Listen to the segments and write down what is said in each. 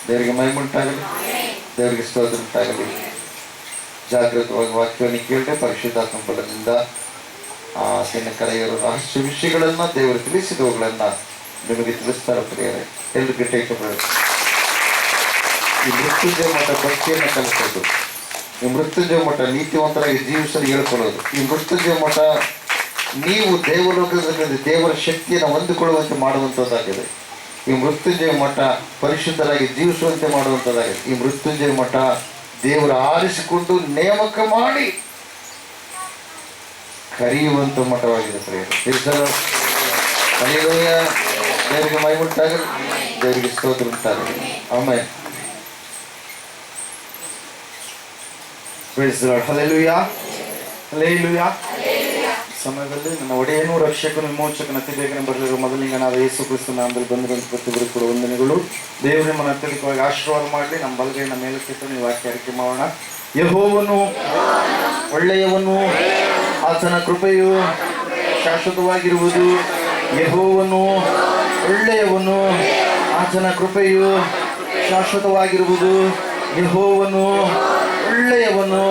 ದೇವರಿಗೆ ಮಹಿಮೆ ಉಂಟಾಗಲಿ, ದೇವರಿಗೆ ಸ್ತೋತ್ರ ಉಂಟಾಗಲಿ. ಜಾಗೃತವಾಗಿ ವಾಕ್ಯವನ್ನು ಕೇಳಿದ್ರೆ ಪರಿಶುದ್ಧಾತ್ಮ ಬಲದಿಂದ ನಿನ್ನ ಕರೆಯರು ರಹಸ್ಯ ವಿಷಯಗಳನ್ನ ದೇವರು ತಿಳಿಸಿದವುಗಳನ್ನ ನಿಮಗೆ ತಿಳಿಸ್ತಾರೆ ಪ್ರಿಯರೇ. ಎಲ್ಲರೂ ಗಟ್ಟಿ ಈ ಮೃತ್ಯುಂಜಯ ಮಠ ಭಕ್ತಿಯನ್ನು ಕಲಿಸೋದು, ಈ ಮೃತ್ಯುಂಜಯ ಮಠ ನೀತಿವಂತರಾಗಿ ಜೀವಿಸಲು ಹೇಳ್ಕೊಳ್ಳೋದು, ಈ ಮೃತ್ಯುಂಜಯ ಮಠ ನೀವು ದೇವಲೋಕದಲ್ಲಿ ದೇವರ ಶಕ್ತಿಯನ್ನು ಹೊಂದಿಕೊಳ್ಳುವಂತೆ ಮಾಡುವಂಥದ್ದಾಗಿದೆ. ಈ ಮೃತ್ಯುಂಜಯ ಮಠ ಪರಿಶುದ್ಧರಾಗಿ ಜೀವಿಸುವಂತೆ ಮಾಡುವಂಥದ್ದಾಗಿದೆ. ಈ ಮೃತ್ಯುಂಜಯ ಮಠ ದೇವರು ಆರಿಸಿಕೊಂಡು ನೇಮಕ ಮಾಡಿ ಕರೆಯುವಂಥ ಮಠವಾಗಿದೆ ಪ್ರಿಯರೇ. ದೇವರಿಗೆ ಮಹಿಮೆ ಉಂಟಾಗಲಿ, ದೇವರಿಗೆ ಸ್ತೋತ್ರ ಉಂಟಾಗಲಿ. ಆಮೇಲೆ praise the lord. Hallelujah, hallelujah. ಸಮಯದಲ್ಲಿ ನನ್ನ ಒಡೆಯನೂ ರಕ್ಷಕನು ವಿಮೋಚಕನ ಅತಿ ಬೇಗನೆ ಬರಲಿರುವ ಮೊದಲಿಂಗನಾದ ಯೇಸು ಕ್ರಿಸ್ತ ನಾಮದಲ್ಲಿ ಬಂದಿರುವಂಥ ಪ್ರತಿಯೊಬ್ಬರು ಕೂಡ ವಂದನೆಗಳು. ದೇವರೇ ಮನ ಅತ್ಯಧಿಕವಾಗಿ ಆಶೀರ್ವಾದ ಮಾಡಲಿ. ನಮ್ಮ ಬಲಗೈನ ಮೇಲೆ ಕೆತ್ತು ನೀವು ವಾಕ್ಯ ಅರಿಕೆ ಮಾಡೋಣ. ಯೆಹೋವನು ಒಳ್ಳೆಯವನು, ಆತನ ಕೃಪೆಯು ಶಾಶ್ವತವಾಗಿರುವುದು. ಯೆಹೋವನು ಒಳ್ಳೆಯವನು, ಆತನ ಕೃಪೆಯು ಶಾಶ್ವತವಾಗಿರುವುದು. ಯೆಹೋವನು ಒಳ್ಳೆಯವನು,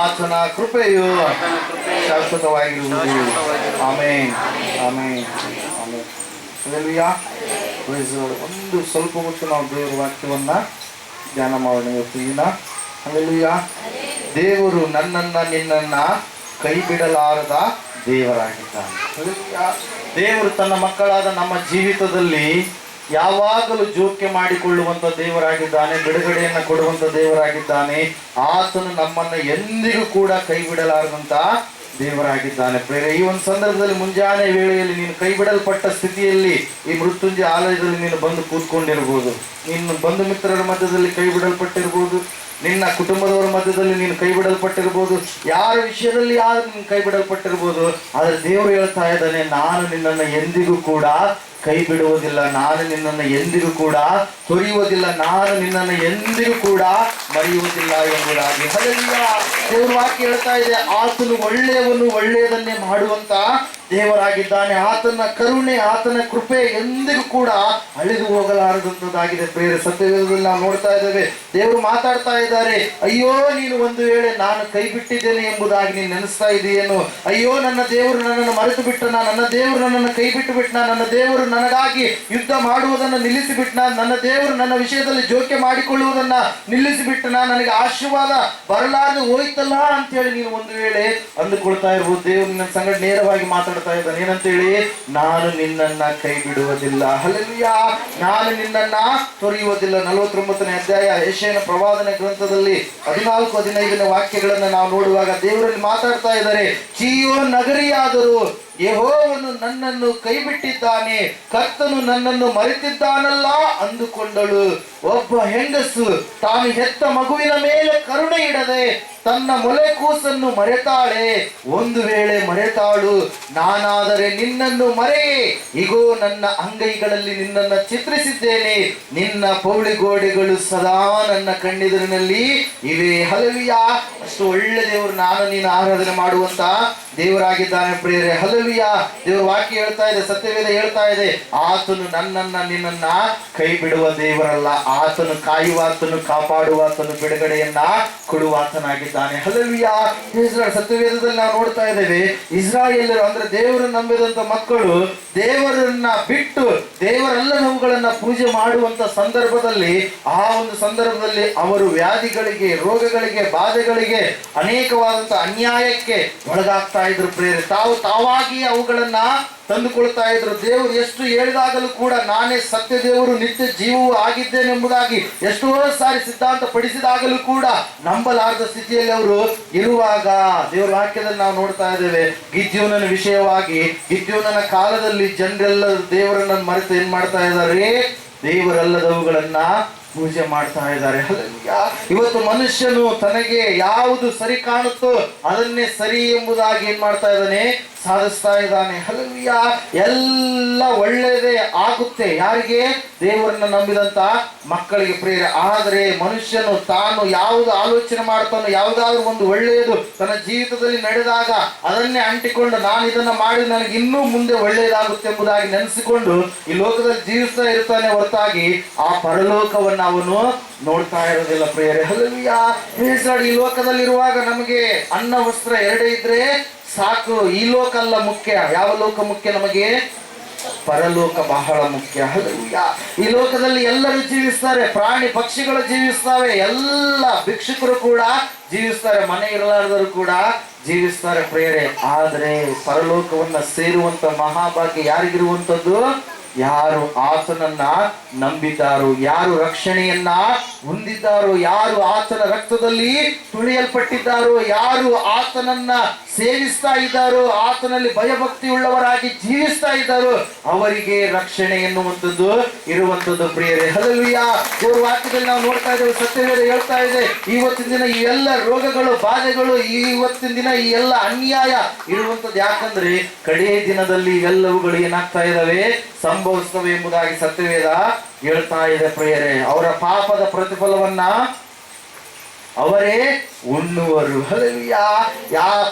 ಆತನ ಕೃಪೆಯು ಶಾಶ್ವತವಾಗಿರುವುದು. Amen, amen, amen. ಹಲ್ಲೆಲೂಯಾ. ಒಂದು ಸ್ವಲ್ಪ ಹೊತ್ತು ನಾವು ದೇವರ ವಾಕ್ಯವನ್ನ ಧ್ಯಾನ ಮಾಡೋಣ ಇವತ್ತು ದಿನ. ಹಲ್ಲೆಲೂಯಾ. ದೇವರು ನನ್ನನ್ನ ನಿನ್ನನ್ನ ಕೈ ಬಿಡಲಾರದ ದೇವರಾಗಿದ್ದಾನೆ. ಹಲ್ಲೆಲೂಯಾ. ದೇವರು ತನ್ನ ಮಕ್ಕಳಾದ ನಮ್ಮ ಜೀವಿತದಲ್ಲಿ ಯಾವಾಗಲೂ ಜೋಕ್ಯ ಮಾಡಿಕೊಳ್ಳುವಂಥ ದೇವರಾಗಿದ್ದಾನೆ, ಬಿಡುಗಡೆಯನ್ನು ಕೊಡುವಂಥ ದೇವರಾಗಿದ್ದಾನೆ. ಆತನು ನಮ್ಮನ್ನು ಎಂದಿಗೂ ಕೂಡ ಕೈ ಬಿಡಲಾರದಂತ ದೇವರಾಗಿದ್ದಾನೆ. ಪ್ರೇರೆ, ಈ ಒಂದು ಸಂದರ್ಭದಲ್ಲಿ ಮುಂಜಾನೆ ವೇಳೆಯಲ್ಲಿ ನೀನು ಕೈ ಬಿಡಲ್ಪಟ್ಟ ಸ್ಥಿತಿಯಲ್ಲಿ ಈ ಮೃತ್ಯುಂಜಯ ಆಲಯದಲ್ಲಿ ನೀನು ಬಂದು ಕೂತ್ಕೊಂಡಿರ್ಬೋದು. ನಿನ್ನ ಬಂಧು ಮಿತ್ರರ ಮಧ್ಯದಲ್ಲಿ ಕೈ ಬಿಡಲ್ಪಟ್ಟಿರ್ಬೋದು, ನಿನ್ನ ಕುಟುಂಬದವರ ಮಧ್ಯದಲ್ಲಿ ನೀನು ಕೈ ಬಿಡಲ್ಪಟ್ಟಿರ್ಬೋದು, ಯಾರ ವಿಷಯದಲ್ಲಿ ಯಾರು ನೀನು ಕೈ ಬಿಡಲ್ಪಟ್ಟಿರ್ಬೋದು. ಆದರೆ ದೇವರು ಹೇಳ್ತಾ ಇದ್ದಾನೆ, ನಾನು ನಿನ್ನನ್ನು ಎಂದಿಗೂ ಕೂಡ ಕೈ ಬಿಡುವುದಿಲ್ಲ, ನಾನು ನಿನ್ನನ್ನು ಎಂದಿಗೂ ಕೂಡ ತೊರೆಯುವುದಿಲ್ಲ, ನಾನು ನಿನ್ನನ್ನು ಎಂದಿಗೂ ಕೂಡ ಮರೆಯುವುದಿಲ್ಲ ಎಂಬುದಾಗಿ. ಹಲ್ಲೆಲೂಯಾ. ದೇವರ ವಾಕ್ಯ ಹೇಳ್ತಾ ಇದೆ, ಆತನು ಒಳ್ಳೆಯವನು, ಒಳ್ಳೆಯದನ್ನೇ ಮಾಡುವಂತ ದೇವರಾಗಿದ್ದಾನೆ. ಆತನ ಕರುಣೆ, ಆತನ ಕೃಪೆ ಎಂದಿಗೂ ಕೂಡ ಅಳಿದು ಹೋಗಲಾರದಂಥದ್ದಾಗಿದೆ. ಪ್ರೇರ, ಸತ್ಯವೇದದಲ್ಲಿ ನಾವು ನೋಡ್ತಾ ಇದ್ದೇವೆ, ದೇವರು ಮಾತಾಡ್ತಾ ಇದ್ದಾರೆ, ಅಯ್ಯೋ ನೀನು ಒಂದು ವೇಳೆ ನಾನು ಕೈ ಬಿಟ್ಟಿದ್ದೇನೆ ಎಂಬುದಾಗಿ ನೀನು ನೆನೆಸ್ತಾ ಇದೆಯೇನು? ಅಯ್ಯೋ ನನ್ನ ದೇವರು ನನ್ನನ್ನು ಮರೆತು ಬಿಟ್ಟನ, ನನ್ನ ದೇವರು ನನ್ನನ್ನು ಕೈ ಬಿಟ್ಟು ಬಿಟ್ಟನ, ನನ್ನ ದೇವರು ನನಗಾಗಿ ಯುದ್ಧ ಮಾಡುವುದನ್ನು ನಿಲ್ಲಿಸಿಬಿಟ್ಟನ, ನನ್ನ ದೇವರು ನನ್ನ ವಿಷಯದಲ್ಲಿ ಜೋಕ್ಯ ಮಾಡಿಕೊಳ್ಳುವುದನ್ನ ನಿಲ್ಲಿಸಿಬಿಟ್ಟನ, ನನಗೆ ಆಶೀರ್ವಾದ ಬರಲಾರದೆ ಹೋಯ್ತಲ್ಲ ಅಂತೇಳಿ ನೀನು ಒಂದು ವೇಳೆ ಅಂದುಕೊಳ್ತಾ ಇರ್ಬೋದು. ದೇವರು ನನ್ನ ಸಂಗಡ ನೇರವಾಗಿ ಮಾತಾಡ್ತಾ ಇದ್ದಾನೆ. ಏನಂತೇಳಿ? ನಾನು ನಿನ್ನನ್ನ ಕೈ ಬಿಡುವುದಿಲ್ಲ. ಹಲ್ಲೆಲೂಯಾ. ನಾನು ನಿನ್ನನ್ನ ತೊರೆಯುವುದಿಲ್ಲ. 49ನೇ ಅಧ್ಯಾಯ ಯೆಶಾಯನ ಪ್ರವಾದನ ಗ್ರಂಥದಲ್ಲಿ 14-15ನೇ ವಾಕ್ಯಗಳನ್ನು ನಾವು ನೋಡುವಾಗ ದೇವರಲ್ಲಿ ಮಾತಾಡ್ತಾ ಇದ್ದಾರೆ. ಚೀಯೋನ್ ನಗರಿಯಾದರೂ ಯೆಹೋವನು ನನ್ನನ್ನು ಕೈ ಬಿಟ್ಟಿದ್ದಾನೆ, ಕರ್ತನು ನನ್ನನ್ನು ಮರೆತಿದ್ದಾನಲ್ಲ ಅಂದುಕೊಂಡಳು. ಒಬ್ಬ ಹೆಂಗಸು ತಾನು ಹೆತ್ತ ಮಗುವಿನ ಮೇಲೆ ಕರುಣೆ ಇಡದೆ ತನ್ನ ಮೊಲೆ ಕೂಸನ್ನು ಮರೆತಾಳೆ. ಒಂದು ವೇಳೆ ಮರೆತಾಳು, ನಾನಾದರೆ ನಿನ್ನನ್ನು ಮರೆಯೇ, ಇಗೋ ನನ್ನ ಅಂಗೈಗಳಲ್ಲಿ ನಿನ್ನನ್ನು ಚಿತ್ರಿಸಿದ್ದೇನೆ, ನಿನ್ನ ಪೌಳಿಗೋಡೆಗಳು ಸದಾ ನನ್ನ ಕಣ್ಣೆದುರಿನಲ್ಲಿ ಇವೆ. ಹಲ್ಲೆಲೂಯಾ. ಅಷ್ಟು ಒಳ್ಳೆ ದೇವರು, ನಾನು ನೀನು ಆರಾಧನೆ ಮಾಡುವಂತ ದೇವರಾಗಿದ್ದಾನೆ ಪ್ರಿಯರೇ. ಹಲ್ಲೆಲೂಯಾ. ದೇವರ ವಾಕ್ಯ ಹೇಳ್ತಾ ಇದೆ, ಸತ್ಯವೇದ ಹೇಳ್ತಾ ಇದೆ, ಆತನು ನನ್ನನ್ನ ನಿನ್ನನ್ನ ಕೈ ಬಿಡುವ ದೇವರಲ್ಲ, ಆತನು ಕಾಯುವಾತನು, ಕಾಪಾಡುವಾತನು, ಬಿಡುಗಡೆಯನ್ನ ಕೊಡುವಾತನಾಗಿದ್ದಾನೆ. ಹಲ್ಲೆಲೂಯಾ. ಸತ್ಯವೇದದಲ್ಲಿ ನಾವು ನೋಡ್ತಾ ಇದ್ದೇವೆ, ಇಸ್ರಾಯೇಲರು ಅಂದ್ರೆ ದೇವರನ್ನು ನಂಬಿದಂತ ಮಕ್ಕಳು ದೇವರನ್ನ ಬಿಟ್ಟು ದೇವರಲ್ಲದವುಗಳನ್ನ ಪೂಜೆ ಮಾಡುವಂತ ಸಂದರ್ಭದಲ್ಲಿ, ಆ ಒಂದು ಸಂದರ್ಭದಲ್ಲಿ ಅವರು ವ್ಯಾಧಿಗಳಿಗೆ, ರೋಗಗಳಿಗೆ, ಬಾಧೆಗಳಿಗೆ, ಅನೇಕವಾದಂತ ಅನ್ಯಾಯಕ್ಕೆ ಒಳಗಾಗ್ತಾ ಇದ್ರು ಪ್ರೇರೆ. ತಾವಾಗಿ ಅವುಗಳನ್ನ ತಂದುಕೊಳ್ತಾ ಇದ್ರು. ದೇವರು ಎಷ್ಟು ಹೇಳಿದಾಗಲೂ ಕೂಡ ನಾನೇ ಸತ್ಯ ದೇವರು, ನಿತ್ಯ ಜೀವವೂ ಆಗಿದ್ದೇನೆಂಬುದಾಗಿ ಎಷ್ಟೋ ಸಾರಿ ಸಿದ್ಧಾಂತ ಪಡಿಸಿದಾಗಲೂ ಕೂಡ ನಂಬಲಾರದ ಸ್ಥಿತಿಯಲ್ಲಿ ಅವರು ಇರುವಾಗ ದೇವರ ವಾಕ್ಯದಲ್ಲಿ ನಾವು ನೋಡ್ತಾ ಇದ್ದೇವೆ, ಗಿದ್ಯೋನನ ವಿಷಯವಾಗಿ, ಗಿದ್ಯೋನನ ಕಾಲದಲ್ಲಿ ಜನರೆಲ್ಲ ದೇವರನ್ನ ಮರೆತು ಏನ್ ಮಾಡ್ತಾ ಇದ್ದಾರೆ? ದೇವರಲ್ಲದವುಗಳನ್ನ ಪೂಜೆ ಮಾಡ್ತಾ ಇದ್ದಾರೆ. ಇವತ್ತು ಮನುಷ್ಯನು ತನಗೆ ಯಾವುದು ಸರಿ ಕಾಣುತ್ತೋ ಅದನ್ನೇ ಸರಿ ಎಂಬುದಾಗಿ ಏನ್ ಮಾಡ್ತಾ ಇದ್ದಾನೆ? ಸಾಧಿಸ್ತಾ ಇದ್ದಾನೆ. ಹಲ್ಲೆಲೂಯಾ. ಎಲ್ಲ ಒಳ್ಳೆಯದೇ ಆಗುತ್ತೆ. ಯಾರಿಗೆ? ದೇವರನ್ನ ನಂಬಿದಂತ ಮಕ್ಕಳಿಗೆ ಪ್ರೇರ. ಆದರೆ ಮನುಷ್ಯನು ತಾನು ಯಾವುದು ಆಲೋಚನೆ ಮಾಡ್ತಾನೋ, ಯಾವುದಾದ್ರೂ ಒಂದು ಒಳ್ಳೆಯದು ತನ್ನ ಜೀವಿತದಲ್ಲಿ ನಡೆದಾಗ ಅದನ್ನೇ ಅಂಟಿಕೊಂಡು, ನಾನು ಇದನ್ನ ಮಾಡಿ ನನಗೆ ಇನ್ನೂ ಮುಂದೆ ಒಳ್ಳೆಯದಾಗುತ್ತೆ ಎಂಬುದಾಗಿ ನೆನೆಸಿಕೊಂಡು ಈ ಲೋಕದಲ್ಲಿ ಜೀವಿಸ್ತಾ ಇರ್ತಾನೆ ಹೊರತಾಗಿ ಆ ಪರಲೋಕವನ್ನ, ಅವನು ನೋಡ್ತಾ ಇರೋದಿಲ್ಲ ಪ್ರಿಯರೇ. ಹಲ್ಲೆಲೂಯಾ. ಈ ಲೋಕದಲ್ಲಿರುವಾಗ ನಮಗೆ ಅನ್ನ ವಸ್ತ್ರ ಎರಡೇ ಇದ್ರೆ ಸಾಕು. ಈ ಲೋಕ ಅಲ್ಲ ಮುಖ್ಯ. ಯಾವ ಲೋಕ ಮುಖ್ಯ ನಮಗೆ? ಪರಲೋಕ ಬಹಳ ಮುಖ್ಯ. ಹಲ್ಲೆಲೂಯಾ. ಈ ಲೋಕದಲ್ಲಿ ಎಲ್ಲರೂ ಜೀವಿಸ್ತಾರೆ, ಪ್ರಾಣಿ ಪಕ್ಷಿಗಳು ಜೀವಿಸ್ತವೆ, ಎಲ್ಲ ಭಿಕ್ಷುಕರು ಕೂಡ ಜೀವಿಸ್ತಾರೆ, ಮನೆ ಇರಲಾರದರು ಕೂಡ ಜೀವಿಸ್ತಾರೆ ಪ್ರಿಯರೇ. ಆದರೆ ಪರಲೋಕವನ್ನ ಸೇರುವಂತ ಮಹಾಭಾಗ್ಯ ಯಾರಿಗಿರುವಂಥದ್ದು? ಯಾರು ಆತನನ್ನ ನಂಬಿದ್ದಾರೋ, ಯಾರು ರಕ್ಷಣೆಯನ್ನ ಹೊಂದಿದ್ದಾರೋ, ಯಾರು ಆತನ ರಕ್ತದಲ್ಲಿ ತುಳಿಯಲ್ಪಟ್ಟಿದ್ದಾರೋ, ಯಾರು ಆತನನ್ನ ಸೇವಿಸ್ತಾ ಇದ್ದಾರೋ, ಆತನಲ್ಲಿ ಭಯಭಕ್ತಿ ಉಳ್ಳವರಾಗಿ ಜೀವಿಸ್ತಾ ಇದ್ದಾರೋ ಅವರಿಗೆ ರಕ್ಷಣೆ ಎನ್ನುವಂಥದ್ದು ಇರುವಂಥದ್ದು ಪ್ರಿಯರೇ. ಹಲ್ಲೆಲೂಯಾ. ದೇವರ ವಾಕ್ಯದಲ್ಲಿ ನಾವು ನೋಡ್ತಾ ಇದ್ದೇವೆ, ಸತ್ಯವೇದ ಹೇಳ್ತಾ ಇದೆ, ಇವತ್ತಿನ ದಿನ ಈ ಎಲ್ಲ ರೋಗಗಳು ಬಾಧೆಗಳು, ಇವತ್ತಿನ ದಿನ ಈ ಎಲ್ಲ ಅನ್ಯಾಯ ಇರುವಂಥದ್ದು ಯಾಕಂದ್ರೆ ಕಡೆಯ ದಿನದಲ್ಲಿ ಇವೆಲ್ಲವುಗಳು ಏನಾಗ್ತಾ ಇದಾವೆ? ಸಂಭವಿಸ್ತವೆ ಎಂಬುದಾಗಿ ಸತ್ಯವೇದ ಹೇಳ್ತಾ ಇದೆ ಪ್ರಿಯರೇ. ಅವರ ಪಾಪದ ಪ್ರತಿಫಲವನ್ನ ಅವರೇ ಉಣ್ಣುವರು. ಹಲ್ಲೆಲೂಯಾ.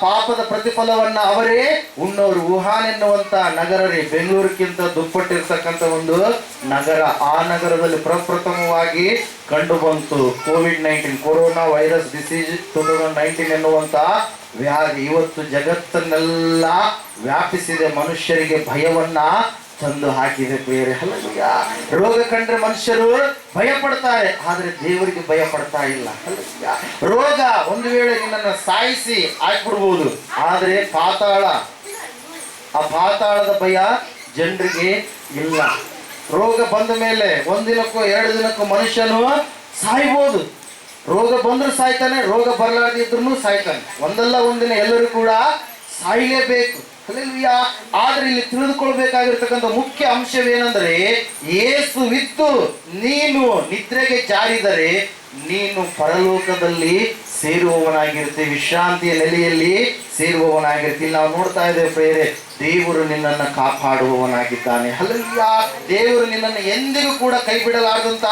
ಪಾಪದ ಪ್ರತಿಫಲವನ್ನ ಅವರೇ ಉಣ್ಣುವರು. ವುಹಾನ್ ಎನ್ನುವಂತ ನಗರ ರೀ, ಬೆಂಗಳೂರಿಗಿಂತ ದುಪ್ಪಟ್ಟಿರ್ತಕ್ಕಂಥ ಒಂದು ನಗರ. ಆ ನಗರದಲ್ಲಿ ಪ್ರಪ್ರಥಮವಾಗಿ ಕಂಡು ಬಂತು ಕೋವಿಡ್-19, ಕೊರೋನಾ ವೈರಸ್ ಡಿಸೀಸ್ 2019 ಎನ್ನುವಂತ ವ್ಯಾಧಿ. ಇವತ್ತು ಜಗತ್ತನ್ನೆಲ್ಲ ವ್ಯಾಪಿಸಿದೆ, ಮನುಷ್ಯರಿಗೆ ಭಯವನ್ನ ತಂದು ಹಾಕಿದೆ ಪ್ರಿಯರೇ. ಹಲ್ಲೆಲೂಯಾ. ರೋಗ ಕಂಡ್ರೆ ಮನುಷ್ಯರು ಭಯ ಪಡ್ತಾರೆ, ಆದ್ರೆ ದೇವರಿಗೆ ಭಯ ಪಡ್ತಾ ಇಲ್ಲ. ಹಲ್ಲೆಲೂಯಾ. ರೋಗ ಒಂದು ವೇಳೆ ನಿನ್ನನ್ನು ಸಾಯಿಸಿ ಆಗ್ಬಿಡ್ಬೋದು, ಆದ್ರೆ ಆ ಪಾತಾಳದ ಭಯ ಜನರಿಗೆ ಇಲ್ಲ. ರೋಗ ಬಂದ ಮೇಲೆ ಒಂದಿನಕ್ಕೂ 2 ದಿನಕ್ಕೂ ಮನುಷ್ಯನು ಸಾಯ್ಬೋದು. ರೋಗ ಬಂದ್ರು ಸಾಯ್ತಾನೆ, ರೋಗ ಬರಲಾರ್ದಿದ್ರು ಸಾಯ್ತಾನೆ. ಒಂದಲ್ಲ ಒಂದಿನ ಎಲ್ಲರೂ ಕೂಡ ಸಾಯಲೇಬೇಕು. ಹಲ್ಲೆಲೂಯಾ. ಆದ್ರೆ ಇಲ್ಲಿ ತಿಳಿದುಕೊಳ್ಬೇಕಾಗಿರ್ತಕ್ಕಂಥ ಮುಖ್ಯ ಅಂಶವೇನೆಂದ್ರೆ, ಯೇಸುವಿತ್ತು ನೀನು ನಿದ್ರೆಗೆ ಜಾರಿದರೆ ನೀನು ಪರಲೋಕದಲ್ಲಿ ಸೇರುವವನಾಗಿರ್ತೀವಿ, ವಿಶ್ರಾಂತಿಯ ನೆಲೆಯಲ್ಲಿ ಸೇರುವವನಾಗಿರ್ತೀವಿ. ನಾವು ನೋಡ್ತಾ ಇದ್ದೇವೆ ಪ್ರಿಯರೇ, ದೇವರು ನಿನ್ನನ್ನು ಕಾಪಾಡುವವನಾಗಿದ್ದಾನೆ. ಹಲ್ಲೆಲೂಯಾ. ದೇವರು ನಿನ್ನನ್ನು ಎಂದಿಗೂ ಕೂಡ ಕೈ ಬಿಡಲಾರದಂತ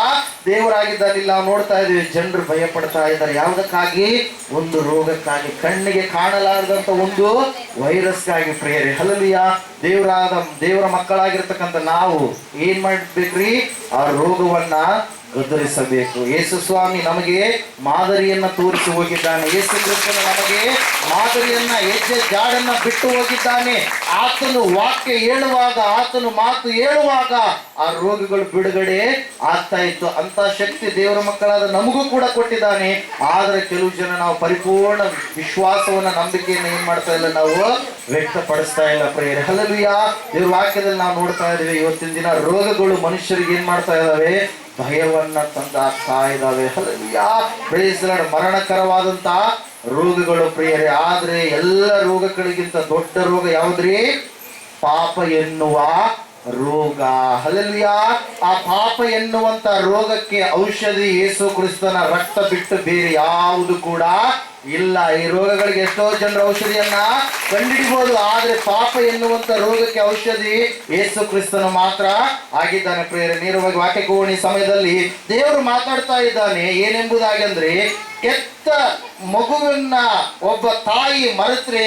ದೇವರಾಗಿದ್ದಾನೆ. ನಾವು ನೋಡ್ತಾ ಇದ್ದೀವಿ, ಜನರು ಭಯ ಪಡ್ತಾ ಇದ್ದಾರೆ. ಯಾವುದಕ್ಕಾಗಿ? ಒಂದು ರೋಗಕ್ಕಾಗಿ, ಕಣ್ಣಿಗೆ ಕಾಣಲಾರದಂತ ಒಂದು ವೈರಸ್ಗಾಗಿ ಪ್ರಿಯರೇ. ಹಲ್ಲೆಲೂಯಾ. ದೇವರ ಮಕ್ಕಳಾಗಿರ್ತಕ್ಕಂಥ ನಾವು ಏನ್ ಮಾಡ್ಬೇಕ್ರಿ? ಆ ರೋಗವನ್ನ ಗದರಿಸಬೇಕು. ಯೇಸು ಸ್ವಾಮಿ ನಮಗೆ ಮಾದರಿಯನ್ನ ತೋರಿಸಿ ಹೋಗಿದ್ದಾನೆ. ಯೇಸು ಕ್ರಿಸ್ತನು ನಮಗೆ ಮಾದರಿಯನ್ನ, ಹೆಜ್ಜೆ ಜಾಡನ್ನ ಬಿಟ್ಟು ಹೋಗಿದ್ದಾನೆ. ಆತನು ವಾಕ್ಯ ಹೇಳುವಾಗ, ಆತನು ಮಾತು ಹೇಳುವಾಗ ಆ ರೋಗಗಳು ಬಿಡುಗಡೆ ಆಗ್ತಾ ಇತ್ತು. ಅಂತ ಶಕ್ತಿ ದೇವರ ಮಕ್ಕಳಾದ ನಮಗೂ ಕೂಡ ಕೊಟ್ಟಿದ್ದಾನೆ. ಆದ್ರೆ ಕೆಲವು ಜನ ನಾವು ಪರಿಪೂರ್ಣ ವಿಶ್ವಾಸವನ್ನ, ನಂಬಿಕೆಯನ್ನು ಏನ್ ಮಾಡ್ತಾ ಇಲ್ಲ, ನಾವು ವ್ಯಕ್ತಪಡಿಸ್ತಾ ಇಲ್ಲ ಪ್ರಿಯರೇ. ಹಲ್ಲೆಲೂಯಾ. ದೇವರ ವಾಕ್ಯದಲ್ಲಿ ನಾವು ನೋಡ್ತಾ ಇದ್ದೀವಿ, ಇವತ್ತಿನ ದಿನ ರೋಗಗಳು ಮನುಷ್ಯರಿಗೆ ಏನ್ ಮಾಡ್ತಾ ಇದಾವೆ? ಭಯವನ್ನ ತಂದಾಗ್ತಾ ಇದ್ದಾವೆ. ಹಲ್ಲೆಲೂಯಾ. Praise the lord. ಮರಣಕರವಾದಂತ ರೋಗಗಳು ಪ್ರಿಯರೇ. ಆದ್ರೆ ಎಲ್ಲ ರೋಗಗಳಿಗಿಂತ ದೊಡ್ಡ ರೋಗ ಯಾವುದ್ರಿ? ಪಾಪ ಎನ್ನುವ ರೋಗ. ಹಲ್ಲೆಲೂಯಾ. ಆ ಪಾಪ ಎನ್ನುವಂತ ರೋಗಕ್ಕೆ ಔಷಧಿ ಯೇಸು ಕ್ರಿಸ್ತನ ರಕ್ತ ಬಿಟ್ಟು ಬೇರೆ ಯಾವುದು ಕೂಡ ಇಲ್ಲ. ಈ ರೋಗಗಳಿಗೆ ಎಷ್ಟೋ ಜನರು ಔಷಧಿಯನ್ನ ಕಂಡುಹಿಡಿಬಹುದು, ಆದ್ರೆ ಪಾಪ ಎನ್ನುವಂತ ರೋಗಕ್ಕೆ ಔಷಧಿ ಯೇಸು ಕ್ರಿಸ್ತನು ಮಾತ್ರ ಆಗಿದ್ದಾನೆ ಪ್ರಿಯರೇ. ನೇರವಾಗಿ ವಾಕ್ಯಕ್ಕೆ ಹೋಗೋಣ. ಸಮಯದಲ್ಲಿ ದೇವರು ಮಾತಾಡ್ತಾ ಇದ್ದಾನೆ ಏನೆಂಬುದಾಗಂದ್ರೆ, ಕೆತ್ತ ಮಗುವನ್ನ ಒಬ್ಬ ತಾಯಿ ಮರೆತ್ರೆ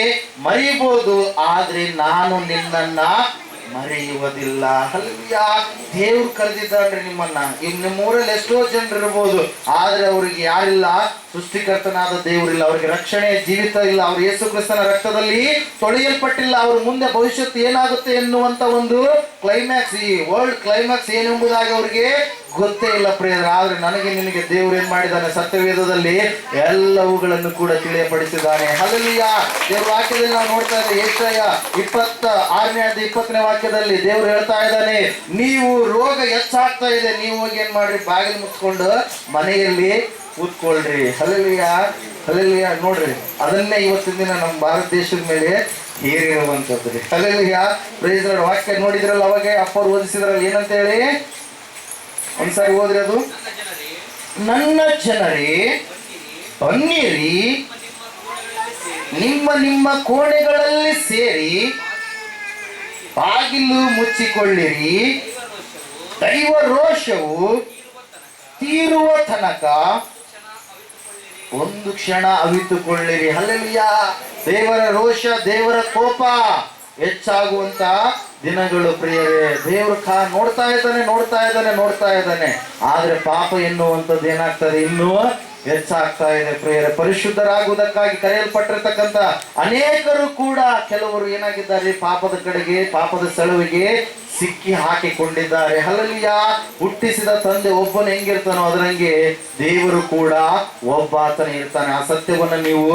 ಮರಿಬಹುದು, ಆದ್ರೆ ನಾನು ನಿನ್ನನ್ನ ಮರೆಯುವುದಿಲ್ಲ. ಹಲ್ಲೆಲೂಯಾ. ದೇವ್ರು ಕರೆದಿದ್ದಾನ್ರಿ ನಿಮ್ಮನ್ನ. ನಿಮ್ಮೂರಲ್ಲಿ ಎಷ್ಟೋ ಜನರು ಇರ್ಬೋದು, ಆದ್ರೆ ಅವ್ರಿಗೆ ಯಾರಿಲ್ಲ? ಸೃಷ್ಟಿಕರ್ತನಾದ ದೇವರಿಲ್ಲ, ಅವ್ರಿಗೆ ರಕ್ಷಣೆ ಜೀವಿತ ಇಲ್ಲ, ಅವ್ರು ಯೇಸು ಕ್ರಿಸ್ತನ ರಕ್ತದಲ್ಲಿ ತೊಳೆಯಲ್ಪಟ್ಟಿಲ್ಲ. ಅವ್ರ ಮುಂದೆ ಭವಿಷ್ಯತ್ತು ಏನಾಗುತ್ತೆ ಎನ್ನುವಂತ ಒಂದು ಕ್ಲೈಮ್ಯಾಕ್ಸ್, ಈ ವರ್ಲ್ಡ್ ಕ್ಲೈಮ್ಯಾಕ್ಸ್ ಏನೆಂಬುದಾಗಿ ಅವ್ರಿಗೆ ಗೊತ್ತೇ ಇಲ್ಲ ಪ್ರಿಯರೇ. ಆದ್ರೆ ನನಗೆ ನಿನಗೆ ದೇವರು ಏನ್ ಮಾಡಿದ್ದಾನೆ? ಸತ್ಯವೇದದಲ್ಲಿ ಎಲ್ಲವುಗಳನ್ನು ಕೂಡ ತಿಳಿಯಪಡಿಸಿದ್ದಾನೆ. ಹಲ್ಲೆಲೂಯಾ. ದೇವರ ವಾಕ್ಯದಲ್ಲಿ ನಾವು ನೋಡ್ತಾ ಇದ್ದೇವೆ, ಯೆಶಾಯ 26ನೇ ವಾಕ್ಯದಲ್ಲಿ ದೇವರು ಹೇಳ್ತಾ ಇದ್ದಾನೆ, ನೀವು ರೋಗ ಹೆಚ್ಚಾಗ್ತಾ ಇದೆ, ನೀವು ಹೋಗಿ ಏನ್ ಮಾಡ್ರಿ? ಬಾಗಿಲು ಮುಚ್ಕೊಂಡು ಮನೆಯಲ್ಲಿ ಕೂತ್ಕೊಳ್ರಿ. ಹಲ್ಲೆಲೂಯಾ. ಹಲ್ಲೆಲೂಯಾ. ನೋಡ್ರಿ, ಅದನ್ನೇ ಇವತ್ತಿನ ದಿನ ನಮ್ಮ ಭಾರತ ದೇಶದ ಮೇಲೆ ಹೇರಿರುವಂತದ್ದು ರೀ. ಹಲ್ಲೆಲೂಯಾ. Praise the lord. ವಾಕ್ಯ ನೋಡಿದ್ರಲ್ಲ, ಅವಾಗ ಅಪ್ಪರು ಓದಿಸಿದ್ರಲ್ಲ, ಏನಂತ ಹೇಳಿ ಒಂದ್ಸಾರಿ ಓದ್ರಿ. ಅದು, ನನ್ನ ಜನರೇ ಬನ್ನಿರಿ, ನಿಮ್ಮ ನಿಮ್ಮ ಕೋಣೆಗಳಲ್ಲಿ ಸೇರಿ ಬಾಗಿಲು ಮುಚ್ಚಿಕೊಳ್ಳಿರಿ, ದೈವ ರೋಷವು ತೀರುವ ತನಕ ಒಂದು ಕ್ಷಣ ಅವಿತುಕೊಳ್ಳಿರಿ. ಹಲ್ಲೆಲೂಯಾ. ದೇವರ ರೋಷ, ದೇವರ ಕೋಪ ಹೆಚ್ಚಾಗುವಂತ ದಿನಗಳು ಪ್ರಿಯರೇ. ದೇವರು ನೋಡ್ತಾ ಇದ್ದಾನೆ. ಆದ್ರೆ ಪಾಪ ಎನ್ನುವಂಥದ್ದು ಏನಾಗ್ತದೆ, ಇನ್ನೂ ಹೆಚ್ಚಾಗ್ತಾ ಇದೆ ಪ್ರಿಯರೇ. ಪರಿಶುದ್ಧರಾಗುವುದಕ್ಕಾಗಿ ಕರೆಯಲ್ಪಟ್ಟಿರ್ತಕ್ಕಂಥ ಅನೇಕರು ಕೂಡ ಕೆಲವರು ಏನಾಗಿದ್ದಾರೆ, ಪಾಪದ ಕಡೆಗೆ, ಪಾಪದ ಸೆಳವಿಗೆ ಸಿಕ್ಕಿ ಹಾಕಿಕೊಂಡಿದ್ದಾರೆ. ಹಲ್ಲೆಲೂಯಾ. ಹುಟ್ಟಿಸಿದ ತಂದೆ ಒಬ್ಬನು ಹೆಂಗಿರ್ತಾನೋ ಅದರಂಗೆ ದೇವರು ಕೂಡ ಒಬ್ಬಾತನೇ ಇರ್ತಾನೆ. ಆ ಸತ್ಯವನ್ನು ನೀವು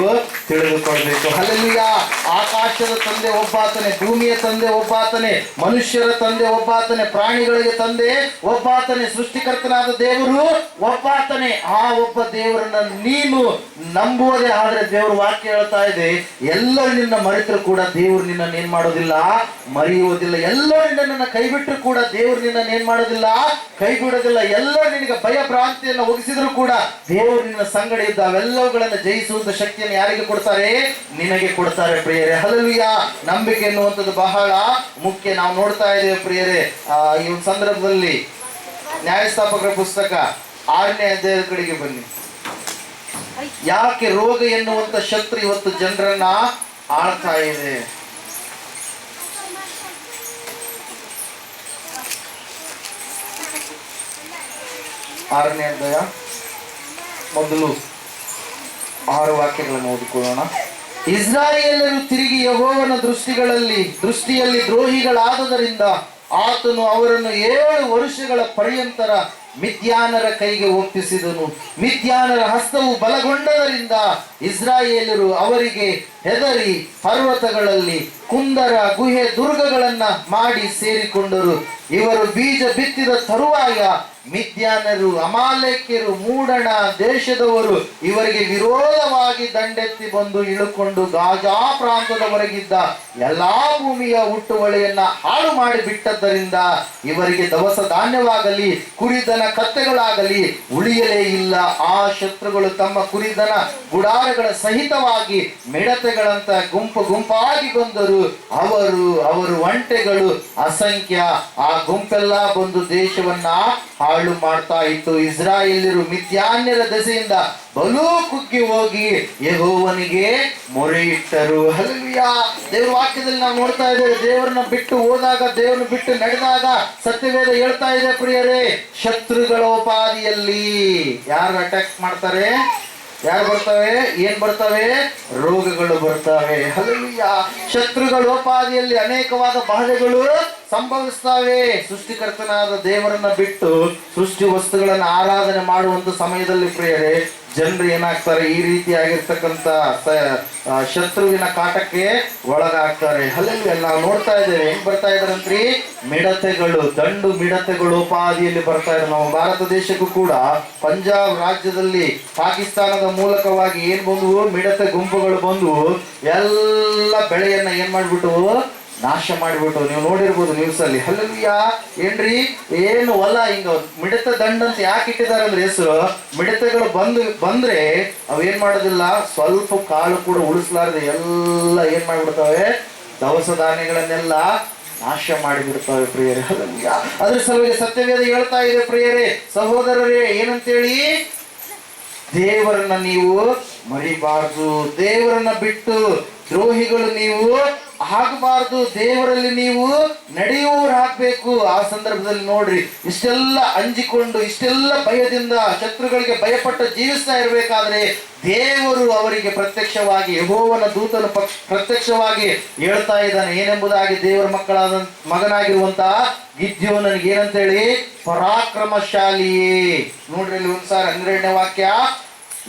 ತಿಳಿದುಕೊಳ್ಬೇಕು. ಹಲ್ಲೆಲೂಯಾ. ಆಕಾಶದ ತಂದೆ ಒಬ್ಬಾತನೇ, ಭೂಮಿಯ ತಂದೆ ಒಬ್ಬಾತನೇ, ಮನುಷ್ಯರ ತಂದೆ ಒಬ್ಬಾತನೇ, ಪ್ರಾಣಿಗಳಿಗೆ ತಂದೆ ಒಬ್ಬಾತನೇ, ಸೃಷ್ಟಿಕರ್ತನಾದ ದೇವರು ಒಬ್ಬಾತನೇ. ಆ ಒಬ್ಬ ದೇವರನ್ನ ನೀನು ನಂಬುವುದೇ ಆದ್ರೆ, ದೇವರು ವಾಕ್ಯ ಹೇಳ್ತಾ ಇದೆ, ಎಲ್ಲರೂ ನಿನ್ನ ಮರೆತರು ಕೂಡ ದೇವರು ನಿನ್ನನ್ನು ಏನ್ ಮಾಡೋದಿಲ್ಲ, ಮರೆಯುವುದಿಲ್ಲ. ಎಲ್ಲರೂ ನಿನ್ನನ್ನು ಕೈ ಬಿಟ್ಟರು ಕೂಡ ದೇವರು ನಿನ್ನನ್ನು ಏನ್ ಮಾಡೋದಿಲ್ಲ, ಕೈ ಬಿಡೋದಿಲ್ಲ. ಎಲ್ಲರೂ ನಿನಗೆ ಭಯ ಭ್ರಾಂತಿಯನ್ನು ಒಗಿಸಿದ್ರು ಕೂಡ ದೇವರು ನಿನ್ನ ಸಂಗಡ ಇದ್ದ ಅವೆಲ್ಲವುಗಳನ್ನು ಜಯಿಸುವಂತ ಶಕ್ತಿಯನ್ನು ಯಾರಿಗೆ ಕೊಡ್ತಾರೆ, ನಿನಗೆ ಕೊಡ್ತಾರೆ ಪ್ರಿಯರೇ. ಹಲ್ಲೆಲೂಯಾ. ನಂಬಿಕೆ ಎನ್ನುವಂಥದ್ದು ಬಹಳ ಮುಖ್ಯ. ನಾವು ನೋಡ್ತಾ ಇದ್ದೇವೆ ಪ್ರಿಯರೇ, ಈ ಒಂದು ಸಂದರ್ಭದಲ್ಲಿ ನ್ಯಾಯಸ್ಥಾಪಕರ ಪುಸ್ತಕ 6ನೇ ಅಧ್ಯಾಯದ ಕಡೆಗೆ ಬನ್ನಿ. ಯಾಕೆ ರೋಗ ಎನ್ನುವಂತ ಶತ್ರು ಇವತ್ತು ಜನರನ್ನ ಆಳ್ತಾ ಇದೆ? 6ನೇ ಅಧ್ಯಾಯ ಮೊದಲು 6 ವಾಕ್ಯಗಳನ್ನು ಓದಿಕೊಳ್ಳೋಣ. ಇಸ್ರಾಯೇಲರು ತಿರುಗಿ ಯೆಹೋವನ ದೃಷ್ಟಿಯಲ್ಲಿ ದ್ರೋಹಿಗಳಾದದರಿಂದ ಆತನು ಅವರನ್ನು 7 ವರ್ಷಗಳ ಪರ್ಯಂತರ ಮಿದ್ಯಾನರ ಕೈಗೆ ಒಪ್ಪಿಸಿದನು. ಮಿದ್ಯಾನರ ಹಸ್ತವು ಬಲಗೊಂಡದರಿಂದ ಇಸ್ರಾಯೇಲರು ಅವರಿಗೆ ಹೆದರಿ ಪರ್ವತಗಳಲ್ಲಿ ಕುಂದರ ಗುಹೆ ದುರ್ಗಗಳನ್ನ ಮಾಡಿ ಸೇರಿಕೊಂಡರು. ಇವರು ಬೀಜ ಬಿತ್ತಿದ ತರುವಾಯ ಮಿದ್ಯಾನರು, ಅಮಾಲೇಕ್ಯರು, ಮೂಡಣ ದೇಶದವರು ಇವರಿಗೆ ವಿರೋಧವಾಗಿ ದಂಡೆತ್ತಿ ಬಂದು ಇಳುಕೊಂಡು ಗಾಜಾ ಪ್ರಾಂತದವರೆಗಿದ್ದ ಎಲ್ಲಾ ಭೂಮಿಯ ಹುಟ್ಟುವಳಿಯನ್ನ ಹಾಳು ಮಾಡಿ ಬಿಟ್ಟದ್ದರಿಂದ ಇವರಿಗೆ ದವಸ ಧಾನ್ಯವಾಗಲಿ ಕುರಿದನ ಕತ್ತೆಗಳಾಗಲಿ ಉಳಿಯಲೇ ಇಲ್ಲ. ಆ ಶತ್ರುಗಳು ತಮ್ಮ ಕುರಿದನ ಗುಡಾರಗಳ ಸಹಿತವಾಗಿ ಮಿಡತೆಗಳಂತ ಗುಂಪಾಗಿ ಬಂದರು. ಅವರು ಒಂಟೆಗಳು ಅಸಂಖ್ಯ. ಆ ಗುಂಪೆಲ್ಲ ಬಂದು ದೇಶವನ್ನ ಹಾಳು ಮಾಡ್ತಾ ಇತ್ತು. ಇಸ್ರಾಯೇಲ್ಯರು ಮಿದ್ಯಾನ್ಯರ ದೆಸೆಯಿಂದ ಬಲು ಕುಗ್ಗಿ ಹೋಗಿ ಯೆಹೋವನಿಗೆ ಮೊರೆ ಇಟ್ಟರು. ಹಲ್ಲೆಲೂಯಾ. ದೇವರ ವಾಕ್ಯದಲ್ಲಿ ನಾವು ನೋಡ್ತಾ ಇದ್ದೇವೆ, ದೇವರನ್ನ ಬಿಟ್ಟು ಹೋದಾಗ, ದೇವರನ್ನ ಬಿಟ್ಟು ನಡೆದಾಗ ಸತ್ಯವೇದ ಹೇಳ್ತಾ ಇದೆ ಪ್ರಿಯರೇ, ಶತ್ರುಗಳ ಉಪಾದಿಯಲ್ಲಿ ಯಾರು ಅಟ್ಯಾಕ್ ಮಾಡ್ತಾರೆ, ಯಾರು ಬರ್ತವೆ, ಏನ್ ಬರ್ತವೆ, ರೋಗಗಳು ಬರ್ತವೆ. ಹಲ್ಲೆಲೂಯಾ. ಶತ್ರುಗಳ ಉಪಾದಿಯಲ್ಲಿ ಅನೇಕವಾದ ಬಾಧೆಗಳು ಸಂಭವಿಸ್ತವೆ. ಸೃಷ್ಟಿಕರ್ತನಾದ ದೇವರನ್ನ ಬಿಟ್ಟು ಸೃಷ್ಟಿ ವಸ್ತುಗಳನ್ನು ಆರಾಧನೆ ಮಾಡುವಂತ ಸಮಯದಲ್ಲಿ ಪ್ರಿಯರೇ, ಜನರು ಏನಾಗ್ತಾರೆ, ಈ ರೀತಿಯಾಗಿರ್ತಕ್ಕಂಥ ಶತ್ರುವಿನ ಕಾಟಕ್ಕೆ ಒಳಗಾಗ್ತಾರೆ. ಹಲ್ಲೆಲೂಯಾ. ನಾವು ನೋಡ್ತಾ ಇದ್ದೇವೆ, ಹೆಂಗ್ ಬರ್ತಾ ಇದಾರಂತ್ರಿ, ಮಿಡತೆಗಳು, ದಂಡು ಮಿಡತೆಗಳು ಉಪಾದಿಯಲ್ಲಿ ಬರ್ತಾ ಇದ್ದಾರೆ. ನಾವು ಭಾರತ ದೇಶಕ್ಕೂ ಕೂಡ ಪಂಜಾಬ್ ರಾಜ್ಯದಲ್ಲಿ ಪಾಕಿಸ್ತಾನದ ಮೂಲಕವಾಗಿ ಏನ್ ಬಂದವು, ಮಿಡತೆ ಗುಂಪುಗಳು ಬಂದು ಎಲ್ಲ ಬೆಳೆಯನ್ನ ಏನ್ ಮಾಡ್ಬಿಟ್ಟು ನಾಶ ಮಾಡಿಬಿಟ್ಟು, ನೀವು ನೋಡಿರ್ಬೋದು ನ್ಯೂಸ್ ಅಲ್ಲಿ. ಹಲ್ಲೆಲೂಯಾ. ಏನ್ರಿ, ಏನು ಹೊಲ ಹಿಂಗ ಮಿಡತೆ ದಂಡ ಅಂತ ಯಾಕೆ ಇಟ್ಟಿದ್ದಾರೆ ಅಂದ್ರೆ ಹೆಸರು, ಮಿಡತೆಗಳು ಬಂದ್ರೆ ಅವ್ ಏನ್ ಮಾಡೋದಿಲ್ಲ, ಸ್ವಲ್ಪ ಕಾಳು ಕೂಡ ಉಳಿಸಲಾರದೆ ಎಲ್ಲ ಏನ್ ಮಾಡ್ಬಿಡ್ತವೆ, ದವಸ ಧಾನ್ಯಗಳನ್ನೆಲ್ಲ ನಾಶ ಮಾಡಿಬಿಡ್ತವೆ ಪ್ರಿಯರೇ. ಹಲ್ಲೆಲೂಯಾ. ಅದ್ರ ಸಲುವಾಗಿ ಸತ್ಯವೇದ ಹೇಳ್ತಾ ಇದೆ ಪ್ರಿಯರೇ, ಸಹೋದರರೇ, ಏನಂತೇಳಿ, ದೇವರನ್ನ ನೀವು ಮರಿಬಾರ್ದು. ದೇವರನ್ನ ಬಿಟ್ಟು ದ್ರೋಹಿಗಳು ನೀವು ಆಗಬಾರ್ದು. ದೇವರಲ್ಲಿ ನೀವು ನಡೆಯುವವರು ಆಗ್ಬೇಕು. ಆ ಸಂದರ್ಭದಲ್ಲಿ ನೋಡ್ರಿ, ಇಷ್ಟೆಲ್ಲ ಅಂಜಿಕೊಂಡು, ಇಷ್ಟೆಲ್ಲ ಭಯದಿಂದ ಶತ್ರುಗಳಿಗೆ ಭಯಪಟ್ಟು ಜೀವಿಸ್ತಾ ಇರಬೇಕಾದ್ರೆ ದೇವರು ಅವರಿಗೆ ಪ್ರತ್ಯಕ್ಷವಾಗಿ, ಯೆಹೋವನ ದೂತನು ಪ್ರತ್ಯಕ್ಷವಾಗಿ ಹೇಳ್ತಾ ಇದ್ದಾನೆ ಏನೆಂಬುದಾಗಿ, ದೇವರ ಮಗನಾಗಿರುವಂತಹ ಗಿದ್ಯೋನನಿಗೆ ಏನಂತೇಳಿ, ಪರಾಕ್ರಮಶಾಲಿಯೇ. ನೋಡ್ರಿ ಇಲ್ಲಿ 12ನೇ ವಾಕ್ಯ,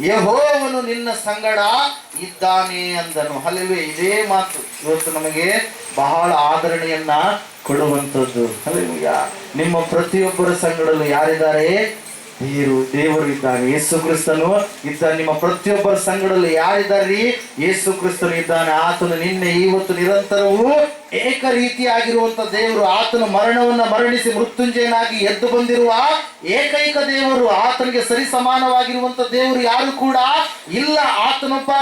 ಯೆಹೋವನು ನಿನ್ನ ಸಂಗಡ ಇದ್ದಾನೆ ಅಂದನು. ಹಲ್ಲೆಲೂಯಾ. ಇದೇ ಮಾತು ಇವತ್ತು ನಮಗೆ ಬಹಳ ಆದರಣೆಯನ್ನ ಕೊಡುವಂಥದ್ದು. ಹಲ್ಲೆಲೂಯಾ. ನಿಮ್ಮ ಪ್ರತಿಯೊಬ್ಬರ ಸಂಗಡಲು ಯಾರಿದ್ದಾರೆ, ದೇವರು ಇದ್ದಾನೆ, ಯೇಸು ಕ್ರಿಸ್ತನು ಇದ್ದಾನೆ. ನಿಮ್ಮ ಪ್ರತಿಯೊಬ್ಬರ ಸಂಗಡಲು ಯಾರಿದ್ದಾರೆ, ಯೇಸು ಕ್ರಿಸ್ತನು ಇದ್ದಾನೆ. ಆತನು ನಿನ್ನೆ ಇವತ್ತು ನಿರಂತರವೂ ಏಕ ರೀತಿಯಾಗಿರುವಂತ ದೇವರು. ಆತನು ಮರಣವನ್ನ ಮರಣಿಸಿ ಮೃತ್ಯುಂಜಯನಾಗಿ ಎದ್ದು ಬಂದಿರುವ ಏಕೈಕ ದೇವರು. ಆತನಿಗೆ ಸರಿ ಸಮಾನವಾಗಿರುವಂತ ದೇವರು ಯಾರು ಕೂಡ ಇಲ್ಲ.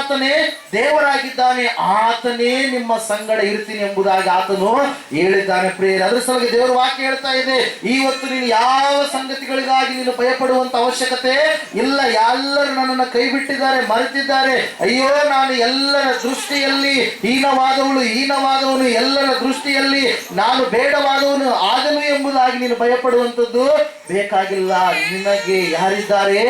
ಆತನೇ ದೇವರಾಗಿದ್ದಾನೆ. ಆತನೇ ನಿಮ್ಮ ಸಂಗಡ ಇರ್ತೀನಿ ಎಂಬುದಾಗಿ ಆತನು ಹೇಳಿದ್ದಾನೆ ಪ್ರಿಯರೇ. ಅದರ ಸಲುವಾಗಿ ದೇವರ ವಾಕ್ಯ ಹೇಳ್ತಾ ಇದೆ, ಇವತ್ತು ನೀನು ಯಾವ ಸಂಗತಿಗಳಿಗಾಗಿ ನೀನು ಭಯಪಡುವಂತ ಅವಶ್ಯಕತೆ ಇಲ್ಲ. ಎಲ್ಲರೂ ನನ್ನನ್ನು ಕೈ ಬಿಟ್ಟಿದ್ದಾರೆ, ಮರೆತಿದ್ದಾರೆ. ಅಯ್ಯೋ, ನಾನು ಎಲ್ಲರ ದೃಷ್ಟಿಯಲ್ಲಿ ಹೀನವಾದವನು, ಎಲ್ಲರ ದೇವರ ದೃಷ್ಟಿಯಲ್ಲಿ ನಾನು ಬೇಡವಾದವನು ಆಗನು ಎಂಬುದಾಗಿ ನೀನು ಭಯಪಡುವಂಥದ್ದು ಬೇಕಾಗಿಲ್ಲ. ನಿನಗೆ ಯಾರಿದ್ದಾರೆ?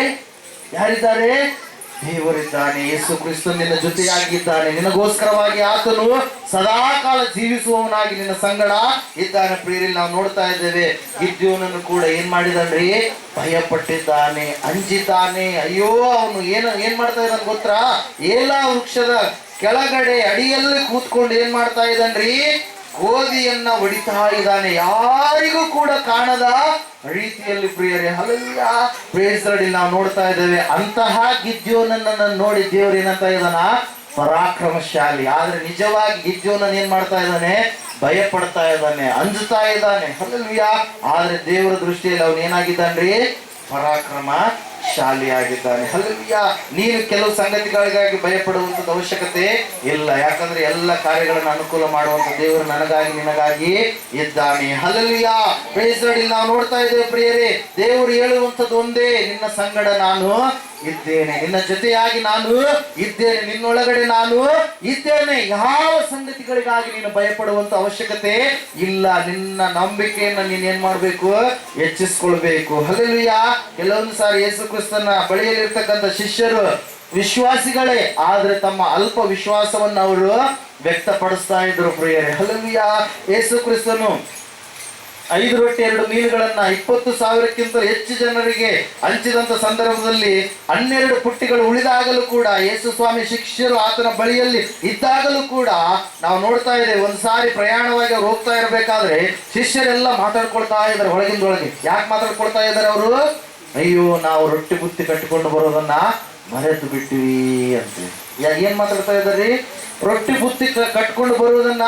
ದೇವರಿದ್ದಾನೆ. ಯೇಸು ಕ್ರಿಸ್ತ ನಿನ್ನ ಜೊತೆಯಾಗಿದ್ದಾನೆ. ನಿನಗೋಸ್ಕರವಾಗಿ ಆತನು ಸದಾಕಾಲ ಜೀವಿಸುವವನಾಗಿ ನಿನ್ನ ಸಂಗಡ ಇದ್ದಾನೆ. ಪ್ರಿಯರಲ್ಲಿ ನಾವು ನೋಡ್ತಾ ಇದ್ದೇವೆ, ಗಿದ್ಯೋನನ್ನು ಕೂಡ ಏನ್ ಮಾಡಿದನ್ರಿ? ಭಯಪಟ್ಟಿದ್ದಾನೆ, ಅಂಜಿದ್ದಾನೆ. ಅಯ್ಯೋ, ಅವನು ಏನ್ ಮಾಡ್ತಾ ಇದ್ದಾನೆ ಗೊತ್ತಾ? ಏಲಾ ವೃಕ್ಷದ ಕೆಳಗಡೆ ಅಡಿಯಲ್ಲಿ ಕೂತ್ಕೊಂಡು ಏನ್ ಮಾಡ್ತಾ ಇದ್ದಾನ್ರಿ? ಗೋಧಿಯನ್ನ ಹೊಡಿತಾ ಇದ್ದಾನೆ, ಯಾರಿಗೂ ಕೂಡ ಕಾಣದ ರೀತಿಯಲ್ಲಿ. ಪ್ರಿಯರೇ, ಹಲ್ಲೆಲೂಯಾ, ಪ್ರೇಸ್ ದಿ ಲಾರ್ಡ್. ನಾವು ನೋಡ್ತಾ ಇದ್ದೇವೆ, ಅಂತಹ ಗಿದ್ಯೋನನ್ನ ನೋಡಿ ದೇವರು ಏನಂತ ಇದ್ದಾನ? ಪರಾಕ್ರಮಶಾಲಿ. ಆದ್ರೆ ನಿಜವಾಗಿ ಗಿದ್ಯೋನನ್ ಏನ್ ಮಾಡ್ತಾ ಇದ್ದಾನೆ? ಭಯ ಪಡ್ತಾ ಇದ್ದಾನೆ, ಅಂಜುತ್ತಾ ಇದ್ದಾನೆ. ಹಲ್ಲೆಲೂಯಾ. ಆದ್ರೆ ದೇವರ ದೃಷ್ಟಿಯಲ್ಲಿ ಅವನು ಏನಾಗಿದ್ದಾನ್ರಿ? ಪರಾಕ್ರಮಶಾಲಿ ಆಗಿದ್ದಾನೆ. ಹಲ್ಲೆಲೂಯಾ. ನೀನು ಕೆಲವು ಸಂಗತಿಗಳಿಗಾಗಿ ಭಯಪಡುವಂಥದ್ದು ಅವಶ್ಯಕತೆ ಇಲ್ಲ. ಯಾಕಂದ್ರೆ ಎಲ್ಲ ಕಾರ್ಯಗಳನ್ನು ಅನುಕೂಲ ಮಾಡುವಂತ ದೇವರು ನನಗಾಗಿ ನಿನಗಾಗಿ ಇದ್ದಾನೆ. ಹಲ್ಲೆಲೂಯಾ. Praise the lord. ನಾವು ನೋಡ್ತಾ ಇದ್ದೇವೆ ಪ್ರಿಯರೇ, ದೇವರು ಹೇಳುವಂಥದ್ದು ಒಂದೇ, ನಿನ್ನ ಸಂಗಡ ನಾನು ಇದ್ದೇನೆ, ನಿನ್ನ ಜೊತೆಯಾಗಿ ನಾನು ಇದ್ದೇನೆ, ನಿನ್ನೊಳಗಡೆ ನಾನು ಇದ್ದೇನೆ. ಯಾವ ಸಂಗತಿಗಳಿಗಾಗಿ ನೀನು ಭಯಪಡುವಂತ ಅವಶ್ಯಕತೆ ಇಲ್ಲ. ನಿನ್ನ ನಂಬಿಕೆಯನ್ನ ನೀನ್ ಏನ್ ಮಾಡ್ಬೇಕು? ಹೆಚ್ಚಿಸ್ಕೊಳ್ಬೇಕು. ಹಲ್ಲೆಲೂಯಾ. ಕೆಲವೊಂದು ಸಾರಿ ಯೇಸು ಕ್ರಿಸ್ತನ ಬಳಿಯಲ್ಲಿರ್ತಕ್ಕಂಥ ಶಿಷ್ಯರು ವಿಶ್ವಾಸಿಗಳೇ, ಆದ್ರೆ ತಮ್ಮ ಅಲ್ಪ ವಿಶ್ವಾಸವನ್ನು ಅವರು ವ್ಯಕ್ತಪಡಿಸ್ತಾ ಇದ್ರು. ಪ್ರಿಯರೇ, ಹಲ್ಲೆಲೂಯಾ. ಯೇಸು ಕ್ರಿಸ್ತನು 5 ರೊಟ್ಟಿ 2 ಮೀನುಗಳನ್ನ 20,000ಕ್ಕಿಂತ ಹೆಚ್ಚು ಜನರಿಗೆ ಹಂಚಿದಂತ ಸಂದರ್ಭದಲ್ಲಿ 12 ಪುಟ್ಟಿಗಳು ಉಳಿದಾಗಲೂ ಕೂಡ, ಯೇಸು ಸ್ವಾಮಿ ಶಿಷ್ಯರು ಆತನ ಬಳಿಯಲ್ಲಿ ಇದ್ದಾಗಲೂ ಕೂಡ ನಾವು ನೋಡ್ತಾ ಇದ್ದೇವೆ, ಒಂದು ಸಾರಿ ಪ್ರಯಾಣವಾಗಿ ಅವ್ರು ಹೋಗ್ತಾ ಇರಬೇಕಾದ್ರೆ ಶಿಷ್ಯರೆಲ್ಲ ಮಾತಾಡ್ಕೊಳ್ತಾ ಇದ್ದಾರೆ ಒಳಗಿಂದೊಳಗೆ. ಯಾಕೆ ಮಾತಾಡ್ಕೊಳ್ತಾ ಇದ್ದಾರೆ ಅವರು? ಅಯ್ಯೋ, ನಾವು ರೊಟ್ಟಿ ಬುತ್ತಿ ಕಟ್ಟಿಕೊಂಡು ಬರೋದನ್ನ ಮರೆತು ಬಿಟ್ಟಿವಿ ಅಂತ. ಏನ್ ಮಾತಾಡ್ತಾ ಇದ್ದಾರೆ? ರೊಟ್ಟಿ ಬುತ್ತಿ ಕಟ್ಕೊಂಡು ಬರುವುದನ್ನ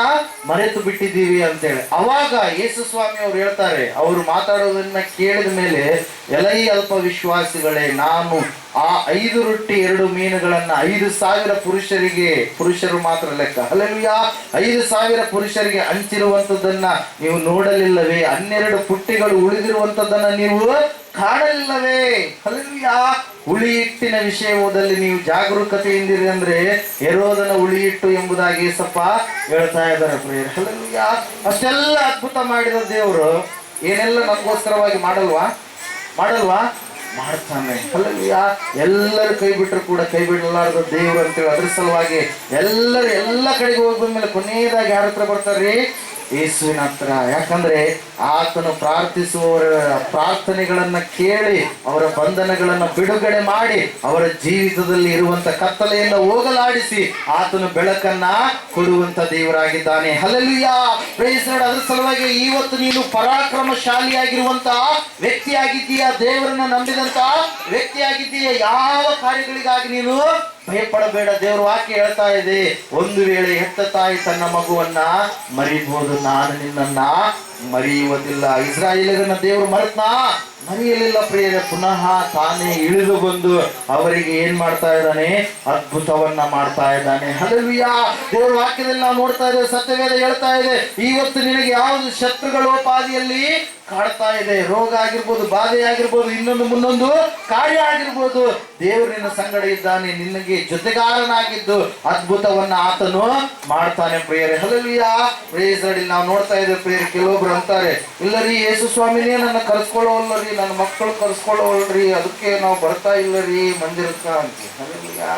ಮರೆತು ಬಿಟ್ಟಿದ್ದೀವಿ ಅಂತೇಳಿ. ಅವಾಗ ಯೇಸು ಸ್ವಾಮಿ ಅವ್ರು ಹೇಳ್ತಾರೆ, ಅವರು ಮಾತಾಡೋದನ್ನ ಕೇಳಿದ ಮೇಲೆ, ಎಲೈ ಅಲ್ಪ ವಿಶ್ವಾಸಿಗಳೇ, ನಾನು ಆ 5 ರೊಟ್ಟಿ 2 ಮೀನುಗಳನ್ನ 5,000 ಪುರುಷರು ಮಾತ್ರ ಲೆಕ್ಕ, ಹಲ್ಲೆಲೂಯಾ, 5,000 ಪುರುಷರಿಗೆ ಹಂಚಿರುವಂತದ್ದನ್ನ ನೀವು ನೋಡಲಿಲ್ಲವೇ? 12 ಪುಟ್ಟಿಗಳು ಉಳಿದಿರುವಂತದ್ದನ್ನ ನೀವು ಕಾಣಲಿಲ್ಲವೇ? ಹಲ್ಲೆಲೂಯಾ. ಹುಳಿ ಹಿಟ್ಟಿನ ವಿಷಯದಲ್ಲಿ ನೀವು ಜಾಗರೂಕತೆಯಿಂದಿರಿ ಅಂದ್ರೆ ಹೆರೋದನ ಹುಳಿ ಹಿಟ್ಟು ಎಂಬುದಾಗಿ ಯೇಸಪ್ಪ ಹೇಳ್ತಾ ಇದ್ದಾರೆ. ಪ್ರಿಯರೇ, ಹಲ್ಲೆಲೂಯಾ. ಅಷ್ಟೆಲ್ಲ ಅದ್ಭುತ ಮಾಡಿದ ದೇವರು ಏನೆಲ್ಲ ನಮಗೋಸ್ಕರವಾಗಿ ಮಾಡಲ್ವಾ? ಮಾಡ್ತಾನೆ. ಹಲ್ಲೆಲೂಯಾ. ಎಲ್ಲರೂ ಕೈ ಬಿಟ್ಟರು ಕೂಡ ಕೈ ಬಿಡಲಾರದ ದೇವರು ಅಂತೇಳಿ ಅದ್ರ ಸಲುವಾಗಿ ಎಲ್ಲ ಕಡೆಗೆ ಹೋಗಿ ಬಂದ್ಮೇಲೆ ಕೊನೆಯದಾಗಿ ಯಾರ ಹತ್ರ ಬರ್ತಾರ್ರಿ? ಯೇಸುವಿನ ಹತ್ರ. ಯಾಕಂದ್ರೆ ಆತನು ಪ್ರಾರ್ಥಿಸುವವರ ಪ್ರಾರ್ಥನೆಗಳನ್ನ ಕೇಳಿ ಅವರ ಬಂಧನಗಳನ್ನ ಬಿಡುಗಡೆ ಮಾಡಿ ಅವರ ಜೀವಿತದಲ್ಲಿ ಇರುವಂತ ಕತ್ತಲೆಯನ್ನು ಹೋಗಲಾಡಿಸಿ ಆತನು ಬೆಳಕನ್ನ ಕೊಡುವಂತ ದೇವರಾಗಿದ್ದಾನೆ. ಹಲ್ಲೆಲೂಯಾ. Praise the lord. ಅದ್ರ ಸಲುವಾಗಿ ಇವತ್ತು ನೀನು ಪರಾಕ್ರಮಶಾಲಿಯಾಗಿರುವಂತ ವ್ಯಕ್ತಿಯಾಗಿದ್ದೀಯಾ, ದೇವರನ್ನ ನಂಬಿದಂತ ವ್ಯಕ್ತಿಯಾಗಿದ್ದೀಯಾ. ಯಾವ ಕಾರ್ಯಗಳಿಗಾಗಿ ನೀನು ಭಯಪಡಬೇಡ. ದೇವರ ವಾಕ್ಯ ಹೇಳ್ತಾ ಇದೆ, ಒಂದು ವೇಳೆ ಹೆತ್ತ ತಾಯಿ ತನ್ನ ಮಗುವನ್ನ ಮರಿಬಹುದು, ನಾನು ನಿನ್ನನ್ನ ಮರೆಯುವುದಿಲ್ಲ. ಇಸ್ರಾಯೇಲರನ್ನ ದೇವರು ಮರೆಯಲಿಲ್ಲ ಪ್ರಿಯರೇ. ಪುನಃ ತಾನೇ ಇಳಿದು ಬಂದು ಅವರಿಗೆ ಏನ್ ಮಾಡ್ತಾ ಇದ್ದಾನೆ? ಅದ್ಭುತವನ್ನ ಮಾಡ್ತಾ ಇದ್ದಾನೆ. ಹಲ್ಲೆಲೂಯಾ. ದೇವರ ವಾಕ್ಯದಲ್ಲಿ ನಾವು ನೋಡ್ತಾ ಇದ್ದೇವೆ, ಸತ್ಯವೇದ ಹೇಳ್ತಾ ಇದೆ, ಇವತ್ತು ನಿನಗೆ ಯಾವುದು ಶತ್ರುಗಳೋಪಾದಿಯಲ್ಲಿ ಕಾಡ್ತಾ ಇದೆ, ರೋಗ ಆಗಿರ್ಬೋದು, ಬಾಧೆ ಆಗಿರ್ಬೋದು, ಇನ್ನೊಂದು ಮುಂದೊಂದು ಕಾರ್ಯ ಆಗಿರ್ಬೋದು, ದೇವರು ನಿನ್ನ ಸಂಗಡ ಇದ್ದಾನೆ, ನಿನಗೆ ಜೊತೆಗಾರನಾಗಿದ್ದು ಅದ್ಭುತವನ್ನ ಆತನು ಮಾಡ್ತಾನೆ. ಪ್ರಿಯರೇ, ಹಲ್ಲೆಲೂಯಾ. Praise the lord. ನಾವು ನೋಡ್ತಾ ಇದ್ದೇವೆ ಪ್ರಿಯರೇ, ಕೆಲವೊಬ್ರು ಅಂತಾರೆ, ಇಲ್ಲರಿ ಯೇಸು ಸ್ವಾಮಿನೇ ನನ್ನ ಕರ್ಸ್ಕೊಳ್ಳೋಲ್ಲರಿ, ನನ್ನ ಮಕ್ಕಳು ಕರ್ಸ್ಕೊಳ್ಳೋಲ್ರಿ, ಅದಕ್ಕೆ ನಾವು ಬರ್ತಾ ಇಲ್ಲರಿ ಮಂದಿರಕ್ಕ ಅಂತ. ಹಲ್ಲೆಲೂಯಾ.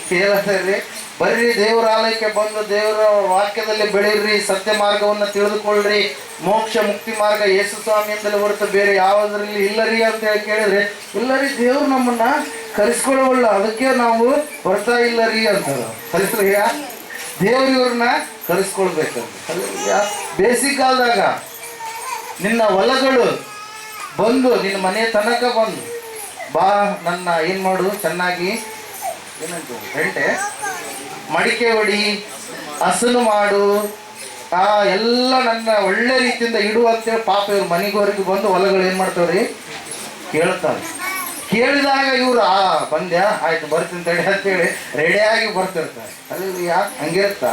ಕೇಳ್ತಾರೆ, ಬರ್ರಿ ದೇವರ ಆಲಯಕ್ಕೆ ಬಂದು ದೇವರ ವಾಕ್ಯದಲ್ಲಿ ಬೆಳೀರಿ, ಸತ್ಯ ಮಾರ್ಗವನ್ನ ತಿಳಿದುಕೊಳ್ಳ್ರಿ, ಮೋಕ್ಷ ಮುಕ್ತಿ ಮಾರ್ಗ ಯೇಸು ಸ್ವಾಮಿಯಿಂದಲೇ ಹೊರತು ಬೇರೆ ಯಾವುದರಲ್ಲಿ ಇಲ್ಲರಿ ಅಂತ ಹೇಳಿ ಕೇಳಿದ್ರೆ, ಇಲ್ಲರಿ ದೇವ್ರು ನಮ್ಮನ್ನ ಕರೆಸ್ಕೊಳ್ಳೋಲ್ಲ, ಅದಕ್ಕೆ ನಾವು ಬರ್ತಾ ಇಲ್ಲರಿ ಅಂತಾರೆ. ಹಲ್ಲೆಲೂಯಾ. ದೇವ್ರು ಇವ್ರನ್ನ ಕರೆಸ್ಕೊಳ್ಬೇಕಂತ. ಹಲ್ಲೆಲೂಯಾ. ಬೇಸಿಗೆಗಾಲದಾಗ ನಿನ್ನ ಹೊಲಗಳು ಬಂದು ನಿನ್ನ ಮನೆ ತನಕ ಬಂದು, ಬಾ ನನ್ನ ಏನ್ ಮಾಡು, ಚೆನ್ನಾಗಿ ಏನಂತ ಗಂಟೆ ಮಡಿಕೆ ಹೊಡಿ, ಹಸನು ಮಾಡು, ಎಲ್ಲ ನನ್ನ ಒಳ್ಳೆ ರೀತಿಯಿಂದ ಇಡು ಅಂತೇಳಿ ಪಾಪ ಇವ್ರ ಮನೆಗೋರಿಗೆ ಬಂದು ಹೊಲಗಳು ಏನ್ ಮಾಡ್ತಾವ್ರಿ? ಕೇಳ್ತಾರೆ. ಕೇಳಿದಾಗ ಇವ್ರು ಬಂದ್ಯಾ, ಆಯ್ತು ಬರ್ತೀನಿ ತಡಿ ಅಂತೇಳಿ ರೆಡಿಯಾಗಿ ಬರ್ತಿರ್ತಾರೆ. ಅಲ್ಲಿ ಹಂಗಿರುತ್ತಾ?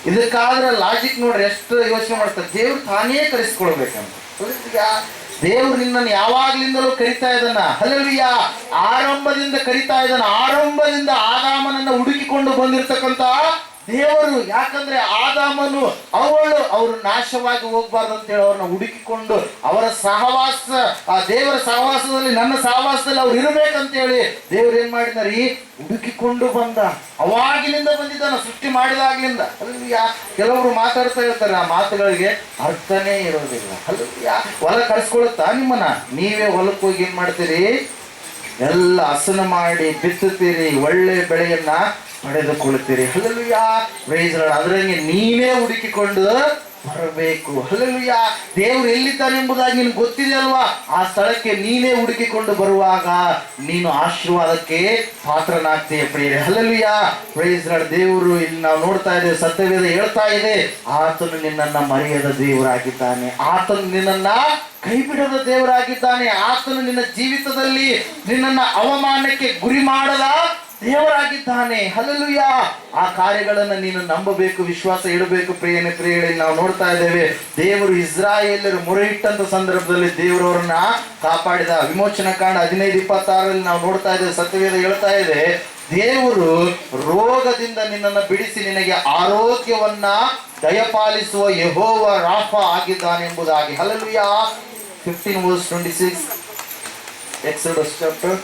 ಇದಕ್ಕಾದ್ರೆ ಲಾಜಿಕ್ ನೋಡ್ರಿ, ಎಷ್ಟು ಯೋಚನೆ ಮಾಡ್ತಾರೆ. ದೇವ್ರು ತಾನೇ ಕರೆಸ್ಕೊಳ್ಬೇಕಂತ. ದೇವ್ರು ನಿನ್ನನ್ನು ಯಾವಾಗ್ಲಿಂದಲೂ ಕರಿತಾ ಇದ್ದಾನ. ಹಲ್ಲೆಲೂಯಾ. ಆರಂಭದಿಂದ ಕರಿತಾ ಇದ್ದಾನ. ಆರಂಭದಿಂದ ಆದಾಮನನ್ನ ಹುಡುಕಿಕೊಂಡು ಬಂದಿರತಕ್ಕಂತ ದೇವರು, ಯಾಕಂದ್ರೆ ಆದಾಮನು ಅವಳು ಅವರು ನಾಶವಾಗಿ ಹೋಗ್ಬಾರ್ದು ಅಂತೇಳಿ ಅವ್ರನ್ನ ಹುಡುಕಿಕೊಂಡು ಅವರ ಸಹವಾಸ, ಆ ದೇವರ ಸಹವಾಸದಲ್ಲಿ, ನನ್ನ ಸಹವಾಸದಲ್ಲಿ ಅವ್ರು ಇರಬೇಕಂತೇಳಿ ದೇವ್ರು ಏನ್ ಮಾಡಿದಾರೆ, ಹುಡುಕಿಕೊಂಡು ಬಂದ. ಅವಾಗಿನಿಂದ ಬಂದಿದ್ದಾನ, ಸೃಷ್ಟಿ ಮಾಡಿದಾಗ್ಲಿಂದ. ಅಲ್ಲಿ ಕೆಲವರು ಮಾತಾಡ್ತಾ ಇರ್ತಾರೆ, ಆ ಮಾತುಗಳಿಗೆ ಅರ್ಥನೇ ಇರೋದಿಲ್ಲ. ಅಲ್ಲಿ ಹೊಲ ಕರ್ಸ್ಕೊಳುತ್ತಾ ನಿಮ್ಮನ್ನ? ನೀವೇ ಹೊಲಕ್ಕೆ ಹೋಗಿ ಏನ್ ಮಾಡ್ತೀರಿ, ಎಲ್ಲ ಹಸನ ಮಾಡಿ ಬಿತ್ತುತ್ತೀರಿ, ಒಳ್ಳೆ ಬೆಳೆಯನ್ನ ಪಡೆದುಕೊಳ್ತೀರಿ. Hallelujah, praise lord. ಅದರಂಗೆ ನೀನೇ ಹುಡುಕಿಕೊಂಡು ಬರಬೇಕು. ಹಲ್ಲೆಲೂಯಾ. ದೇವ್ರು ಎಲ್ಲಿದ್ದಾನೆಂಬುದಾಗಿ ನಿನ್ಗೆ ಗೊತ್ತಿದೆ ಅಲ್ವಾ? ಆ ಸ್ಥಳಕ್ಕೆ ನೀನೇ ಹುಡುಕಿಕೊಂಡು ಬರುವಾಗ ನೀನು ಆಶೀರ್ವಾದಕ್ಕೆ ಪಾತ್ರನಾಗ್ತೀಯ ಪ್ರಿಯರೇ. Hallelujah, praise lord. ದೇವರು ಇಲ್ಲಿ ನಾವು ನೋಡ್ತಾ ಇದ್ದೇವೆ, ಸತ್ಯವೇದ ಹೇಳ್ತಾ ಇದೆ, ಆತನು ನಿನ್ನನ್ನ ಮರೆಯದ ದೇವರಾಗಿದ್ದಾನೆ, ಆತನು ನಿನ್ನನ್ನ ಕೈ ಬಿಡದ ದೇವರಾಗಿದ್ದಾನೆ, ಆತನು ನಿನ್ನ ಜೀವಿತದಲ್ಲಿ ನಿನ್ನನ್ನ ಅವಮಾನಕ್ಕೆ ಗುರಿ ಮಾಡದ ದೇವರಾಗಿದ್ದಾನೆ. ಹಲ್ಲೆಲೂಯಾ. ಆ ಕಾರ್ಯಗಳನ್ನು ನೀನು ನಂಬಬೇಕು, ವಿಶ್ವಾಸ ಇಡಬೇಕು. ಪ್ರಿಯಗಳಲ್ಲಿ ನಾವು ನೋಡ್ತಾ ಇದ್ದೇವೆ, ದೇವರು ಇಸ್ರಾಯೇಲರು ಮೊರೆ ಇಟ್ಟಂತ ಸಂದರ್ಭದಲ್ಲಿ ದೇವರವರನ್ನ ಕಾಪಾಡಿದ. ವಿಮೋಚನಾ ಕಾಂಡ 15:26 ನಾವು ನೋಡ್ತಾ ಇದ್ದೇವೆ, ಸತ್ಯವೇದ ಹೇಳ್ತಾ ಇದೆ, ದೇವರು ರೋಗದಿಂದ ನಿನ್ನನ್ನು ಬಿಡಿಸಿ ನಿನಗೆ ಆರೋಗ್ಯವನ್ನ ದಯಪಾಲಿಸುವ ಯೆಹೋವ ರಾಫ ಆಗಿದ್ದಾನೆ ಎಂಬುದಾಗಿ. ಹಲ್ಲೆಲೂಯಾ. 15:26 Exodus chapter.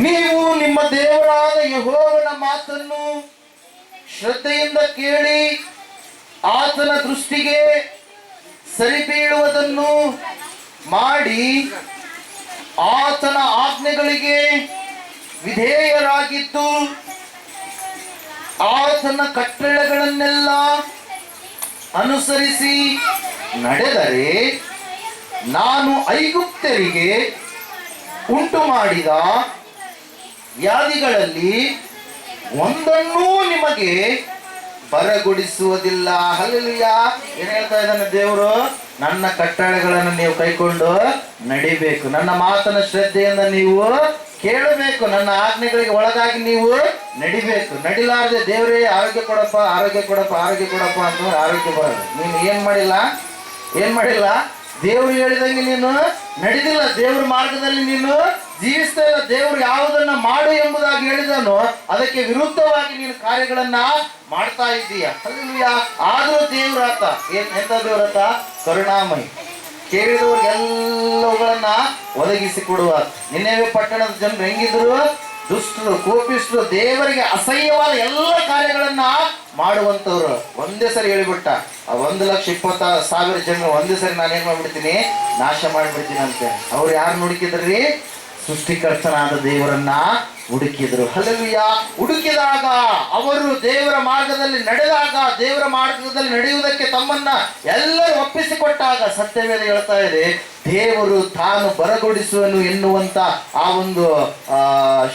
ನೀವು ನಿಮ್ಮ ದೇವರಾದ ಯೆಹೋವನ ಮಾತನ್ನು ಶ್ರದ್ಧೆಯಿಂದ ಕೇಳಿ ಆತನ ದೃಷ್ಟಿಗೆ ಸರಿಬೀಳುವುದನ್ನು ಮಾಡಿ ಆತನ ಆಜ್ಞೆಗಳಿಗೆ ವಿಧೇಯರಾಗಿದ್ದು ಆತನ ಕಟ್ಟಳೆಗಳನ್ನೆಲ್ಲ ಅನುಸರಿಸಿ ನಡೆದರೆ ನಾನು ಐಗುಪ್ತರಿಗೆ ಉಂಟು ಮಾಡಿದ ವ್ಯಾಧಿಗಳಲ್ಲಿ ಒಂದನ್ನೂ ನಿಮಗೆ ಬರಗೊಡಿಸುವುದಿಲ್ಲ. ಹಲ್ಲೆಲೂಯಾ. ಏನ್ ಹೇಳ್ತಾ ಇದ್ದಾನೆ ದೇವರು? ನನ್ನ ಕಟ್ಟಳೆಗಳನ್ನು ನೀವು ಕೈಕೊಂಡು ನಡಿಬೇಕು, ನನ್ನ ಮಾತನ್ನ ಶ್ರದ್ಧೆಯಿಂದ ನೀವು ಕೇಳಬೇಕು, ನನ್ನ ಆಜ್ಞೆಗಳಿಗೆ ಒಳಗಾಗಿ ನೀವು ನಡಿಬೇಕು. ನಡಿಲಾರದೆ ದೇವರೇ ಆರೋಗ್ಯ ಕೊಡಪ್ಪ, ಆರೋಗ್ಯ ಕೊಡಪ್ಪ, ಆರೋಗ್ಯ ಕೊಡಪ್ಪ ಅಂತಂದ್ರೆ ಆರೋಗ್ಯ ಬರೋದು. ನೀನು ಏನ್ ಮಾಡಿಲ್ಲ, ದೇವ್ರು ಹೇಳಿದಂಗೆ ನೀನು ನಡೆದಿಲ್ಲ, ದೇವ್ರ ಮಾರ್ಗದಲ್ಲಿ ನೀನು ಜೀವಿಸ್ತಾ ಇಲ್ಲ. ದೇವ್ರು ಯಾವುದನ್ನ ಮಾಡು ಎಂಬುದಾಗಿ ಹೇಳಿದನೋ ಅದಕ್ಕೆ ವಿರುದ್ಧವಾಗಿ ನೀನು ಕಾರ್ಯಗಳನ್ನ ಮಾಡ್ತಾ ಇದ್ದೀಯ. ಹಲ್ಲೆಲೂಯಾ. ಆದ್ರೂ ದೇವ್ರಾತ ಎಂತ ದೇವ್ರಾತ? ಕರುಣಾಮಯಿ, ಕೇಳಿದವ್ರಿಗೆಲ್ಲವುಗಳನ್ನ ಒದಗಿಸಿ ಕೊಡುವ. ನಿನ್ನೆವೆ ಪಟ್ಟಣದ ಜನರು ಹೆಂಗಿದ್ರು? ದುಷ್ಟರು, ಕೋಪಿಷ್ಟರು, ದೇವರಿಗೆ ಅಸಹ್ಯವಾದ ಎಲ್ಲ ಕಾರ್ಯಗಳನ್ನ ಮಾಡುವಂತವ್ರು. ಒಂದೇ ಸರಿ ಹೇಳಿಬಿಟ್ಟ, 1,20,000 ಜನರು ಒಂದೇ ಸರಿ ನಾನೇನ್ ಮಾಡ್ಬಿಡ್ತೀನಿ, ನಾಶ ಮಾಡಿಬಿಡ್ತೀನಿ ಅಂತೆ. ಅವ್ರು ಯಾರು ಹುಡುಕಿದ್ರಿ? ಸೃಷ್ಟಿಕರ್ತನಾದ ದೇವರನ್ನ ಹುಡುಕಿದ್ರು. ಹಲ್ಲೆಲೂಯಾ. ಹುಡುಕಿದಾಗ ಅವರು ದೇವರ ಮಾರ್ಗದಲ್ಲಿ ನಡೆದಾಗ, ದೇವರ ಮಾರ್ಗದಲ್ಲಿ ನಡೆಯುವುದಕ್ಕೆ ತಮ್ಮನ್ನ ಎಲ್ಲರೂ ಒಪ್ಪಿಸಿಕೊಟ್ಟಾಗ ಸತ್ಯವೇದ ಹೇಳ್ತಾ ಇದೆ, ದೇವರು ತಾನು ಬರಗೊಡಿಸುವನು ಎನ್ನುವಂತ ಆ ಒಂದು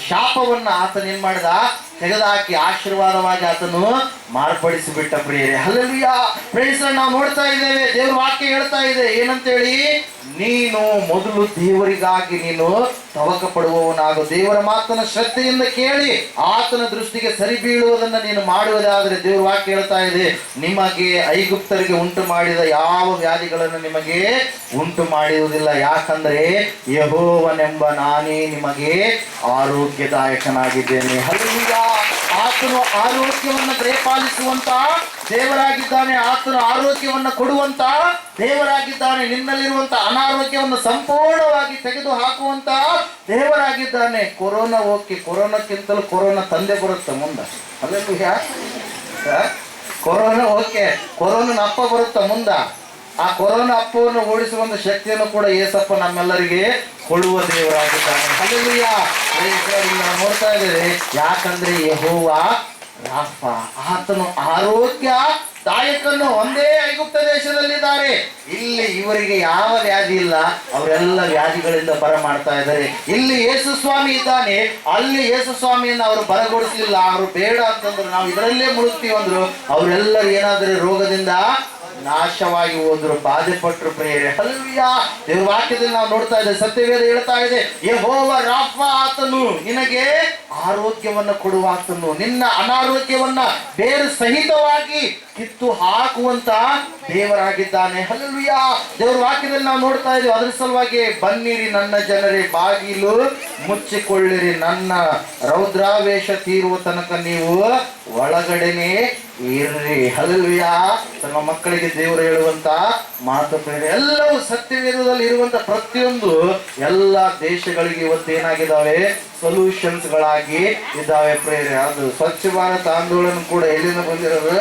ಶಾಪವನ್ನ ಆತನ ಏನ್ ಮಾಡಿದ? ತೆಗೆದುಹಾಕಿ ಆಶೀರ್ವಾದವಾಗಿ ಆತನು ಮಾರ್ಪಡಿಸಿಬಿಟ್ಟ ಪ್ರಿಯರೇ. ಹಲ್ಲೆಲೂಯಾ. ಪ್ರೈಸ್ ನಾವು ನೋಡ್ತಾ ಇದ್ದೇವೆ, ದೇವ್ರ ವಾಕ್ಯ ಹೇಳ್ತಾ ಇದೆ ಏನಂತೇಳಿ, ನೀನು ಮೊದಲು ದೇವರಿಗಾಗಿ ನೀನು ತವಕ ಪಡುವವನಾಗು, ದೇವರ ಮಾತನ್ನ ಶ್ರದ್ಧೆಯಿಂದ ಕೇಳಿ ಆತನ ದೃಷ್ಟಿಗೆ ಸರಿ ಬೀಳುವುದನ್ನು ನೀನು ಮಾಡುವುದಾದರೆ ದೇವ್ರ ವಾಕ್ಯ ಹೇಳ್ತಾ ಇದೆ, ನಿಮಗೆ ಐಗುಪ್ತರಿಗೆ ಉಂಟು ಮಾಡಿದ ಯಾವ ವ್ಯಾಧಿಗಳನ್ನು ನಿಮಗೆ ಉಂಟು ಮಾಡುವುದಿಲ್ಲ. ಯಾಕಂದ್ರೆ ಯೆಹೋವನೆಂಬ ನಾನೇ ನಿಮಗೆ ಆರೋಗ್ಯದಾಯಕನಾಗಿದ್ದೇನೆ. ಹಲ್ಲೆಲೂಯಾ. ಆತನು ಆರೋಗ್ಯವನ್ನು ದಯಪಾಲಿಸುವಂತ ದೇವರಾಗಿದ್ದಾನೆ, ಆತನು ಆರೋಗ್ಯವನ್ನು ಕೊಡುವಂತ ದೇವರಾಗಿದ್ದಾನೆ, ನಿನ್ನಲ್ಲಿರುವಂತ ಅನಾರೋಗ್ಯವನ್ನು ಸಂಪೂರ್ಣವಾಗಿ ತೆಗೆದು ಹಾಕುವಂತ ದೇವರಾಗಿದ್ದಾನೆ. ಕೊರೋನಾ ಓಕೆ, ಕೊರೋನಾಕ್ಕಿಂತಲೂ ಕೊರೋನಾ ತಂದೆ ಬರುತ್ತೆ ಮುಂದೆ. ಹಲ್ಲೆಲೂಯಾ. ಕೊರೋನಾ ಓಕೆ, ಕೊರೋನಾ ಅಪ್ಪ ಬರುತ್ತ ಮುಂದ. ಆ ಕೊರೋನಾ ಅಪ್ಪವನ್ನು ಓಡಿಸುವಂತ ಶಕ್ತಿಯನ್ನು ಕೂಡ ಏಸಪ್ಪ ನಮ್ಮೆಲ್ಲರಿಗೆ ಕೊಡುವ ದೇವರಾಗಿದ್ದಾನೆ. ಹಲ್ಲೆಲೂಯಾ. ನಾವು ನೋಡ್ತಾ ಇದ್ದೇವೆ, ಯಾಕಂದ್ರೆ ಯೆಹೋವ ರಾಫ, ಆತನು ಆರೋಗ್ಯ ದಾಯಕನು. ಒಂದೇ ಐಗುಪ್ತ ದೇಶದಲ್ಲಿದ್ದಾರೆ, ಇಲ್ಲಿ ಇವರಿಗೆ ಯಾವ ವ್ಯಾಧಿ ಇಲ್ಲ, ಅವರೆಲ್ಲ ವ್ಯಾಧಿಗಳಿಂದ ಬರ ಮಾಡ್ತಾ ಇದ್ದಾರೆ. ಇಲ್ಲಿ ಯೇಸು ಸ್ವಾಮಿ ಇದ್ದಾನೆ, ಅಲ್ಲಿ ಯೇಸು ಸ್ವಾಮಿಯನ್ನು ಅವರು ಬರಗೊಡಿಸಲಿಲ್ಲ. ಅವರು ಬೇಡ ಅಂತಂದ್ರು, ನಾವು ಇದರಲ್ಲೇ ಮುಳುಗ್ತೀವಿ ಅಂದ್ರು, ಅವರೆಲ್ಲರೂ ಏನಾದ್ರೆ ರೋಗದಿಂದ ನಾಶವಾಗಿ ಹೋದ್ರು, ಬಾಧೆ ಪಟ್ಟರು ಪ್ರಿಯರೇ. ಹಲ್ಲೆಲೂಯಾ. ದೇವರ ವಾಕ್ಯದಲ್ಲಿ ನಾವು ನೋಡ್ತಾ ಇದ್ದೇವೆ, ಸತ್ಯವೇದ ಹೇಳ್ತಾ ಇದೆ, ಯೆಹೋವ ರಾಫ ಆತನು ನಿನಗೆ ಆರೋಗ್ಯವನ್ನು ಕೊಡುವ ಆತನು, ನಿನ್ನ ಅನಾರೋಗ್ಯವನ್ನ ಬೇರು ಸಹಿತವಾಗಿ ಕಿತ್ತು ಹಾಕುವಂತ ದೇವರಾಗಿದ್ದಾನೆ. ಹಲ್ಲೆಲೂಯಾ. ದೇವರ ವಾಕ್ಯದಲ್ಲಿ ನಾವು ನೋಡ್ತಾ ಇದ್ದೇವೆ, ಅದ್ರ ಸಲುವಾಗಿ ಬನ್ನಿರಿ ನನ್ನ ಜನರೇ, ಬಾಗಿಲು ಮುಚ್ಚಿಕೊಳ್ಳಿರಿ, ನನ್ನ ರೌದ್ರಾವೇಶ ತೀರುವ ತನಕ ನೀವು ಒಳಗಡೆನೆ ಇರ್ರಿ. ಹಲ್ಲೆಲೂಯಾ. ತಮ್ಮ ಮಕ್ಕಳಿಗೆ ದೇವರು ಹೇಳುವಂತ ಮಾತು ಪ್ರೇರೆ, ಎಲ್ಲವೂ ಸತ್ಯವೇದದಲ್ಲಿ ಇರುವಂತ ಪ್ರತಿಯೊಂದು ಎಲ್ಲ ದೇಶಗಳಿಗೆ ಇವತ್ತೇನಾಗಿದ್ದಾವೆ, ಸೊಲ್ಯೂಷನ್ಸ್ ಗಳಾಗಿ ಇದ್ದಾವೆ ಪ್ರೇರೆ. ಅದು ಸ್ವಚ್ಛ ಭಾರತ್ ಆಂದೋಲನ ಕೂಡ ಎಲ್ಲಿಂದ ಬಂದಿರೋದು?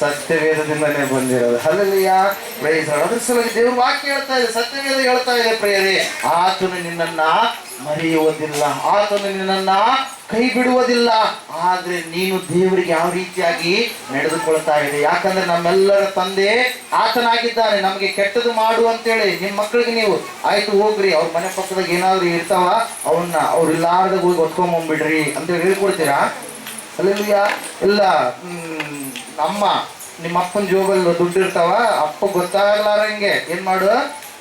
ಸತ್ಯವೇದದಿಂದನೇ ಬಂದಿರೋದು. ಹಲ್ಲೆಲೂಯಾ. Praise lord. ಅದ್ರ ಸಲುವಾಗಿ ದೇವ್ರ ವಾಕ್ಯ ಹೇಳ್ತಾ ಇದೆ, ಸತ್ಯವೇದ ಹೇಳ್ತಾ ಇದೆ ಪ್ರಿಯರೇ, ಆತನು ನಿನ್ನನ್ನ ಮರೆಯುವುದಿಲ್ಲ, ಆತನು ನಿನ್ನನ್ನ ಕೈ ಬಿಡುವುದಿಲ್ಲ. ಆದ್ರೆ ನೀನು ದೇವರಿಗೆ ಯಾವ ರೀತಿಯಾಗಿ ನಡೆದುಕೊಳ್ತಾ ಇದೆ? ಯಾಕಂದ್ರೆ ನಮ್ಮೆಲ್ಲರ ತಂದೆ ಆತನಾಗಿದ್ದಾನೆ. ನಮಗೆ ಕೆಟ್ಟದು ಮಾಡು ಅಂತೇಳಿ ನಿಮ್ಮ ಮಕ್ಕಳಿಗೆ ನೀವು ಆಯ್ತು ಹೋಗ್ರಿ, ಅವ್ರ ಮನೆ ಪಕ್ಕದಾಗ ಏನಾದ್ರು ಇರ್ತಾವ, ಅವನ್ನ ಅವ್ರು ಇಲ್ಲಾರ್ದಾಗ ಹೋಗಿ ಒತ್ಕೊಂಬಂದ್ಬಿಡ್ರಿ ಅಂತ ಹೇಳ್ಕೊಡ್ತೀರಾ? ಹಲ್ಲೆಲೂಯಾ. ಇಲ್ಲ, ನಿಮ್ಮ ಅಪ್ಪನ ಜೋಬಲ್ಲಿ ದುಡ್ಡು ಇರ್ತಾವ, ಅಪ್ಪ ಗೊತ್ತಾಗ್ಲಾರಂಗೆ ಏನ್ ಮಾಡು,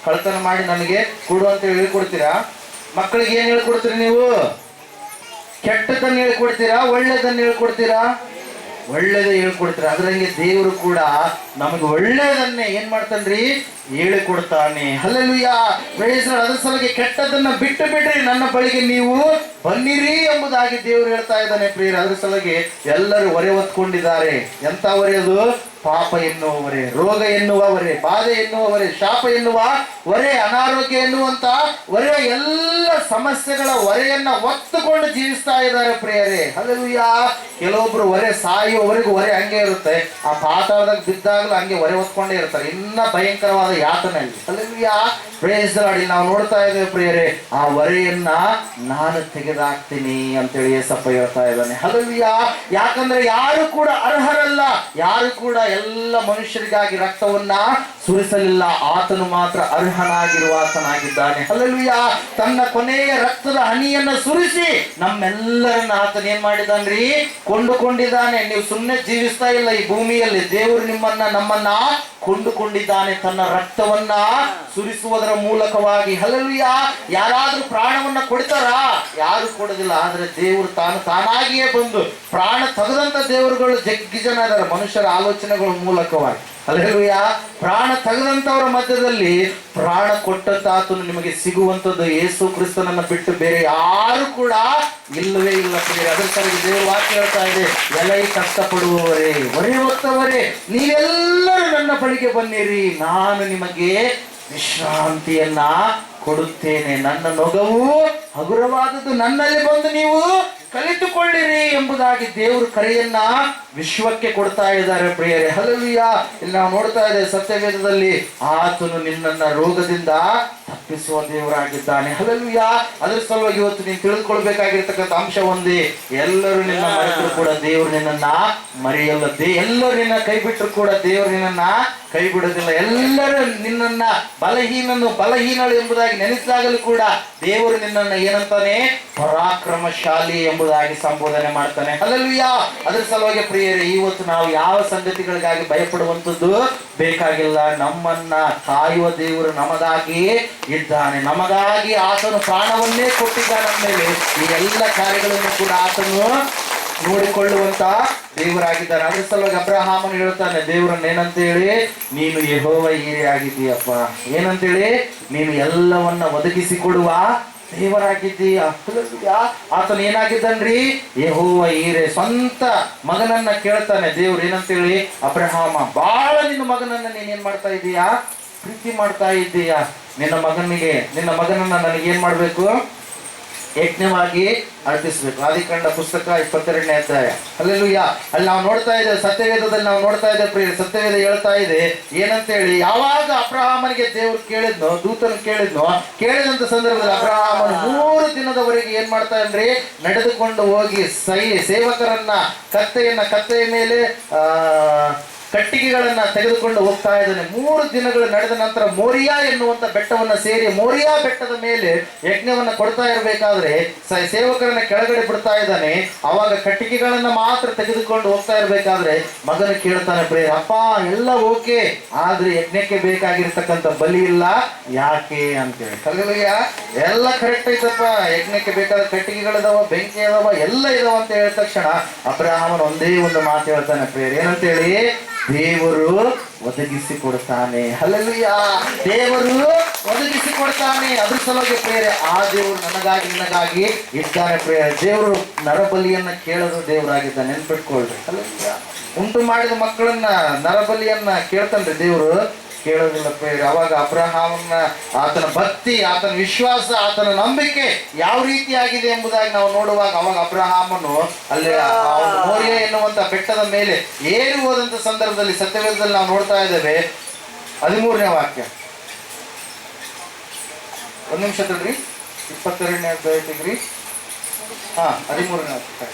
ಕಳ್ತನ ಮಾಡಿ ನನಗೆ ಕೊಡು ಅಂತ ಹೇಳ್ಕೊಡ್ತೀರಾ? ಮಕ್ಕಳಿಗೆ ಏನ್ ಹೇಳ್ಕೊಡ್ತೀರಿ ನೀವು? ಕೆಟ್ಟದನ್ನ ಹೇಳ್ಕೊಡ್ತೀರಾ, ಒಳ್ಳೇದನ್ನ ಹೇಳ್ಕೊಡ್ತೀರಾ? ಒಳ್ಳೇದೇ ಹೇಳ್ಕೊಡ್ತೀರಾ. ಅದ್ರಂಗೆ ದೇವರು ಕೂಡ ನಮಗೆ ಒಳ್ಳೇದನ್ನೇ ಏನ್ ಮಾಡ್ತಾನ್ರಿ? ಹೇಳಿಕೊಡ್ತಾನೆ. ಹಲ್ಲೆಲೂಯಾ. Praise lord. ಅದ್ರ ಸಲುವಾಗಿ ಕೆಟ್ಟದನ್ನ ಬಿಟ್ಟು ಬಿಡ್ರಿ, ನನ್ನ ಬಳಿಗೆ ನೀವು ಬನ್ನಿರಿ ಎಂಬುದಾಗಿ ದೇವರು ಹೇಳ್ತಾ ಇದ್ದಾನೆ ಪ್ರಿಯರೇ. ಅದ್ರ ಸಲುವಾಗಿ ಎಲ್ಲರೂ ಹೊರೆ ಹೊತ್ಕೊಂಡಿದ್ದಾರೆ. ಎಂತ ಹೊರೆ ಅದು? ಪಾಪ ಎನ್ನುವ ಹೊರೆ, ರೋಗ ಎನ್ನುವ ಹೊರೆ, ಬಾಧೆ ಎನ್ನುವ ಹೊರೆ, ಶಾಪ ಎನ್ನುವ ಹೊರೆ, ಅನಾರೋಗ್ಯ ಎನ್ನುವಂತ ಹೊರೆ, ಎಲ್ಲ ಸಮಸ್ಯೆಗಳ ಹೊರೆಯನ್ನ ಹೊತ್ತುಕೊಂಡು ಜೀವಿಸ್ತಾ ಇದ್ದಾರೆ ಪ್ರಿಯರೇ. ಹಲ್ಲೆಲೂಯಾ. ಕೆಲವೊಬ್ರು ಹೊರೆ ಸಾಯುವವರೆಗೂ ಹೊರೆ ಹಂಗೆ ಇರುತ್ತೆ, ಆ ಪಾತಾಳದಾಗ ಬಿದ್ದಾಗಲೂ ಹಂಗೆ ಹೊರೆ ಹೊತ್ಕೊಂಡೇ ಇರ್ತಾರೆ, ಇನ್ನ ಭಯಂಕರವಾದ ಯಾತನಲ್ಲಿ. ಹಲ್ಲೆಲೂಯಾ. Praise lord. ನಾವು ನೋಡ್ತಾ ಇದ್ದೇವೆ ಪ್ರಿಯರೇ, ಆ ಹೊರೆಯನ್ನ ನಾನು ತೆಗೆದಾಕ್ತೀನಿ ಅಂತೇಳಿ ಯೇಸಪ್ಪ ಹೇಳ್ತಾ ಇದ್ದಾನೆ. ಹಲ್ಲೆಲೂಯಾ. ಯಾಕಂದ್ರೆ ಯಾರು ಕೂಡ ಅರ್ಹರಲ್ಲ, ಯಾರು ಕೂಡ ಎಲ್ಲ ಮನುಷ್ಯರಿಗಾಗಿ ರಕ್ತವನ್ನ ಸುರಿಸಲಿಲ್ಲ, ಆತನು ಮಾತ್ರ ಅರ್ಹನಾಗಿರುವ ಆತನಾಗಿದ್ದಾನೆ. ಹಲ್ಲೆಲೂಯಾ. ತನ್ನ ಕೊನೆಯ ರಕ್ತದ ಹನಿಯನ್ನ ಸುರಿಸಿ ನಮ್ಮೆಲ್ಲರನ್ನ ಆತನ ಏನ್ ಮಾಡಿದಾನ್ರಿ? ಕೊಂಡುಕೊಂಡಿದ್ದಾನೆ. ನೀವು ಸುಮ್ಮನೆ ಜೀವಿಸ್ತಾ ಇಲ್ಲ ಈ ಭೂಮಿಯಲ್ಲಿ, ದೇವರು ನಮ್ಮನ್ನ ಕೊಂಡುಕೊಂಡಿದ್ದಾನೆ ತನ್ನ ರಕ್ತವನ್ನ ಸುರಿಸುವುದರ ಮೂಲಕವಾಗಿ. ಹಲ್ಲೆಲೂಯಾ. ಯಾರಾದ್ರೂ ಪ್ರಾಣವನ್ನ ಕೊಡ್ತಾರಾ? ಯಾರು ಕೊಡೋದಿಲ್ಲ. ಆದ್ರೆ ದೇವರು ತಾನಾಗಿಯೇ ಬಂದು ಪ್ರಾಣ ತೆಗೆದಂತ ದೇವರುಗಳು ಜಗ್ಗಿ ಜನ ಇದ್ದಾರೆ ಮನುಷ್ಯರ ಆಲೋಚನೆಗಳ ಮೂಲಕವಾಗಿ. ಹಲ್ಲೆಲೂಯಾ. ಪ್ರಾಣ ತೆಗೆದಂತವರ ಮಧ್ಯದಲ್ಲಿ ಪ್ರಾಣ ಕೊಟ್ಟಂತ ಆತನು ನಿಮಗೆ ಸಿಗುವಂತದ್ದು ಯೇಸು ಕ್ರಿಸ್ತನನ್ನ ಬಿಟ್ಟು ಬೇರೆ ಯಾರು ಕೂಡ ಇಲ್ಲವೇ ಇಲ್ಲ ಪ್ರಿಯರೇ. ಅದರ ಸಲುವಾಗಿ ದೇವರು ವಾಕ್ಯ ಹೇಳ್ತಾ ಇದೆ, ಎಲೈ ಕಷ್ಟಪಡುವವರೇ, ಹೊರೆ ಹೊತ್ತವರೇ, ನೀವೆಲ್ಲರೂ ನನ್ನ ಬಳಿಗೆ ಬನ್ನಿರಿ, ನಾನು ನಿಮಗೆ ವಿಶ್ರಾಂತಿಯನ್ನ ಕೊಡುತ್ತೇನೆ, ನನ್ನ ನೊಗವು ಹಗುರವಾದದ್ದು, ನನ್ನಲ್ಲಿ ಬಂದು ನೀವು ಕಲಿತುಕೊಳ್ಳಿರಿ ಎಂಬುದಾಗಿ ದೇವರು ಕರೆಯನ್ನ ವಿಶ್ವಕ್ಕೆ ಕೊಡ್ತಾ ಇದ್ದಾರೆ ಪ್ರಿಯರೇ. ಹಲ್ಲೆಲೂಯಾ. ಇಲ್ಲಿ ನಾವು ನೋಡ್ತಾ ಇದ್ದೇವೆ ಸತ್ಯವೇದದಲ್ಲಿ, ಆತನು ನಿನ್ನನ್ನ ರೋಗದಿಂದ ತಪ್ಪಿಸುವ ದೇವರಾಗಿದ್ದಾನೆ. ಹಲ್ಲೆಲೂಯಾ. ಅದ್ರ ಸಲುವಾಗಿ ಇವತ್ತು ನೀನು ತಿಳಿದುಕೊಳ್ಬೇಕಾಗಿರ್ತಕ್ಕಂಥ ಅಂಶ ಒಂದೇ, ಎಲ್ಲರೂ ನಿನ್ನ ಮರೆತರು ಕೂಡ ದೇವರು ನಿನ್ನನ್ನ ಮರೆಯಲ್ಲ, ಎಲ್ಲರೂ ನಿನ್ನ ಕೈ ಬಿಟ್ಟರು ಕೂಡ ದೇವರು ನಿನ್ನನ್ನ ಕೈ ಬಿಡೋದಿಲ್ಲ, ಎಲ್ಲರೂ ನಿನ್ನನ್ನ ಬಲಹೀನಳು ಎಂಬುದಾಗಿ ನೆನೆಸಿದಾಗಲೂ ಕೂಡ ದೇವರು ನಿನ್ನನ್ನ ಏನಂತಾನೆ? ಪರಾಕ್ರಮಶಾಲಿ ಎಂಬುದಾಗಿ ಸಂಬೋಧನೆ ಮಾಡ್ತಾನೆ. ಹಲ್ಲೆಲೂಯಾ. ಅದ್ರ ಸಲುವಾಗಿ ಪ್ರಿಯರೇ, ಇವತ್ತು ನಾವು ಯಾವ ಸಂಗತಿಗಳಿಗಾಗಿ ಭಯಪಡುವಂಥದ್ದು ಬೇಕಾಗಿಲ್ಲ. ನಮ್ಮನ್ನ ಕಾಯುವ ದೇವರು ನಮಗಾಗಿ ಇದ್ದಾನೆ, ನಮಗಾಗಿ ಆತನು ಪ್ರಾಣವನ್ನೇ ಕೊಟ್ಟಿದ್ದಾನೆ. ಮೇಲೆ ಈ ಎಲ್ಲ ಕಾರ್ಯಗಳನ್ನು ಕೂಡ ಆತನು ನೋಡಿಕೊಳ್ಳುವಂತ ದೇವರಾಗಿದ್ದಾನೆ. ಅದ್ರ ಸಲುವಾಗಿ ಅಬ್ರಹಾಮನು ಹೇಳ್ತಾನೆ ದೇವರನ್ನ ಏನಂತೇಳಿ, ನೀನು ಯೆಹೋವ ಈರೆ ಆಗಿದ್ದೀಯಪ್ಪ. ಏನಂತೇಳಿ? ನೀನು ಎಲ್ಲವನ್ನ ಒದಗಿಸಿಕೊಡುವ ದೇವರಾಗಿದ್ದೀಯ. ಆತನು ಏನಾಗಿದ್ದಾನ್ರಿ? ಯೆಹೋವ ಈರೆ. ಸ್ವಂತ ಮಗನನ್ನ ಕೇಳ್ತಾನೆ ದೇವ್ರು. ಏನಂತೇಳಿ? ಅಬ್ರಹಾಮ, ಬಹಳ ನಿನ್ನ ಮಗನನ್ನ ನೀನೇನ್ ಮಾಡ್ತಾ ಇದ್ದೀಯಾ? ಪ್ರೀತಿ ಮಾಡ್ತಾ ಇದ್ದೀಯಾ? ನಿನ್ನ ಮಗನನ್ನ ನನಗೇನ್ ಮಾಡ್ಬೇಕು? ಯಜ್ಞವಾಗಿ ಅರ್ಪಿಸಬೇಕು. ಆದಿಕಾಂಡ ಪುಸ್ತಕ 22ನೇ ಅಧ್ಯಾಯ. ಹಲ್ಲೆಲೂಯಾ. ಅಲ್ಲಿ ನಾವು ನೋಡ್ತಾ ಇದ್ದೇವೆ, ಸತ್ಯವೇದದಲ್ಲಿ ನಾವು ನೋಡ್ತಾ ಇದ್ದೇವೆ ಪ್ರಿಯ, ಸತ್ಯವೇದ ಹೇಳ್ತಾ ಇದೆ ಏನಂತೇಳಿ, ಯಾವಾಗ ಅಬ್ರಹಾಮನಿಗೆ ದೇವರು ಕೇಳಿದ್ನೋ, ದೂತನು ಕೇಳಿದಂತ ಸಂದರ್ಭದಲ್ಲಿ ಅಬ್ರಹಾಮನು 3 ದಿನದವರೆಗೆ ಏನ್ ಮಾಡ್ತಾ ಅಂದ್ರೆ ನಡೆದುಕೊಂಡು ಹೋಗಿ ಸೇವಕರನ್ನ ಕತ್ತೆಯ ಮೇಲೆ ಕಟ್ಟಿಗೆಗಳನ್ನ ತೆಗೆದುಕೊಂಡು ಹೋಗ್ತಾ ಇದ್ದಾನೆ. 3 ದಿನಗಳು ನಡೆದ ನಂತರ ಮೋರಿಯಾ ಎನ್ನುವಂತ ಬೆಟ್ಟವನ್ನ ಸೇರಿ ಮೋರಿಯಾ ಬೆಟ್ಟದ ಮೇಲೆ ಯಜ್ಞವನ್ನ ಕೊಡ್ತಾ ಇರಬೇಕಾದ್ರೆ ಸೇವಕರನ್ನ ಕೆಳಗಡೆ ಬಿಡ್ತಾ ಇದ್ದಾನೆ. ಅವಾಗ ಕಟ್ಟಿಗೆಗಳನ್ನ ಮಾತ್ರ ತೆಗೆದುಕೊಂಡು ಹೋಗ್ತಾ ಇರ್ಬೇಕಾದ್ರೆ ಮಗನ ಕೇಳ್ತಾನೆ, ಪ್ರೇರ ಅಪ್ಪ ಎಲ್ಲ ಓಕೆ, ಆದ್ರೆ ಯಜ್ಞಕ್ಕೆ ಬೇಕಾಗಿರ್ತಕ್ಕಂಥ ಬಲಿ ಇಲ್ಲ, ಯಾಕೆ ಅಂತೇಳಿ. ಹಲ್ಲೆಲೂಯಾ. ಎಲ್ಲ ಕರೆಕ್ಟ್ ಐತಪ್ಪ, ಯಜ್ಞಕ್ಕೆ ಬೇಕಾದ ಕಟ್ಟಿಗೆಗಳಿದಾವ, ಬೆಂಕಿ ಅದಾವ, ಎಲ್ಲ ಇದಾವ ಅಂತ ಹೇಳಿದ ತಕ್ಷಣ ಅಬ್ರಹಾಮನ ಒಂದೇ ಒಂದು ಮಾತು ಹೇಳ್ತಾನೆ ಪ್ರೇರ, ಏನಂತೇಳಿ, ದೇವರು ಒದಗಿಸಿ ಕೊಡ್ತಾನೆ. ಹಲ್ಲೆಲೂಯಾ. ದೇವರು ಒದಗಿಸಿ ಕೊಡ್ತಾನೆ. ಅದ್ರ ಸಲುವಾಗಿ ಪ್ರೇರೆ ಆ ದೇವರು ನನಗಾಗಿ ನಿನಗಾಗಿ ಇದ್ದಾನೆ ಪ್ರೇರೆ. ದೇವರು ನರಬಲಿಯನ್ನ ಕೇಳೋದು ದೇವರಾಗಿದ್ದಾನೆ, ನೆನ್ಪಿಟ್ಕೊಳ್ರಿ. ಹಲ್ಲೆಲೂಯಾ. ಉಂಟು ಮಾಡಿದ ಮಕ್ಕಳನ್ನ ನರಬಲಿಯನ್ನ ಕೇಳ್ತಾನ್ರಿ ದೇವರು, ಕೇಳೋದಿಲ್ಲ ಪ್ರೇರೆ. ಅವಾಗ ಅಬ್ರಹಾಮನ ಆತನ ಭಕ್ತಿ, ಆತನ ವಿಶ್ವಾಸ, ಆತನ ನಂಬಿಕೆ ಯಾವ ರೀತಿಯಾಗಿದೆ ಎಂಬುದಾಗಿ ನಾವು ನೋಡುವಾಗ ಅವಾಗ ಅಬ್ರಹಾಮನು ಅಲ್ಲಿ ಮೋರಿಯಾ ಎನ್ನುವಂತ ಬೆಟ್ಟದ ಮೇಲೆ ಏರಿ ಹೋದಂತ ಸಂದರ್ಭದಲ್ಲಿ ಸತ್ಯವೇದದಲ್ಲಿ ನಾವು ನೋಡ್ತಾ ಇದ್ದೇವೆ. 13ನೇ ವಾಕ್ಯ, 1 ನಿಮಿಷ ತಡ್ರಿ, 22ನೇ ಅಧ್ಯಾಯ ತೆಗ್ರಿ. 13ನೇ ವಾಕ್ಯ.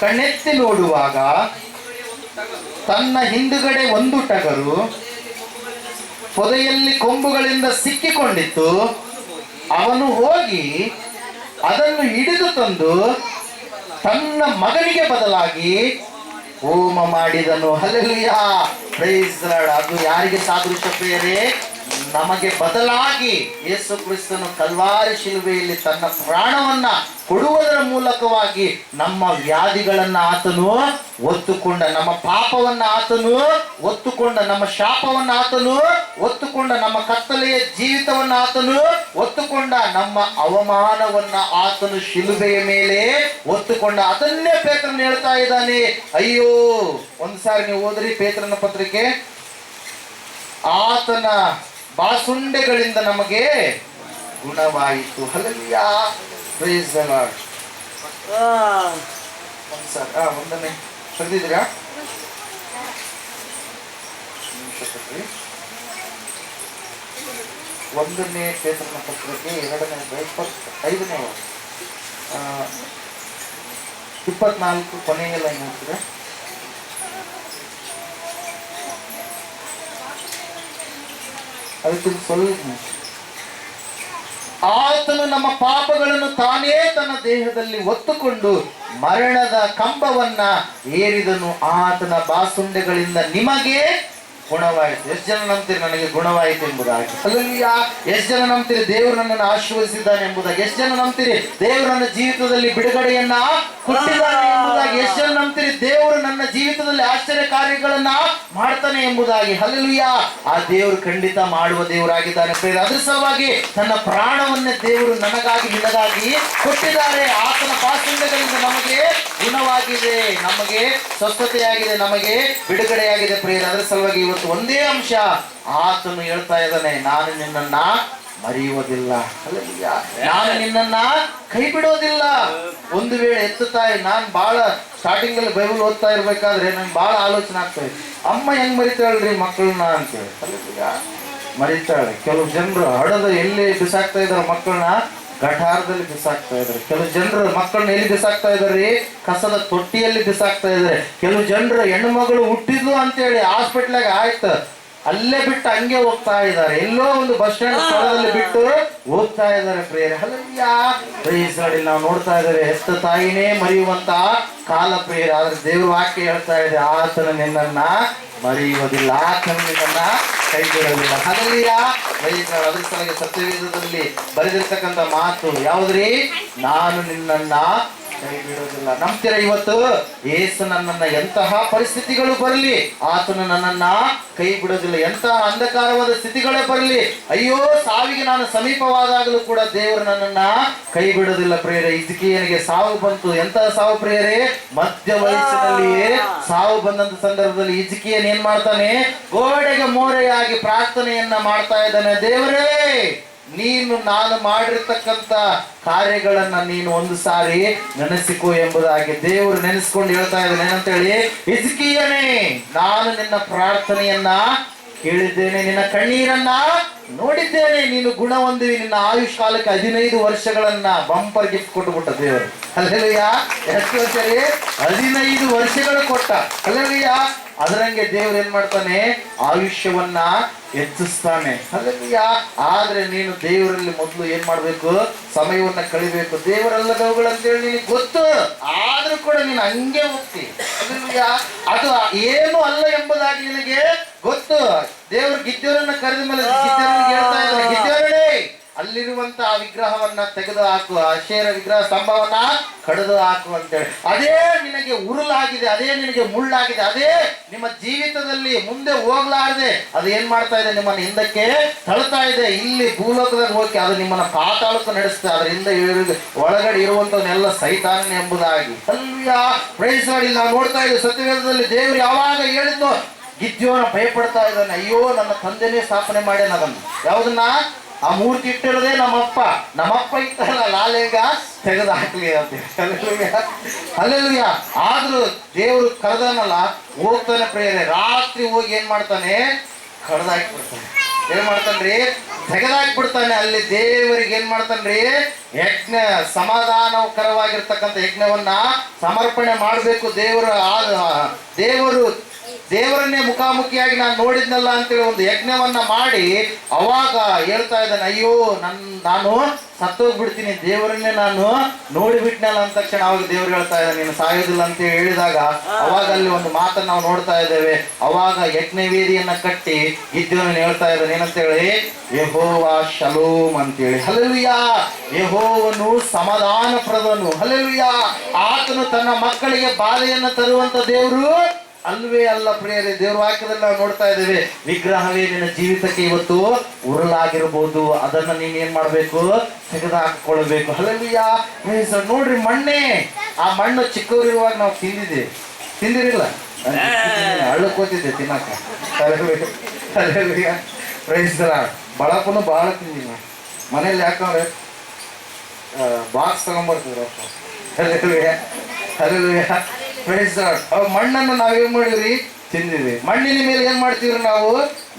ಕಣ್ಣೆತ್ತಿ ನೋಡುವಾಗ ತನ್ನ ಹಿಂದುಗಡೆ ಒಂದು ಟಗರು ಪೊದೆಯಲ್ಲಿ ಕೊಂಬುಗಳಿಂದ ಸಿಕ್ಕಿಕೊಂಡಿತ್ತು. ಅವನು ಹೋಗಿ ಅದನ್ನು ಹಿಡಿದು ತಂದು ತನ್ನ ಮಗನಿಗೆ ಬದಲಾಗಿ ಹೋಮ ಮಾಡಿದನು. ಹಲ್ಲೆಲೂಯಾ. Praise the lord. ಅದು ಯಾರಿಗೆ ಸಾದೃಶ್ಯ ಪ್ರಿಯರೇ? ನಮಗೆ ಬದಲಾಗಿ ಯೇಸು ಕ್ರಿಸ್ತನು ಕಲ್ವಾರಿ ಶಿಲುಬೆಯಲ್ಲಿ ತನ್ನ ಪ್ರಾಣವನ್ನ ಕೊಡುವುದರ ಮೂಲಕವಾಗಿ ನಮ್ಮ ವ್ಯಾಧಿಗಳನ್ನ ಆತನು ಒತ್ತುಕೊಂಡ, ನಮ್ಮ ಪಾಪವನ್ನ ಆತನು ಒತ್ತುಕೊಂಡ, ನಮ್ಮ ಶಾಪವನ್ನ ಆತನು ಒತ್ತುಕೊಂಡ, ನಮ್ಮ ಕತ್ತಲೆಯ ಜೀವಿತವನ್ನ ಆತನು ಒತ್ತುಕೊಂಡ, ನಮ್ಮ ಅವಮಾನವನ್ನ ಆತನು ಶಿಲುಬೆಯ ಮೇಲೆ ಒತ್ತುಕೊಂಡ. ಅದನ್ನೇ ಪೇತ್ರನು ಹೇಳ್ತಾ ಇದ್ದಾನೆ. ಅಯ್ಯೋ, ಒಂದು ಸಾರಿ ನೀವು ಓದ್ರಿ ಪೇತ್ರನ ಪತ್ರಿಕೆ, ಆತನ ಬಾಸುಂಡೆಗಳಿಂದ ನಮಗೆ ಗುಣವಾಯಿತು. ಹಲ್ಲೆಲೂಯಾ. Praise the lord. ಒಂದನೇ ತೆಗೆದಿದ್ದೀರಾ? ಒಂದನೇ ಪೇತ್ರನ ಪತ್ರಿಕೆ 2ನೇ 25ನೇ 24 ಕೊನೆಗೆಲ್ಲ ಏನು ಹೇಳ್ತೀರಾ? ಅದಕ್ಕೆ ಸ್ವಲ್ಪ, ಆತನು ನಮ್ಮ ಪಾಪಗಳನ್ನು ತಾನೇ ತನ್ನ ದೇಹದಲ್ಲಿ ಹೊತ್ತುಕೊಂಡು ಮರಣದ ಕಂಬವನ್ನ ಏರಿದನು. ಆತನ ಬಾಸುಂಡೆಗಳಿಂದ ನಿಮಗೆ ಗುಣವಾಯಿತು. ಎಷ್ಟು ಜನ ನಂಬ್ತೀರಿ ನನಗೆ ಗುಣವಾಯಿತು ಎಂಬುದಾಗಿ? ಹಲ್ಲೆಲೂಯಾ. ಎಷ್ಟು ಜನ ನಂಬ್ತೀರಿ ದೇವರು ನನ್ನನ್ನು ಆಶೀರ್ವದಿಸಿದ್ದಾನೆ ಎಂಬುದಾಗಿ? ಎಷ್ಟು ಜನ ನಂಬ್ತೀರಿ ದೇವರು ನನ್ನ ಜೀವಿತದಲ್ಲಿ ಬಿಡುಗಡೆಯನ್ನ ಕೊಟ್ಟಿದ್ದಾನೆ ಎಂಬುದಾಗಿ? ಎಷ್ಟು ಜನ ನಂಬ್ತೀರಿ ದೇವರು ನನ್ನ ಜೀವಿತದಲ್ಲಿ ಆಶ್ಚರ್ಯ ಕಾರ್ಯಗಳನ್ನ ಮಾಡ್ತಾನೆ ಎಂಬುದಾಗಿ? ಹಲ್ಲೆಲೂಯಾ. ಆ ದೇವರು ಖಂಡಿತ ಮಾಡುವ ದೇವರಾಗಿದ್ದಾನೆ. ಅದ್ರ ಸಲುವಾಗಿ ತನ್ನ ಪ್ರಾಣವನ್ನೇ ದೇವರು ನನಗಾಗಿ ನಿನಗಾಗಿ ಕೊಟ್ಟಿದ್ದಾರೆ. ಆತನ ಬಾಸುಂಡೆಗಳಿಂದ ನಮಗೆ ಗುಣವಾಗಿದೆ, ನಮಗೆ ಸ್ವಸ್ಥತೆಯಾಗಿದೆ, ನಮಗೆ ಬಿಡುಗಡೆಯಾಗಿದೆ ಪ್ರೇರ. ಅದರ ಸಲುವಾಗಿ ಇವತ್ತು ಒಂದೇ ಅಂಶ ಆತನು ಹೇಳ್ತಾ ಇದ್ದಾನೆ, ನಾನು ನಿನ್ನನ್ನ ಮರೆಯುವುದಿಲ್ಲ. ಹಲ್ಲೆಲೂಯಾ. ನಾನು ನಿನ್ನನ್ನ ಕೈ ಬಿಡೋದಿಲ್ಲ. ಒಂದು ವೇಳೆ ತಾಯಿ, ನಾನು ಬಹಳ ಸ್ಟಾರ್ಟಿಂಗ್ ಅಲ್ಲಿ ಬೈಬಲ್ ಓದ್ತಾ ಇರ್ಬೇಕಾದ್ರೆ ನಂಗೆ ಬಹಳ ಆಲೋಚನೆ ಆಗ್ತಾ ಇದೆ, ಅಮ್ಮ ಹೆಂಗ್ ಮರಿತಾಳ್ರಿ ಮಕ್ಕಳನ್ನ ಅಂತೇಳಿ. ಹಲ್ಲೆಲೂಯಾ. ಮರಿತಾಳೆ. ಕೆಲವು ಜನರು ಹಡದ ಎಲ್ಲಿ ಬಿಸಾಕ್ತಾ ಇದಾರೆ ಮಕ್ಕಳನ್ನ? ಗಠಾರದಲ್ಲಿ ಬಿಸಾಕ್ತಾ ಇದ್ದಾರೆ. ಕೆಲವು ಜನರು ಮಕ್ಕಳನ್ನ ಎಲ್ಲಿ ಬಿಸಾಕ್ತಾ ಇದಾರೆ? ಕಸದ ತೊಟ್ಟಿಯಲ್ಲಿ ಬಿಸಾಕ್ತಾ ಇದಾರೆ. ಕೆಲವು ಜನರು ಹೆಣ್ಣು ಮಗಳು ಹುಟ್ಟಿದ್ಲು ಅಂತೇಳಿ ಹಾಸ್ಪಿಟ್ಲಾಗ ಆಯ್ತು ಅಲ್ಲೇ ಬಿಟ್ಟು ಹಂಗೆ ಹೋಗ್ತಾ ಇದ್ದಾರೆ. ಎಲ್ಲೋ ಒಂದು ಬಸ್ ಸ್ಟ್ಯಾಂಡ್ ಸ್ಥಳದಲ್ಲಿ ಬಿಟ್ಟು ಹೋಗ್ತಾ ಇದ್ದಾರೆ ಪ್ರೇರೆ. ಹಲ್ಲೆಲೂಯಾ. Praise the lord. ನಾವು ನೋಡ್ತಾ ಇದ್ದೇವೆ ಹೆತ್ತ ತಾಯಿನೇ ಮರೆಯುವಂತ ಕಾಲ ಪ್ರೇರೆ. ಆದ್ರೆ ದೇವ್ರ ವಾಕ್ಯ ಹೇಳ್ತಾ ಇದೆ, ಆತನು ನಿನ್ನನ್ನ ಮರೆಯುವುದಿಲ್ಲ, ಆತನು ನಿನ್ನನ್ನ ಕೈ ಬಿಡೋದಿಲ್ಲ. ಹಲ್ಲೆಲೂಯಾ. Praise the lord. ಅದ್ರ ಸಲುವಾಗಿ ಸತ್ಯವೇದದಲ್ಲಿ ಬರೆದಿರ್ತಕ್ಕಂಥ ಮಾತು ಯಾವುದ್ರಿ? ನಾನು ನಿನ್ನನ್ನ ಕೈ ಬಿಡೋದಿಲ್ಲ. ನಂಬ್ತೀರ ಇವತ್ತು? ಯೇಸು ನನ್ನನ್ನ ಎಂತಹ ಪರಿಸ್ಥಿತಿಗಳು ಬರಲಿ ಆತನು ನನ್ನನ್ನ ಕೈ ಬಿಡೋದಿಲ್ಲ. ಎಂತಹ ಅಂಧಕಾರವಾದ ಸ್ಥಿತಿಗಳೇ ಬರಲಿ, ಅಯ್ಯೋ ಸಾವಿಗೆ ನಾನು ಸಮೀಪವಾದಾಗಲೂ ಕೂಡ ದೇವರು ನನ್ನನ್ನ ಕೈ ಬಿಡೋದಿಲ್ಲ ಪ್ರಿಯರೇ. ಹಿಜ್ಕೀಯನಿಗೆ ಸಾವು ಬಂತು. ಎಂತಹ ಸಾವು ಪ್ರಿಯರೇ? ಮಧ್ಯ ವಯಸ್ಸಿನಲ್ಲಿಯೇ ಸಾವು ಬಂದಂತ ಸಂದರ್ಭದಲ್ಲಿ ಹಿಜ್ಕೀಯನ್ ಏನ್ ಮಾಡ್ತಾನೆ? ಗೋಡೆಗೆ ಮೋರೆಯಾಗಿ ಪ್ರಾರ್ಥನೆಯನ್ನ ಮಾಡ್ತಾ ಇದ್ದಾನೆ, ದೇವರೇ ನೀನು ನಾನು ಮಾಡಿರ್ತಕ್ಕಂಥ ಕಾರ್ಯಗಳನ್ನ ನೀನು ಒಂದು ಸಾರಿ ನೆನೆಸಿಕೋ ಎಂಬುದಾಗಿ ದೇವರು ನೆನೆಸ್ಕೊಂಡು ಹೇಳ್ತಾ ಇದ್ದಾನೆ. ಏನಂತೇಳಿ? ಹಿಜ್ಕೀಯನೇ, ನಾನು ನಿನ್ನ ಪ್ರಾರ್ಥನೆಯನ್ನ ಕೇಳಿದ್ದೇನೆ, ನಿನ್ನ ಕಣ್ಣೀರನ್ನ ನೋಡಿದ್ದೇನೆ, ನೀನು ಗುಣ ಹೊಂದಿವಿ, ನಿನ್ನ ಆಯುಷ್ ಕಾಲಕ್ಕೆ 15 ವರ್ಷಗಳನ್ನ ಬಂಪರ್ ಗಿಫ್ಟ್ ಕೊಟ್ಟುಬಿಟ್ಟ ದೇವರು. ಅಲ್ಲೆಲ್ಲಯ್ಯ, ಎಷ್ಟು ವರ್ಷ ರೀ? 15 ವರ್ಷಗಳು ಕೊಟ್ಟ. ಅಲ್ಲೆಲ್ಲಯ್ಯ, ಅದರಂಗೆ ದೇವ್ರು ಏನ್ ಮಾಡ್ತಾನೆ? ಆಯುಷ್ಯವನ್ನ ಹೆಚ್ಚಿಸ್ತಾನೆ. ಅಲ್ಲೆಲ್ಲಯ್ಯ, ಆದ್ರೆ ನೀನು ದೇವರಲ್ಲಿ ಮೊದಲು ಏನ್ ಮಾಡ್ಬೇಕು? ಸಮಯವನ್ನ ಕಳಿಬೇಕು. ದೇವರಲ್ಲದವುಗಳಂತೇಳಿ ನಿನಗೆ ಗೊತ್ತು, ಆದ್ರೂ ಕೂಡ ನೀನು ಹಂಗೆ ಹೋಗ್ತಿ. ಅಲ್ಲೆಲ್ಲಯ್ಯ, ಅದು ಏನು ಅಲ್ಲ ಎಂಬುದಾಗಿ ನಿನಗೆ ಗೊತ್ತು. ದೇವರು ಗಿದ್ಯೋರನ್ನ ಕರೆದ ಮೇಲೆ ಗಿದ್ಯೋರನಿಗೆ ಹೇಳ್ತಾ ಇದ್ದಾರೆ, ಗಿದ್ಯೋರೇ ಅಲ್ಲಿರುವಂತ ಆ ವಿಗ್ರಹವನ್ನ ತೆಗೆದು ಹಾಕು, ಅಶೇರ ವಿಗ್ರಹ ಸ್ತಂಭವನ್ನ ಕಡಿದು ಹಾಕು ಅಂತೇಳಿ. ಅದೇ ನಿನಗೆ ಉರುಳಾಗಿದೆ, ಅದೇ ನಿನಗೆ ಮುಳ್ಳಾಗಿದೆ, ಅದೇ ನಿಮ್ಮ ಜೀವಿತದಲ್ಲಿ ಮುಂದೆ ಹೋಗ್ಲಾರದೆ ಅದು ಏನ್ ಮಾಡ್ತಾ ಇದೆ? ನಿಮ್ಮನ್ನ ಹಿಂದಕ್ಕೆ ತಳ್ತಾ ಇದೆ. ಇಲ್ಲಿ ಭೂಲೋಕದಾಗ ಹೋಗಿ ಅದು ನಿಮ್ಮನ್ನ ಪಾತಾಳಕ್ಕೆ ನಡೆಸುತ್ತೆ. ಅದರಿಂದ ಒಳಗಡೆ ಇರುವಂತವನ್ನೆಲ್ಲ ಸೈತಾನ ಎಂಬುದಾಗಿ. ಅಲ್ವಾ, ಪ್ರೈಸ್ ಲಾರ್ಡ್. ಇಲ್ಲಿ ನಾವು ನೋಡ್ತಾ ಇದ್ದೀವಿ ಸತ್ಯವೇದದಲ್ಲಿ ದೇವರು ಯಾವಾಗ ಹೇಳಿದ್ನೋ ಗಿದ್ಯೋನ ಭಯಪಡ್ತಾ ಇದ್ದಾನೆ. ಅಯ್ಯೋ, ನನ್ನ ತಂದೆನೇ ಸ್ಥಾಪನೆ ಮಾಡ್ಯಾನ ಅದನ್ನು. ಯಾವುದನ್ನ? ಆ ಮೂರ್ತಿ ಇಟ್ಟಿರೋದೇ ನಮ್ಮಪ್ಪ ಇತ್ತಲ್ಲ, ಲಾಲೆಗ ತೆಗೆದು ಹಾಕ್ಲಿ ಅಂತ. ಅಲ್ಲೆಲ್ಲೂಯ್ಯ. ಆದ್ರೂ ದೇವರು ಕರೆದನಲ್ಲ, ಹೋಗ್ತಾನೆ ಪ್ರೇರೆ. ರಾತ್ರಿ ಹೋಗಿ ಏನ್ ಮಾಡ್ತಾನೆ? ಕಡ್ದಾಕ್ಬಿಡ್ತಾನೆ. ಏನ್ ಮಾಡ್ತಾನ್ರಿ? ತೆಗೆದಾಕ್ಬಿಡ್ತಾನೆ. ಅಲ್ಲಿ ದೇವರಿಗೆ ಏನ್ ಮಾಡ್ತಾನ್ರಿ? ಯಜ್ಞ, ಸಮಾಧಾನಕರವಾಗಿರ್ತಕ್ಕಂಥ ಯಜ್ಞವನ್ನ ಸಮರ್ಪಣೆ ಮಾಡಬೇಕು. ದೇವರನ್ನೇ ಮುಖಾಮುಖಿಯಾಗಿ ನಾನು ನೋಡಿದ್ನಲ್ಲ ಅಂತೇಳಿ ಒಂದು ಯಜ್ಞವನ್ನ ಮಾಡಿ ಅವಾಗ ಹೇಳ್ತಾ ಇದ್ದಾನೆ, ಅಯ್ಯೋ ನಾನು ಸತ್ತೋಗ್ಬಿಡ್ತೀನಿ, ದೇವರನ್ನೇ ನಾನು ನೋಡಿಬಿಟ್ನಲ್ಲ ಅಂತ ತಕ್ಷಣ ಅವಾಗ ದೇವ್ರು ಹೇಳ್ತಾ ಇದ್ದಾನೆ, ನೀನು ಸಾಯೋದಿಲ್ಲ ಅಂತ ಹೇಳಿದಾಗ ಅವಾಗ ಅಲ್ಲಿ ಒಂದು ಮಾತನ್ನ ನಾವು ನೋಡ್ತಾ ಇದ್ದೇವೆ. ಅವಾಗ ಯಜ್ಞವೇದಿಯನ್ನ ಕಟ್ಟಿ ಗಿದ್ಯೋನನ್ನು ಹೇಳ್ತಾ ಇದ್ದಾನೆ ಏನಂತೇಳಿ? ಯೆಹೋವಾ ಶಲೋಮ್ ಅಂತೇಳಿ. ಹಲ್ಲೆಲೂಯಾ. ಯೆಹೋವನು ಸಮಾಧಾನ ಪ್ರದನು. ಹಲ್ಲೆಲೂಯಾ. ಆತನು ತನ್ನ ಮಕ್ಕಳಿಗೆ ಬಾಧೆಯನ್ನು ತರುವಂತ ದೇವರು ಅಲ್ವೇ ಅಲ್ಲ ಪ್ರಿಯರೇ. ದೇವ್ರ ವಾಕ್ಯದಲ್ಲಿ ನಾವು ನೋಡ್ತಾ ಇದ್ದೇವೆ, ವಿಗ್ರಹವೇ ನಿನ್ನ ಜೀವಿತಕ್ಕೆ ಇವತ್ತು ಉರುಳಾಗಿರ್ಬೋದು, ಅದನ್ನ ನೀನ್ ಏನ್ ಮಾಡ್ಬೇಕು? ತೆಗೆದು ಹಾಕಿಕೊಳ್ಬೇಕು. ಹಲ್ಲೆಲೂಯಾ. ನೋಡ್ರಿ, ಮಣ್ಣೆ, ಆ ಮಣ್ಣು ಚಿಕ್ಕವರಿರುವಾಗ ನಾವು ತಿಂದಿರಿಲ್ಲ, ಅಳ್ಳಕ್ಕೋತಿದ್ದೆ ತಿನ್ನಕ. ಹಲ್ಲೆಲೂಯಾ. Praise the lord. ಬಳಪನು ಬಹಳ ತಿಂದಿನಿ ಮನೇಲಿ. ಯಾಕಂದ್ರೆ ಬಾಕ್ಸ್ ತಗೊಂಡ್ಬರ್ತಿದ್ರು. Hallelujah. Hallelujah. Praise the lord. ಮಣ್ಣನ್ನು ನಾವೇನ್ ಮಾಡಿವ್ರಿ? ತಿಂದಿವಿ. ಮಣ್ಣಿನ ಮೇಲೆ ಏನ್ ಮಾಡ್ತೀವ್ರಿ? ನಾವು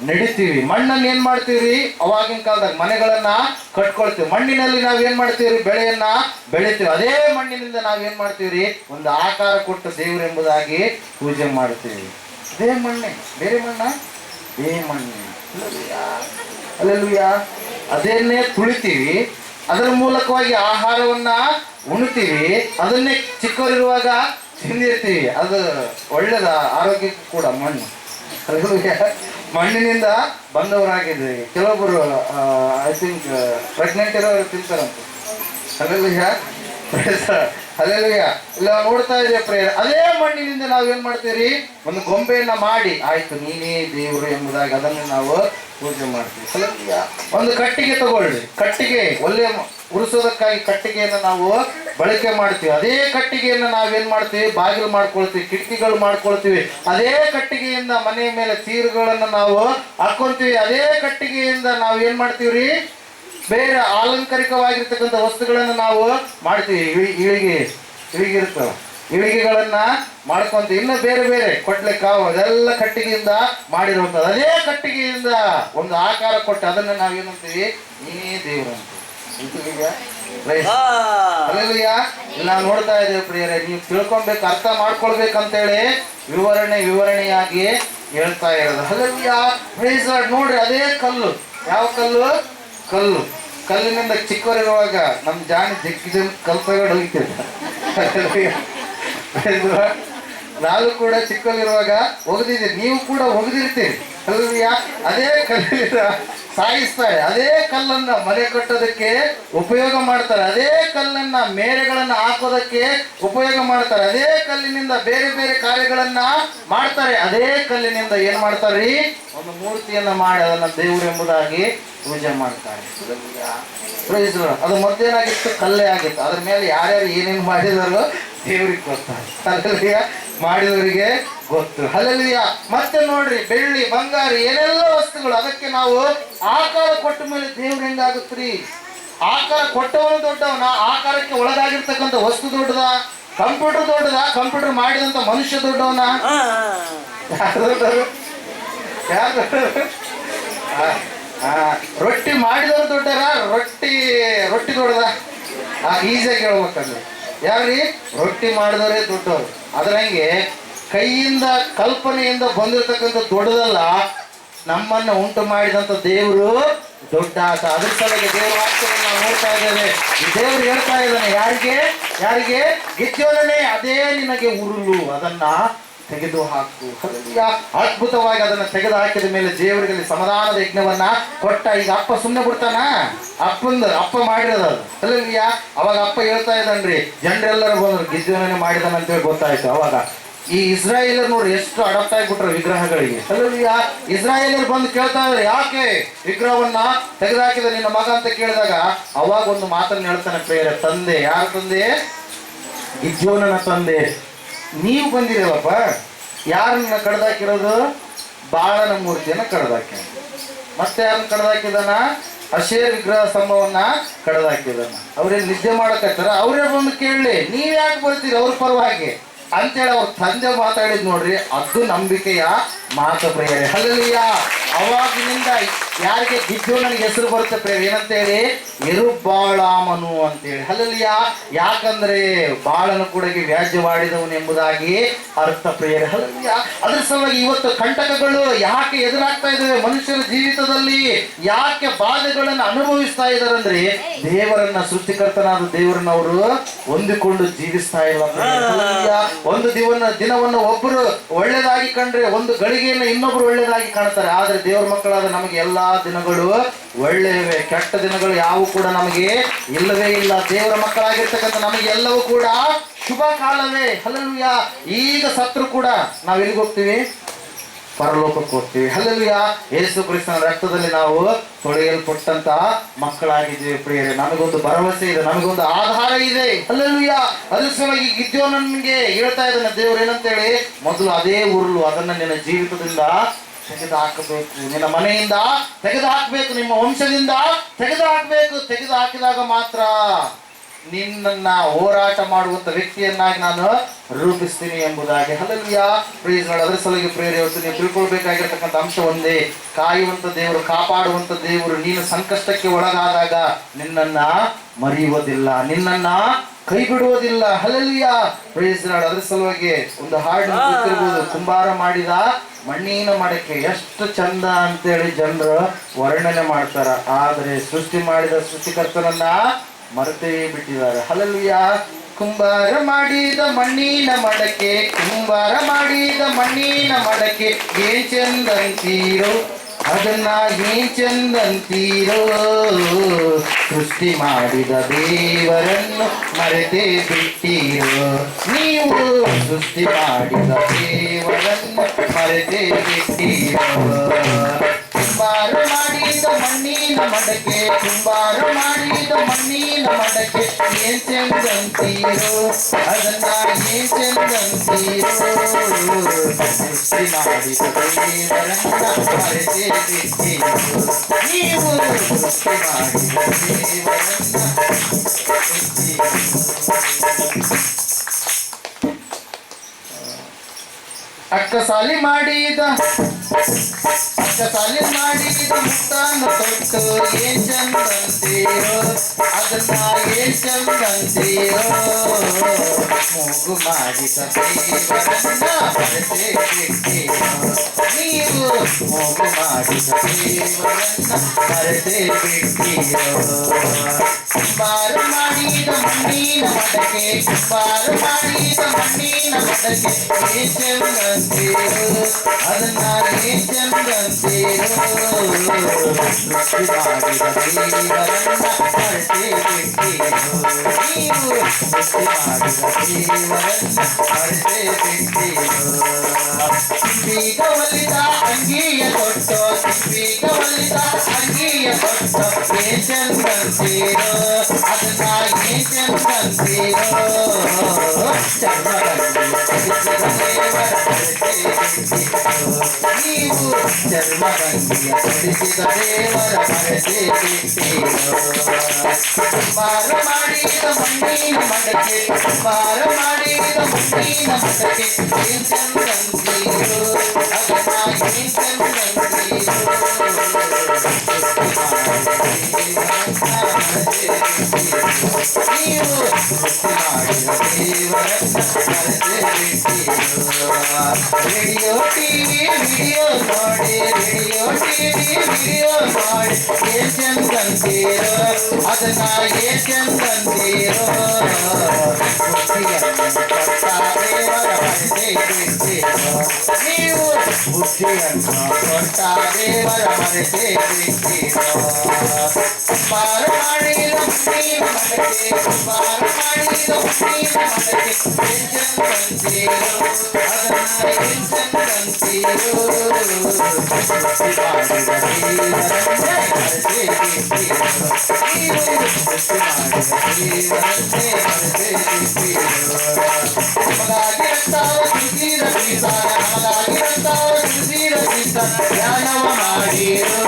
ನಡಿತೀವಿ. ಮಣ್ಣನ್ನು ಏನ್ ಮಾಡ್ತೀವ್ರಿ? ಅವಾಗಿನ ಕಾಲದಾಗ ಮನೆಗಳನ್ನ ಕಟ್ಕೊಳ್ತೀವಿ. ಮಣ್ಣಿನಲ್ಲಿ ನಾವೇನ್ ಮಾಡ್ತೀವ್ರಿ? ಬೆಳೆಯನ್ನ ಬೆಳಿತೀವಿ. ಅದೇ ಮಣ್ಣಿನಿಂದ ನಾವೇನ್ ಮಾಡ್ತೀವ್ರಿ? ಒಂದು ಆಕಾರ ಕೊಟ್ಟು ದೇವ್ರು ಎಂಬುದಾಗಿ ಪೂಜೆ ಮಾಡ್ತೀವಿ. ಅದೇ ಮಣ್ಣೆ, ಬೇರೆ ಮಣ್ಣ? ಅದೇ ಮಣ್ಣೆ. ಹಲ್ಲೆಲೂಯಾ. ಅದನ್ನೇ ತುಳಿತೀವಿ, ಅದರ ಮೂಲಕವಾಗಿ ಆಹಾರವನ್ನ ಉಣ್ತೀವಿ. ಅದನ್ನೇ ಚಿಕ್ಕವರಿರುವಾಗ ತಿಂದಿರ್ತೀವಿ. ಅದು ಒಳ್ಳೇದ ಆರೋಗ್ಯಕ್ಕೂ ಕೂಡ ಮಣ್ಣು. ಮಣ್ಣಿನಿಂದ ಬಂದವರಾಗಿದ್ದೀವಿ. ಕೆಲವೊಬ್ಬರು ಐ ಥಿಂಕ್ ಪ್ರೆಗ್ನೆಂಟ್ ಇರೋರು ತಿಂತಾರಂತೆ. ಹಲ್ಲೆಲೂಯಾ. ಹಲ್ಲೆಲೂಯಾ. ಇಲ್ಲ ನೋಡ್ತಾ ಇದ್ದೀವಿ ಪ್ರೇಯರ್. ಅದೇ ಮಣ್ಣಿನಿಂದ ನಾವೇನ್ ಮಾಡ್ತೀವಿ? ಒಂದು ಗೊಂಬೆಯನ್ನ ಮಾಡಿ, ಆಯ್ತು ನೀನೇ ದೇವರು ಎಂಬುದಾಗಿ ಅದನ್ನು ನಾವು ಪೂಜೆ ಮಾಡ್ತೀವಿ. ಹಲ್ಲೆಲೂಯಾ. ಒಂದು ಕಟ್ಟಿಗೆ ತಗೊಳ್ಳಿ, ಕಟ್ಟಿಗೆ ಒಳ್ಳೆ ಉರಿಸೋದಕ್ಕಾಗಿ ಕಟ್ಟಿಗೆಯನ್ನು ನಾವು ಬಳಕೆ ಮಾಡ್ತೀವಿ. ಅದೇ ಕಟ್ಟಿಗೆಯನ್ನು ನಾವೇನ್ ಮಾಡ್ತೀವಿ? ಬಾಗಿಲು ಮಾಡ್ಕೊಳ್ತೀವಿ, ಕಿಟಕಿಗಳು ಮಾಡ್ಕೊಳ್ತೀವಿ. ಅದೇ ಕಟ್ಟಿಗೆಯಿಂದ ಮನೆಯ ಮೇಲೆ ತೀರುಗಳನ್ನು ನಾವು ಹಾಕೊಂತೀವಿ. ಅದೇ ಕಟ್ಟಿಗೆಯಿಂದ ನಾವು ಏನ್ ಮಾಡ್ತೀವ್ರಿ? ಬೇರೆ ಅಲಂಕಾರಿಕವಾಗಿರ್ತಕ್ಕಂಥ ವಸ್ತುಗಳನ್ನು ನಾವು ಮಾಡ್ತೀವಿ. ಇಳಿಗಿರ್ತವ, ಇಳಿಗೆಗಳನ್ನ ಮಾಡ್ಕೊಂತೀವಿ. ಇನ್ನು ಬೇರೆ ಬೇರೆ ಕೊಟ್ಲೆ ಕಾವು, ಅದೆಲ್ಲ ಕಟ್ಟಿಗೆಯಿಂದ ಮಾಡಿರುವಂಥದ್ದು. ಅದೇ ಕಟ್ಟಿಗೆಯಿಂದ ಒಂದು ಆಕಾರ ಕೊಟ್ಟು ಅದನ್ನ ನಾವೇನಂತೀವಿ? ನೀನೇ ದೇವರು ಅಂತ. ಹಲ್ಲೆಲೂಯಾ. ನಾವು ನೋಡ್ತಾ ಇದ್ದೇವೆ ಪ್ರಿಯರೇ, ನೀವು ತಿಳ್ಕೊಬೇಕು, ಅರ್ಥ ಮಾಡ್ಕೊಳ್ಬೇಕಂತೇಳಿ ವಿವರಣೆಯಾಗಿ ಹೇಳ್ತಾ ಇರೋದು. ಹಲ್ಲೆಲೂಯಾ. Praise the lord. ನೋಡ್ರಿ, ಅದೇ ಕಲ್ಲು. ಯಾವ ಕಲ್ಲು? ಕಲ್ಲಿನಿಂದ ಚಿಕ್ಕವರಿರುವಾಗ ನಮ್ಮ ಜಾಣಿ ಜಗ್ಗಿ ಕಲ್ ತಗೊಂಡು ಹೋಗ್ತಿದ್ದ. ನಾವು ಕೂಡ ಚಿಕ್ಕವರಿರುವಾಗ ಒಗದಿದ್ದೀವಿ, ನೀವು ಕೂಡ ಒಗದಿರ್ತೀರಿ. ಹಲ್ಲೆಲೂಯಾ. ಅದೇ ಕಲ್ಲಿನಿಂದ ಸಾಗಿಸ್ತಾರೆ. ಅದೇ ಕಲ್ಲನ್ನ ಮನೆ ಕಟ್ಟೋದಕ್ಕೆ ಉಪಯೋಗ ಮಾಡ್ತಾರೆ. ಅದೇ ಕಲ್ಲನ್ನ ಮೇರೆಗಳನ್ನ ಹಾಕೋದಕ್ಕೆ ಉಪಯೋಗ ಮಾಡ್ತಾರೆ. ಅದೇ ಕಲ್ಲಿನಿಂದ ಬೇರೆ ಬೇರೆ ಕಾರ್ಯಗಳನ್ನ ಮಾಡ್ತಾರೆ. ಅದೇ ಕಲ್ಲಿನಿಂದ ಏನ್ ಮಾಡ್ತಾರ್ರಿ? ಒಂದು ಮೂರ್ತಿಯನ್ನ ಮಾಡಿ ಅದನ್ನ ದೇವರು ಎಂಬುದಾಗಿ ಪೂಜೆ ಮಾಡ್ತಾರೆ. Praise the lord. ಅದು ಮೊದಲೇನಾಗಿತ್ತು? ಕಲ್ಲೇ ಆಗಿತ್ತು. ಅದ್ರ ಮೇಲೆ ಯಾರ್ಯಾರು ಏನೇನು ಮಾಡಿದಾರೋ ದೇವ್ರಿಗೆ ಗೊತ್ತಾಗ. ಹಲ್ಲೆಲೂಯಾ. ಮಾಡಿದವರಿಗೆ ಗೊತ್ತು. ಹಲ್ಲೆಲೂಯಾ. ಮತ್ತೆ ನೋಡ್ರಿ, ಬೆಳ್ಳಿ ಬಂಗಾರ ಏನೆಲ್ಲ ವಸ್ತುಗಳು, ಅದಕ್ಕೆ ನಾವು ಆಕಾರ ಕೊಟ್ಟ ಮೇಲೆ ದೇವ್ರು ಹೆಂಗಾಗುತ್ತ್ರಿ? ಆಕಾರ ಕೊಟ್ಟವನು ದೊಡ್ಡವನ, ಆಕಾರಕ್ಕೆ ಒಳಗಾಗಿರ್ತಕ್ಕಂಥ ವಸ್ತು ದೊಡ್ಡದ? ಕಂಪ್ಯೂಟರ್ ದೊಡ್ಡದ? ಕಂಪ್ಯೂಟರ್ ಮಾಡಿದಂತ ಮನುಷ್ಯ ದೊಡ್ಡವನ? ಯಾರು ದೊಡ್ಡವರು? ರೊಟ್ಟಿ ಮಾಡಿದವ್ರು ದೊಡ್ಡರ, ರೊಟ್ಟಿ ರೊಟ್ಟಿ ದೊಡ್ಡದ? ಈಸಿಯಾಗಿ ಹೇಳ್ಬೇಕಂದ್ರೆ ಯಾರ್ರಿ? ರೊಟ್ಟಿ ಮಾಡಿದವರೇ ದೊಡ್ಡವರು. ಅದರಂಗೆ ಕೈಯಿಂದ ಕಲ್ಪನೆಯಿಂದ ಬಂದಿರತಕ್ಕಂಥ ದೊಡ್ಡದಲ್ಲ, ನಮ್ಮನ್ನ ಉಂಟು ಮಾಡಿದಂಥ ದೇವರು ದೊಡ್ಡ ಆತ. ಅದ್ರ ಸಲುವಾಗಿ ದೇವರ ವಾಕ್ಯವನ್ನು ನಾವು ನೋಡ್ತಾ ಇದ್ದೇವೆ. ದೇವರು ಹೇಳ್ತಾ ಇದ್ದಾನೆ ಯಾರಿಗೆ? ಗಿದ್ಯೋನನೇ, ಅದೇ ನಿನಗೆ ಉರುಳು, ಅದನ್ನ ತೆಗೆದು ಹಾಕು. ಅದ್ಭುತವಾಗಿ ಅದನ್ನ ತೆಗೆದು ಹಾಕಿದ ಮೇಲೆ ದೇವರಿಗೆ ಸಮಾಧಾನದ ಯಜ್ಞವನ್ನ ಕೊಟ್ಟ. ಈಗ ಅಪ್ಪ ಸುಮ್ಮನೆ ಬಿಡ್ತಾನ? ಅಪ್ಪ ಮಾಡಿರೋದು ಅಲ್ಲಲ್ಯ. ಅವಾಗ ಅಪ್ಪ ಹೇಳ್ತಾ ಇದ್ದಾನ್ರಿ, ಜನರೆಲ್ಲರೂ ಬಂದ್ರು, ಗಿದ್ಯೋನನೇ ಮಾಡಿದಾನ ಅಂತೇಳಿ ಗೊತ್ತಾಯ್ತು. ಅವಾಗ ಈ ಇಸ್ರಾಯೇಲರು ನೋಡ್ರಿ ಎಷ್ಟು ಅಡಾಪ್ಟ್ ಆಗಿಬಿಟ್ರು ವಿಗ್ರಹಗಳಿಗೆ ಅಲ್ಲಲ್ಯ. ಇಸ್ರಾಯೇಲರು ಬಂದು ಕೇಳ್ತಾ ಇದ್ದಾರೆ, ಯಾಕೆ ವಿಗ್ರಹವನ್ನ ತೆಗೆದುಹಾಕಿದ ನಿನ್ನ ಮಗ ಅಂತ ಕೇಳಿದಾಗ ಅವಾಗ ಒಂದು ಮಾತನ್ನು ಹೇಳ್ತಾನೆ ಪ್ರೇರ ತಂದೆ. ಯಾರ ತಂದೆ? ಗಿದ್ಯೋನನ ತಂದೆ. ನೀವು ಬಂದಿರಲ್ಲಪ್ಪ, ಯಾರನ್ನ ಕಡ್ದಾಕಿರೋದು? ಬಾಳನ ಮೂರ್ತಿಯನ್ನ ಕಡ್ದಾಕಿ. ಮತ್ತೆ ಯಾರನ್ನ ಕಡ್ದಾಕಿದಾನ? ಅಶೇರ್ ವಿಗ್ರಹ ಸ್ತಂಭವನ್ನ ಕಡ್ದಾಕಿದಾನ. ಅವ್ರೇನ್ ನಿದ್ದೆ ಮಾಡಕತ್ತಾರ? ಅವರೇ ಬಂದು ಕೇಳಲಿ, ನೀವ್ ಯಾಕೆ ಬರ್ತೀರಿ ಅವ್ರ ಪರವಾಗಿ ಅಂತೇಳಿ ಅವ್ರ ತಂದೆ ಮಾತಾಡಿದ್ ನೋಡ್ರಿ, ಅದು ನಂಬಿಕೆಯ ಮಾತು ಪ್ರಿಯರೇ. ಹಲ್ಲೆಲೂಯ. ಅವಾಗಿನಿಂದ ಯಾರಿಗೆ ಗಿದ್ಯೋನನಿಗೆ ಹೆಸರು ಬರುತ್ತೆ ಪ್ರಿಯರೇ? ಏನಂತೇಳಿ? ಯೆರುಬ್ಬಾಳಾಮನು ಅಂತೇಳಿ. ಹಲ್ಲೆಲೂಯ. ಯಾಕಂದ್ರೆ ಬಾಳನು ಕೂಡ ವ್ಯಾಜ್ಯವಾಡಿದವನು ಎಂಬುದಾಗಿ ಅರ್ಥ ಪ್ರಿಯರೇ. ಹಲ್ಲೆಲೂಯ. ಅದ್ರ ಸಲುವಾಗಿ ಇವತ್ತು ಕಂಟಕಗಳು ಯಾಕೆ ಎದುರಾಗ್ತಾ ಇದಾವೆ ಮನುಷ್ಯರ ಜೀವಿತದಲ್ಲಿ, ಯಾಕೆ ಬಾಧೆಗಳನ್ನು ಅನುಭವಿಸ್ತಾ ಇದ್ದಾರೆ ಅಂದ್ರೆ ದೇವರನ್ನ, ಸೃಷ್ಟಿಕರ್ತನಾದ ದೇವರನ್ನ ಅವರು ಹೊಂದಿಕೊಂಡು ಜೀವಿಸ್ತಾ ಇಲ್ಲ. ಒಂದು ದಿನವನ್ನು ಒಬ್ಬರು ಒಳ್ಳೇದಾಗಿ ಕಂಡ್ರೆ ಒಂದು ಗಳಿಗೆಯನ್ನು ಇನ್ನೊಬ್ರು ಒಳ್ಳೇದಾಗಿ ಕಾಣ್ತಾರೆ. ಆದ್ರೆ ದೇವರ ಮಕ್ಕಳಾದ ನಮಗೆ ಎಲ್ಲಾ ದಿನಗಳು ಒಳ್ಳೆಯವೆ, ಕೆಟ್ಟ ದಿನಗಳು ಯಾವು ಕೂಡ ನಮಗೆ ಇಲ್ಲವೇ ಇಲ್ಲ. ದೇವರ ಮಕ್ಕಳಾಗಿರ್ತಕ್ಕಂಥ ನಮಗೆ ಎಲ್ಲವೂ ಕೂಡ ಶುಭ ಕಾಲವೇ. ಹಲ್ಲೆಲೂಯ. ಈಗ ಸತ್ರು ಕೂಡ ನಾವ್ ಎಲ್ಲಿಗೆ ಹೋಗ್ತೀವಿ? ಪರಲೋಕಕ್ಕೆ ಹೋಗ್ತೀವಿ. ಹಲ್ಲೆಲೂಯ. ಯೇಸು ಕ್ರಿಸ್ತನ ರಕ್ತದಲ್ಲಿ ನಾವು ತೊಳೆಯಲ್ಪಟ್ಟಂತ ಮಕ್ಕಳಾಗಿದ್ದೀವಿ ಪ್ರಿಯರೇ. ನಮಗೊಂದು ಭರವಸೆ ಇದೆ, ನಮಗೊಂದು ಆಧಾರ ಇದೆ. ಹಲ್ಲೆಲೂಯ. ಅದ್ರ ಸಲುವಾಗಿ ಗಿದ್ಯೋನನಿಗೆ ಹೇಳ್ತಾ ಇದ್ದಾನೆ ದೇವ್ರು ಏನಂತೇಳಿ, ಮೊದಲು ಅದೇ ಉರುಳು ಅದನ್ನ ನಿನ್ನ ಜೀವಿತದಿಂದ ತೆಗೆದು ಹಾಕಬೇಕು, ನಿನ್ನ ಮನೆಯಿಂದ ತೆಗೆದು ಹಾಕಬೇಕು, ನಿಮ್ಮ ವಂಶದಿಂದ ತೆಗೆದು ಹಾಕಬೇಕು. ತೆಗೆದು ಹಾಕಿದಾಗ ಮಾತ್ರ ನಿನ್ನನ್ನ ಹೋರಾಟ ಮಾಡುವಂತ ವ್ಯಕ್ತಿಯನ್ನಾಗಿ ನಾನು ರೂಪಿಸ್ತೀನಿ ಎಂಬುದಾಗಿ. ಹಲ್ಲೆಲೂಯ. Praise lord. ಅದರ ಸಲುವಾಗಿ ಪ್ರೇರೆ ಇವತ್ತು ನೀವು ತಿಳ್ಕೊಳ್ಬೇಕಾಗಿರ್ತಕ್ಕಂಥ ಅಂಶ ಒಂದೇ, ಕಾಯುವಂತ ದೇವರು, ಕಾಪಾಡುವಂತ ದೇವರು. ನೀನು ಸಂಕಷ್ಟಕ್ಕೆ ಒಳಗಾದಾಗ ನಿನ್ನನ್ನ ಮರೆಯುವುದಿಲ್ಲ, ನಿನ್ನನ್ನ ಕೈ ಬಿಡುವುದಿಲ್ಲ. ಹಲ್ಲೆಲೂಯ. Praise lord. ಅದರ ಸಲುವಾಗಿ ಒಂದು ಹಾಡು ಗೊತ್ತಿರ್ಬೋದು, ಕುಂಬಾರ ಮಾಡಿದ ಮಣ್ಣಿನ ಮಡಕೆ ಎಷ್ಟು ಚಂದ ಅಂತೇಳಿ ಜನರು ವರ್ಣನೆ ಮಾಡ್ತಾರ. ಆದ್ರೆ ಸೃಷ್ಟಿ ಮಾಡಿದ ಸೃಷ್ಟಿಕರ್ತನನ್ನ ಮರೆತೇ ಬಿಟ್ಟಿದ್ದಾರೆ. ಹಲ್ಲೆಲೂಯ. ಕುಂಬಾರ ಮಾಡಿದ ಮಣ್ಣಿನ ಮಡಕೆ, ಕುಂಬಾರ ಮಾಡಿದ ಮಣ್ಣಿನ ಮಡಕೆ, ಏನ್ ಚಂದಂತೀರೋ ಅದನ್ನ ಏನ್ ಚಂದಂತೀರೋ, ಸೃಷ್ಟಿ ಮಾಡಿದ ದೇವರನ್ನು ಮರೆತೇ ಬಿಟ್ಟಿರೋ ನೀವು, ಸೃಷ್ಟಿ ಮಾಡಿದ ದೇವರನ್ನು ಮರೆತೇ ಬಿಟ್ಟಿರೋ. ಕುಂಬಾರ ಮಾಡಿದ ಮಣ್ಣಿನ ಮಡಕೆ, ಕುಂಬಾರ ಮಾಡಿದ ಮಣ್ಣಿನ ಮಡಕೆ, ಏನ್ ಚಂದಂತೀರೋ ಅದನ್ನ ಏನ್ ಚಂದಂತೀರೋ, ಸೃಷ್ಟಿ ಮಾಡಿದ ದೇವರನ್ನ ಮರೆತೇ ಬಿಟ್ಟಿರೋ ನೀವು, ಸೃಷ್ಟಿ ಮಾಡಿದ ದೇವರನ್ನ ಅಕ್ಕಸಾಲಿ ಮಾಡಿದ ಮುತ್ತನ್ನು ತೊಟ್ಟು ಏನ್ ಚಂದಂತೀರೋ ಅದನ್ನ ಏನ್ ಚಂದಂತೀರೋ, ಮೂಗು ಮಾಡಿದ ದೇವರನ್ನ ಮರೆತೇ ಬಿಟ್ಟಿರೋ ನೀವು, ಮೂಗು ಮಾಡಿದ ದೇವರನ್ನ ಮರೆತೇ ಬಿಟ್ಟಿರೋ. ಕುಂಬಾರ ಮಾಡಿದ ಮಣ್ಣಿನ ಮಡಕೆ, ಕುಂಬಾರ ಮಾಡಿದ ಮಣ್ಣಿನ ಮಡಕೆ, ಏನ್ ಚಂದಂತೀರೋ ಅದನ್ನ ಏನ್ ಚಂದಂತೀರೋ, ಸೃಷ್ಟಿ ಮಾಡಿದ ದೇವರನ್ನ ಮರೆತೇ ಬಿಟ್ಟಿರೋ ನೀವು, ಸೃಷ್ಟಿ ಮಾಡಿದ ದೇವರನ್ನ ಮರೆತೇ ಬಿಟ್ಟಿರೋ. ತಿಪ್ಪಿಗ ಒಲಿದ ಅಂಗಿಯ ಕೊಟ್ಟು, ತಿಪ್ಪಿಗ ಒಲಿದ ಅಂಗಿಯ ಕೊಟ್ಟು, ಏನ್ ಚಂದಂತೀರೋ ಅದನ್ನ ಏನ್ ಚಂದಂತೀರೋ, ನೀವು ಚರ್ಮಗಂಗಿಯ ಧರಿಸಿದ ದೇವರ ಮರೆತೇ ಬಿಟ್ಟಿರೋ. ಕುಂಬಾರ ಮಾಡಿದ ಮಣ್ಣಿನ ಮಡಕೆ, ಕುಂಬಾರ ಮಾಡಿದ ಮಣ್ಣಿನ ಮಡಕೆ, ಏನ್ ಚಂದಂತೀರೋ ಅದನ್ನ ಏನ್ ಚಂದಂತೀರೋ, ನೀವು ಸೃಷ್ಟಿ ಮಾಡಿದ ದೇವರನ್ನ ಮರೆತೇ ಬಿಟ್ಟಿರೋ. ರೇಡಿಯೋ ಟಿವಿ ವಿಡಿಯೋ ನೋಡಿ, ರೇಡಿಯೋ ಟಿವಿ ವಿಡಿಯೋ ಮಾಡಿ ಏನ್ ಚಂದಂತೀರೋ, ಅದನ್ನ ಏನ್ ಚಂದಂತೀರೋ. ಬುದ್ಧಿಯನ್ನು ಕೊಟ್ಟ ದೇವರ ಮರೆತೇ ಬಿಟ್ಟಿರೋ. ನೀವು ಬುದ್ಧಿಯನ್ನು ಕೊಟ್ಟ ದೇವರ ಮರೆತೇ ಬಿಟ್ಟಿರೋ. ಪಾರ ಮಾಡಿದ ನೀನು ಮನಕ್ಕೆ, ಪಾರ ಮಾಡಿದ ನೀನು ಮನಕ್ಕೆ ಏನ್ ಚಂದಂತೀರೋ, ಅದನ್ನ ಏನ್ ಚಂದಂತೀರೋ. ಸೃಷ್ಟಿ ಮಾಡಿದ ದೇವರನ್ನೇ ಮರೆತೇ ಬಿಟ್ಟಿರೋ. ನೀವು ಸೃಷ್ಟಿ ಮಾಡಿದ ದೇವರನ್ನೇ ಮರೆತೇ ಬಿಟ್ಟಿರೋ. ನಮಗಾಗಿ ರಕ್ತವ ಸುರಿಸಿದ ಕ್ರಿಸ್ತನ, ನಮಗಾಗಿ ರಕ್ತವ ಸುರಿಸಿದ ಕ್ರಿಸ್ತನ ಧ್ಯಾನವ ಮಾಡಿರೋ.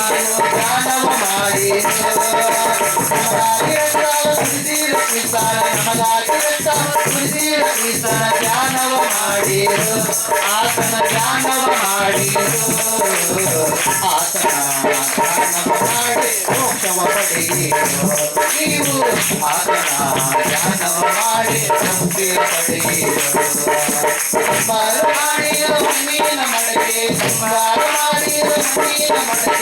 ನೀವು ಧ್ಯಾನವ ಮಾಡಿರೋ. ನಮಗಾಗಿ ರಕ್ತವ ಸುರಿಸಿದ ಕ್ರಿಸ್ತನ, ನಮಗಾಗಿ ರಕ್ತವ ಸುರಿಸಿದ ಕ್ರಿಸ್ತನ ಧ್ಯಾನವ ಮಾಡಿರೋ. ಆತನ ಧ್ಯಾನವ ಮಾಡಿರೋ. ಆತನ ಧ್ಯಾನವ ಮಾಡಿ ಮೋಕ್ಷವ ಪಡೆಯಿರೋ. ನೀವು ಆತನ ಧ್ಯಾನವ ಮಾಡಿ ಮುಕ್ತಿ ಪಡೆಯಿರೋ. ಕುಂಬಾರ ಮಾಡಿರೋ ಮಣ್ಣಿನ ಮಡಕೆ, ಕುಂಬಾರ ಮಾಡಿರೋ ಮಣ್ಣಿನ ಮಡಕೆ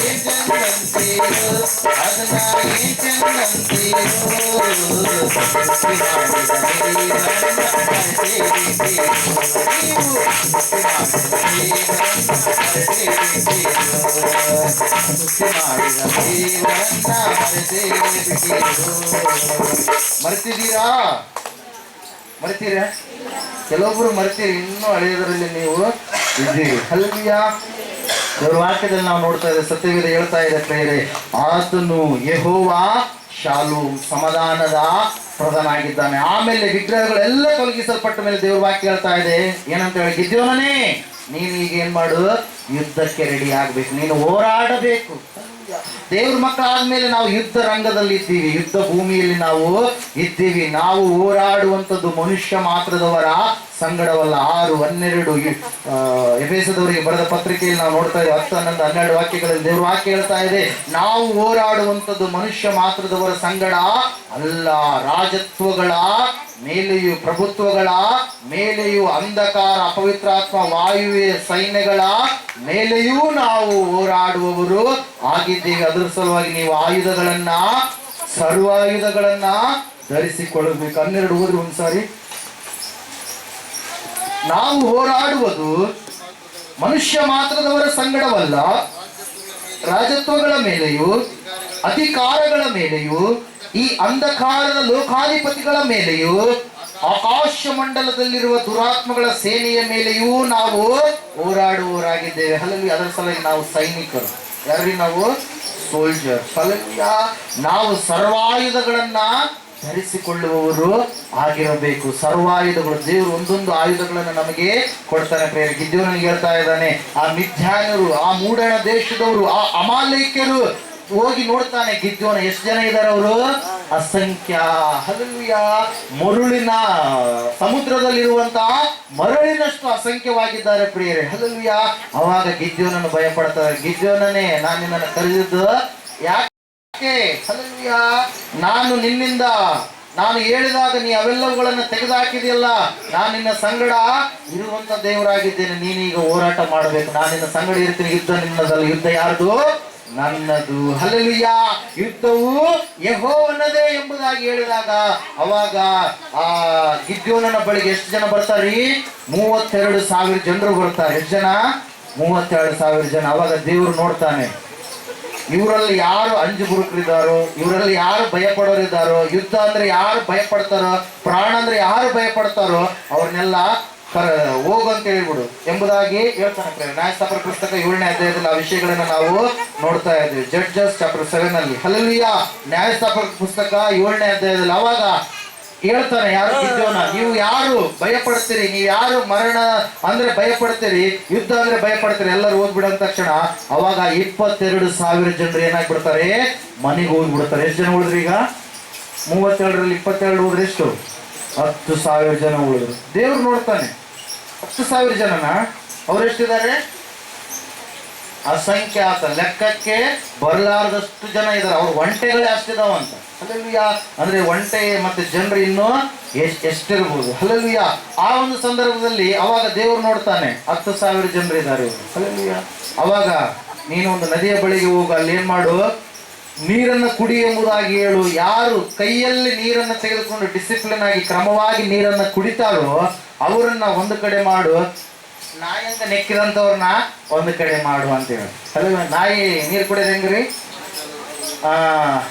ಏನ್ ಚಂದಂತೀರೋ, ಅದನ್ನ ಏನ್ ಚಂದಂತೀರೋ. ಸೃಷ್ಟಿ ಮಾಡಿದ ದೇವರನ್ನ ಮರೆತೇ ಬಿಟ್ಟಿರೋ. ನೀವು ಸೃಷ್ಟಿ ಮಾಡಿದ ದೇವರನ್ನ ಮರೆತೇ ಬಿಟ್ಟಿರೋ. ಸೃಷ್ಟಿ ಮಾಡಿದ ದೇವರನ್ನ ಮರೆತೇ ಬಿಟ್ಟಿರೋ. ಮರೆತಿದ್ದೀರಾ? ಮರೆತೀರಾ? ಕೆಲವೊಬ್ರು ಮರೆತೀರಿ, ಇನ್ನೂ ಹಳೆಯದರಲ್ಲಿ ನೀವು ಇದ್ದೀರಿ. ಹಲ್ಲೆಲೂಯಾ. ದೇವರ ವಾಕ್ಯದಲ್ಲಿ ನಾವು ನೋಡ್ತಾ ಇದ್ದೇವೆ, ಸತ್ಯವೇದ ಹೇಳ್ತಾ ಇದೆ ಪ್ರಿಯರೇ, ಆತನು ಯೆಹೋವಾ ಶಾಲೂಮ್, ಸಮಾಧಾನದ ಪ್ರಧಾನಾಗಿದ್ದಾನೆ. ಆಮೇಲೆ ವಿಗ್ರಹಗಳೆಲ್ಲ ತೊಲಗಿಸಲ್ಪಟ್ಟ ಮೇಲೆ ದೇವ್ರ ವಾಕ್ಯ ಹೇಳ್ತಾ ಇದೆ ಏನಂತ ಹೇಳಿ, ಗಿದ್ಯೋನನೇ ನೀನು ಈಗ ಏನ್ ಮಾಡು, ಯುದ್ಧಕ್ಕೆ ರೆಡಿ ಆಗ್ಬೇಕು, ನೀನು ಹೋರಾಡಬೇಕು. ದೇವ್ರ ಮಕ್ಕಳಾದ್ಮೇಲೆ ನಾವು ಯುದ್ಧ ರಂಗದಲ್ಲಿ ಇದ್ದೀವಿ, ಯುದ್ಧ ಭೂಮಿಯಲ್ಲಿ ನಾವು ಇದ್ದೀವಿ. ನಾವು ಹೋರಾಡುವಂಥದ್ದು ಮನುಷ್ಯ ಮಾತ್ರದವರ ಸಂಗಡವಲ್ಲ. 6:12 ಎಫೆಸದವರಿಗೆ ಬರೆದ ಪತ್ರಿಕೆಯಲ್ಲಿ ನಾವು ನೋಡ್ತಾ ಇದ್ದೇವೆ. 10, 11, 12 ವಾಕ್ಯಗಳಲ್ಲಿ ದೇವ್ರ ವಾಕ್ಯ ಹೇಳ್ತಾ ಇದೆ, ನಾವು ಹೋರಾಡುವಂಥದ್ದು ಮನುಷ್ಯ ಮಾತ್ರದವರ ಸಂಗಡ ಅಲ್ಲ, ರಾಜತ್ವಗಳ ಮೇಲೆಯೂ, ಪ್ರಭುತ್ವಗಳ ಮೇಲೆಯೂ, ಅಂಧಕಾರ ಅಪವಿತ್ರಾತ್ಮ ವಾಯುವೆ ಸೈನ್ಯಗಳ ಮೇಲೆಯೂ ನಾವು ಹೋರಾಡುವವರು ಆಗಿದ್ದೀವಿ. ಅದರ ಸಲುವಾಗಿ ನೀವು ಆಯುಧಗಳನ್ನ, ಸರ್ವಾಯುಧಗಳನ್ನ ಧರಿಸಿಕೊಳ್ಳಬೇಕು. 12 ಹೋದ್ರೆ ಒಂದ್ಸಾರಿ. ನಾವು ಹೋರಾಡುವುದು ಮನುಷ್ಯ ಮಾತ್ರದವರ ಸಂಗಡವಲ್ಲ, ರಾಜತ್ವಗಳ ಮೇಲೆಯೂ, ಅಧಿಕಾರಗಳ ಮೇಲೆಯೂ, ಈ ಅಂಧಕಾರದ ಲೋಕಾಧಿಪತಿಗಳ ಮೇಲೆಯೂ, ಆಕಾಶ ಮಂಡಲದಲ್ಲಿರುವ ದುರಾತ್ಮಗಳ ಸೇನೆಯ ಮೇಲೆಯೂ ನಾವು ಹೋರಾಡುವವರಾಗಿದ್ದೇವೆ. ಹಲವು ಅದರ ಸಲುವಾಗಿ ನಾವು ಸೈನಿಕರು. ಯಾರ್ರಿ ನಾವು? ಸೋಲ್ಜರ್. ಹಲವು ನಾವು ಸರ್ವಾಯುಧಗಳನ್ನ ಧರಿಸಿಕೊಳ್ಳುವವರು ಆಗಿರಬೇಕು. ಸರ್ವಾಯುಧಗಳು, ದೇವರು ಒಂದೊಂದು ಆಯುಧಗಳನ್ನು ನಮಗೆ ಕೊಡ್ತಾನೆ. ಪ್ರೇರೆ ಗಿದ್ಯೋನಿಗೆ ಹೇಳ್ತಾ ಇದ್ದಾನೆ, ಆ ಮಿಥ್ಯಾನರು, ಆ ಮೂಡಣ ದೇಶದವರು, ಆ ಅಮಾಲೇಕ್ಯರು ಹೋಗಿ ನೋಡ್ತಾನೆ. ಗಿದ್ಯೋನ ಎಷ್ಟು ಜನ ಇದ್ದಾರೆ ಅವರು? ಅಸಂಖ್ಯ. ಹಲ್ಲೆಲೂಯಾ. ಮರುಳಿನ ಸಮುದ್ರದಲ್ಲಿರುವಂತಹ ಮರಳಿನಷ್ಟು ಅಸಂಖ್ಯವಾಗಿದ್ದಾರೆ ಪ್ರಿಯರೇ. ಹಲ್ಲೆಲೂಯಾ. ಅವಾಗ ಗಿದ್ಯೋನನ್ನು ಭಯಪಡ್ತಾರೆ. ಗಿದ್ಯೋನನೇ, ನಾನು ನಿನ್ನನ್ನು ಕರೆದಿದ್ದು ಯಾಕೆ? ಹಲ್ಲೆಲೂಯಾ. ನಾನು ನಿನ್ನಿಂದ, ನಾನು ಹೇಳಿದಾಗ ನೀ ಅವೆಲ್ಲವುಗಳನ್ನು ತೆಗೆದುಹಾಕಿದೆಯಲ್ಲ, ನಾನು ನಿನ್ನ ಸಂಗಡ ಇರುವಂತ ದೇವರಾಗಿದ್ದೇನೆ. ನೀನೀಗ ಹೋರಾಟ ಮಾಡಬೇಕು. ನಾನು ನಿನ್ನ ಸಂಗಡ ಇರ್ತೀನಿ. ಯುದ್ಧ ನಿನ್ನದಲ್ಲ, ಯುದ್ಧ ಯಾರ್ದು? ನನ್ನದು. ಹಲ್ಲೆಲೂಯಾ. ಯುದ್ಧವು ಯೆಹೋವನದೇ ಎಂಬುದಾಗಿ ಹೇಳಿದಾಗ ಅವಾಗ ಆ ಗಿದ್ಯೋನನ ಬಳಿಗೆ ಎಷ್ಟು ಜನ ಬರ್ತಾರ್ರಿ? 32,000 ಜನರು ಬರ್ತಾರೆ. ಎಷ್ಟು ಜನ? 32,000 ಜನ. ಅವಾಗ ದೇವರು ನೋಡ್ತಾನೆ, ಇವರಲ್ಲಿ ಯಾರು ಅಂಜು ಬುರುಕರಿದ್ದಾರೋ, ಇವರಲ್ಲಿ ಯಾರು ಭಯ ಪಡೋರಿದ್ದಾರೋ, ಯುದ್ಧ ಅಂದ್ರೆ ಯಾರು ಭಯ ಪಡ್ತಾರೋ, ಪ್ರಾಣ ಅಂದ್ರೆ ಯಾರು ಭಯ ಪಡ್ತಾರೋ ಅವ್ರನ್ನೆಲ್ಲ ಹೋಗು ಅಂತ ಹೇಳ್ಬಿಡು ಎಂಬುದಾಗಿ ಹೇಳ್ತಾನೆ. ನ್ಯಾಯಸ್ಥಾಪರ ಪುಸ್ತಕ 7ನೇ ಅಧ್ಯಾಯದಲ್ಲಿ ಆ ವಿಷಯಗಳನ್ನ ನಾವು ನೋಡ್ತಾ ಇದ್ವಿ. ಜಡ್ಜಸ್ ಚಾಪ್ಟರ್ 7 ಅಲ್ಲಿ. ಹಲ್ಲೆಲೂಯಾ. ನ್ಯಾಯಸ್ಥಾಪರ ಪುಸ್ತಕ 7ನೇ ಅಧ್ಯಾಯದಲ್ಲಿ ಅವಾಗ ಹೇಳ್ತಾನೆ, ಯಾರು ಗಿದ್ಯೋನ, ನೀವು ಯಾರು ಭಯ ಪಡ್ತೀರಿ, ನೀವು ಯಾರು ಮರಣ ಅಂದ್ರೆ ಭಯ ಪಡ್ತೀರಿ, ಯುದ್ಧ ಅಂದ್ರೆ ಭಯ ಪಡ್ತೀರಿ, ಎಲ್ಲರೂ ಹೋಗ್ಬಿಡಂತ ತಕ್ಷಣ ಅವಾಗ 22,000 ಜನರು ಏನಾಗ್ಬಿಡ್ತಾರೆ? ಮನೆಗೆ ಹೋಗ್ಬಿಡ್ತಾರೆ. ಎಷ್ಟು ಜನ ಉಳಿದ್ರಿ ಈಗ? 32ರಲ್ಲಿ 22 ಹೋದ್ರೆ ಎಷ್ಟು? 10,000 ಜನ ಉಳಿದ್ರು. ದೇವ್ರು ನೋಡ್ತಾನೆ 10,000 ಜನನ. ಅವ್ರು ಎಷ್ಟಿದ್ದಾರೆ? ಅಸಂಖ್ಯಾತ, ಲೆಕ್ಕಕ್ಕೆ ಬರಲಾರದಷ್ಟು ಜನ ಇದ್ದಾರೆ. ಅವ್ರ ಒಂಟೆಗಳೇ ಅಷ್ಟಿದಾವಂತ. ಹಲ್ಲೆಲೂಯಾ. ಅಂದ್ರೆ ಒಂಟೆ ಮತ್ತೆ ಜನರು ಇನ್ನೂ ಎಷ್ಟಿರ್ಬೋದು. ಹಲ್ಲೆಲೂಯಾ. ಆ ಒಂದು ಸಂದರ್ಭದಲ್ಲಿ ಅವಾಗ ದೇವರು ನೋಡ್ತಾನೆ, 10,000 ಜನರು ಇದ್ದಾರೆ. ಹಲ್ಲೆಲೂಯಾ. ಅವಾಗ ನೀನು ಒಂದು ನದಿಯ ಬಳಿಗೆ ಹೋಗು, ಅಲ್ಲಿ ಏನ್ ಮಾಡು, ನೀರನ್ನು ಕುಡಿ ಎಂಬುದಾಗಿ ಹೇಳು. ಯಾರು ಕೈಯಲ್ಲಿ ನೀರನ್ನು ತೆಗೆದುಕೊಂಡು ಡಿಸಿಪ್ಲಿನ್ ಆಗಿ ಕ್ರಮವಾಗಿ ನೀರನ್ನು ಕುಡಿತಾರೋ ಅವರನ್ನ ಒಂದು ಕಡೆ ಮಾಡು, ನಾಯಿಂದ ನೆಕ್ಕಿದಂಥವ್ರನ್ನ ಒಂದು ಕಡೆ ಮಾಡು ಅಂತ ಹೇಳಿ. ಹಲ್ಲೆಲೂಯಾ. ನಾಯಿ ನೀರು ಕುಡಿಯೋದು ಹೆಂಗ್ರಿ?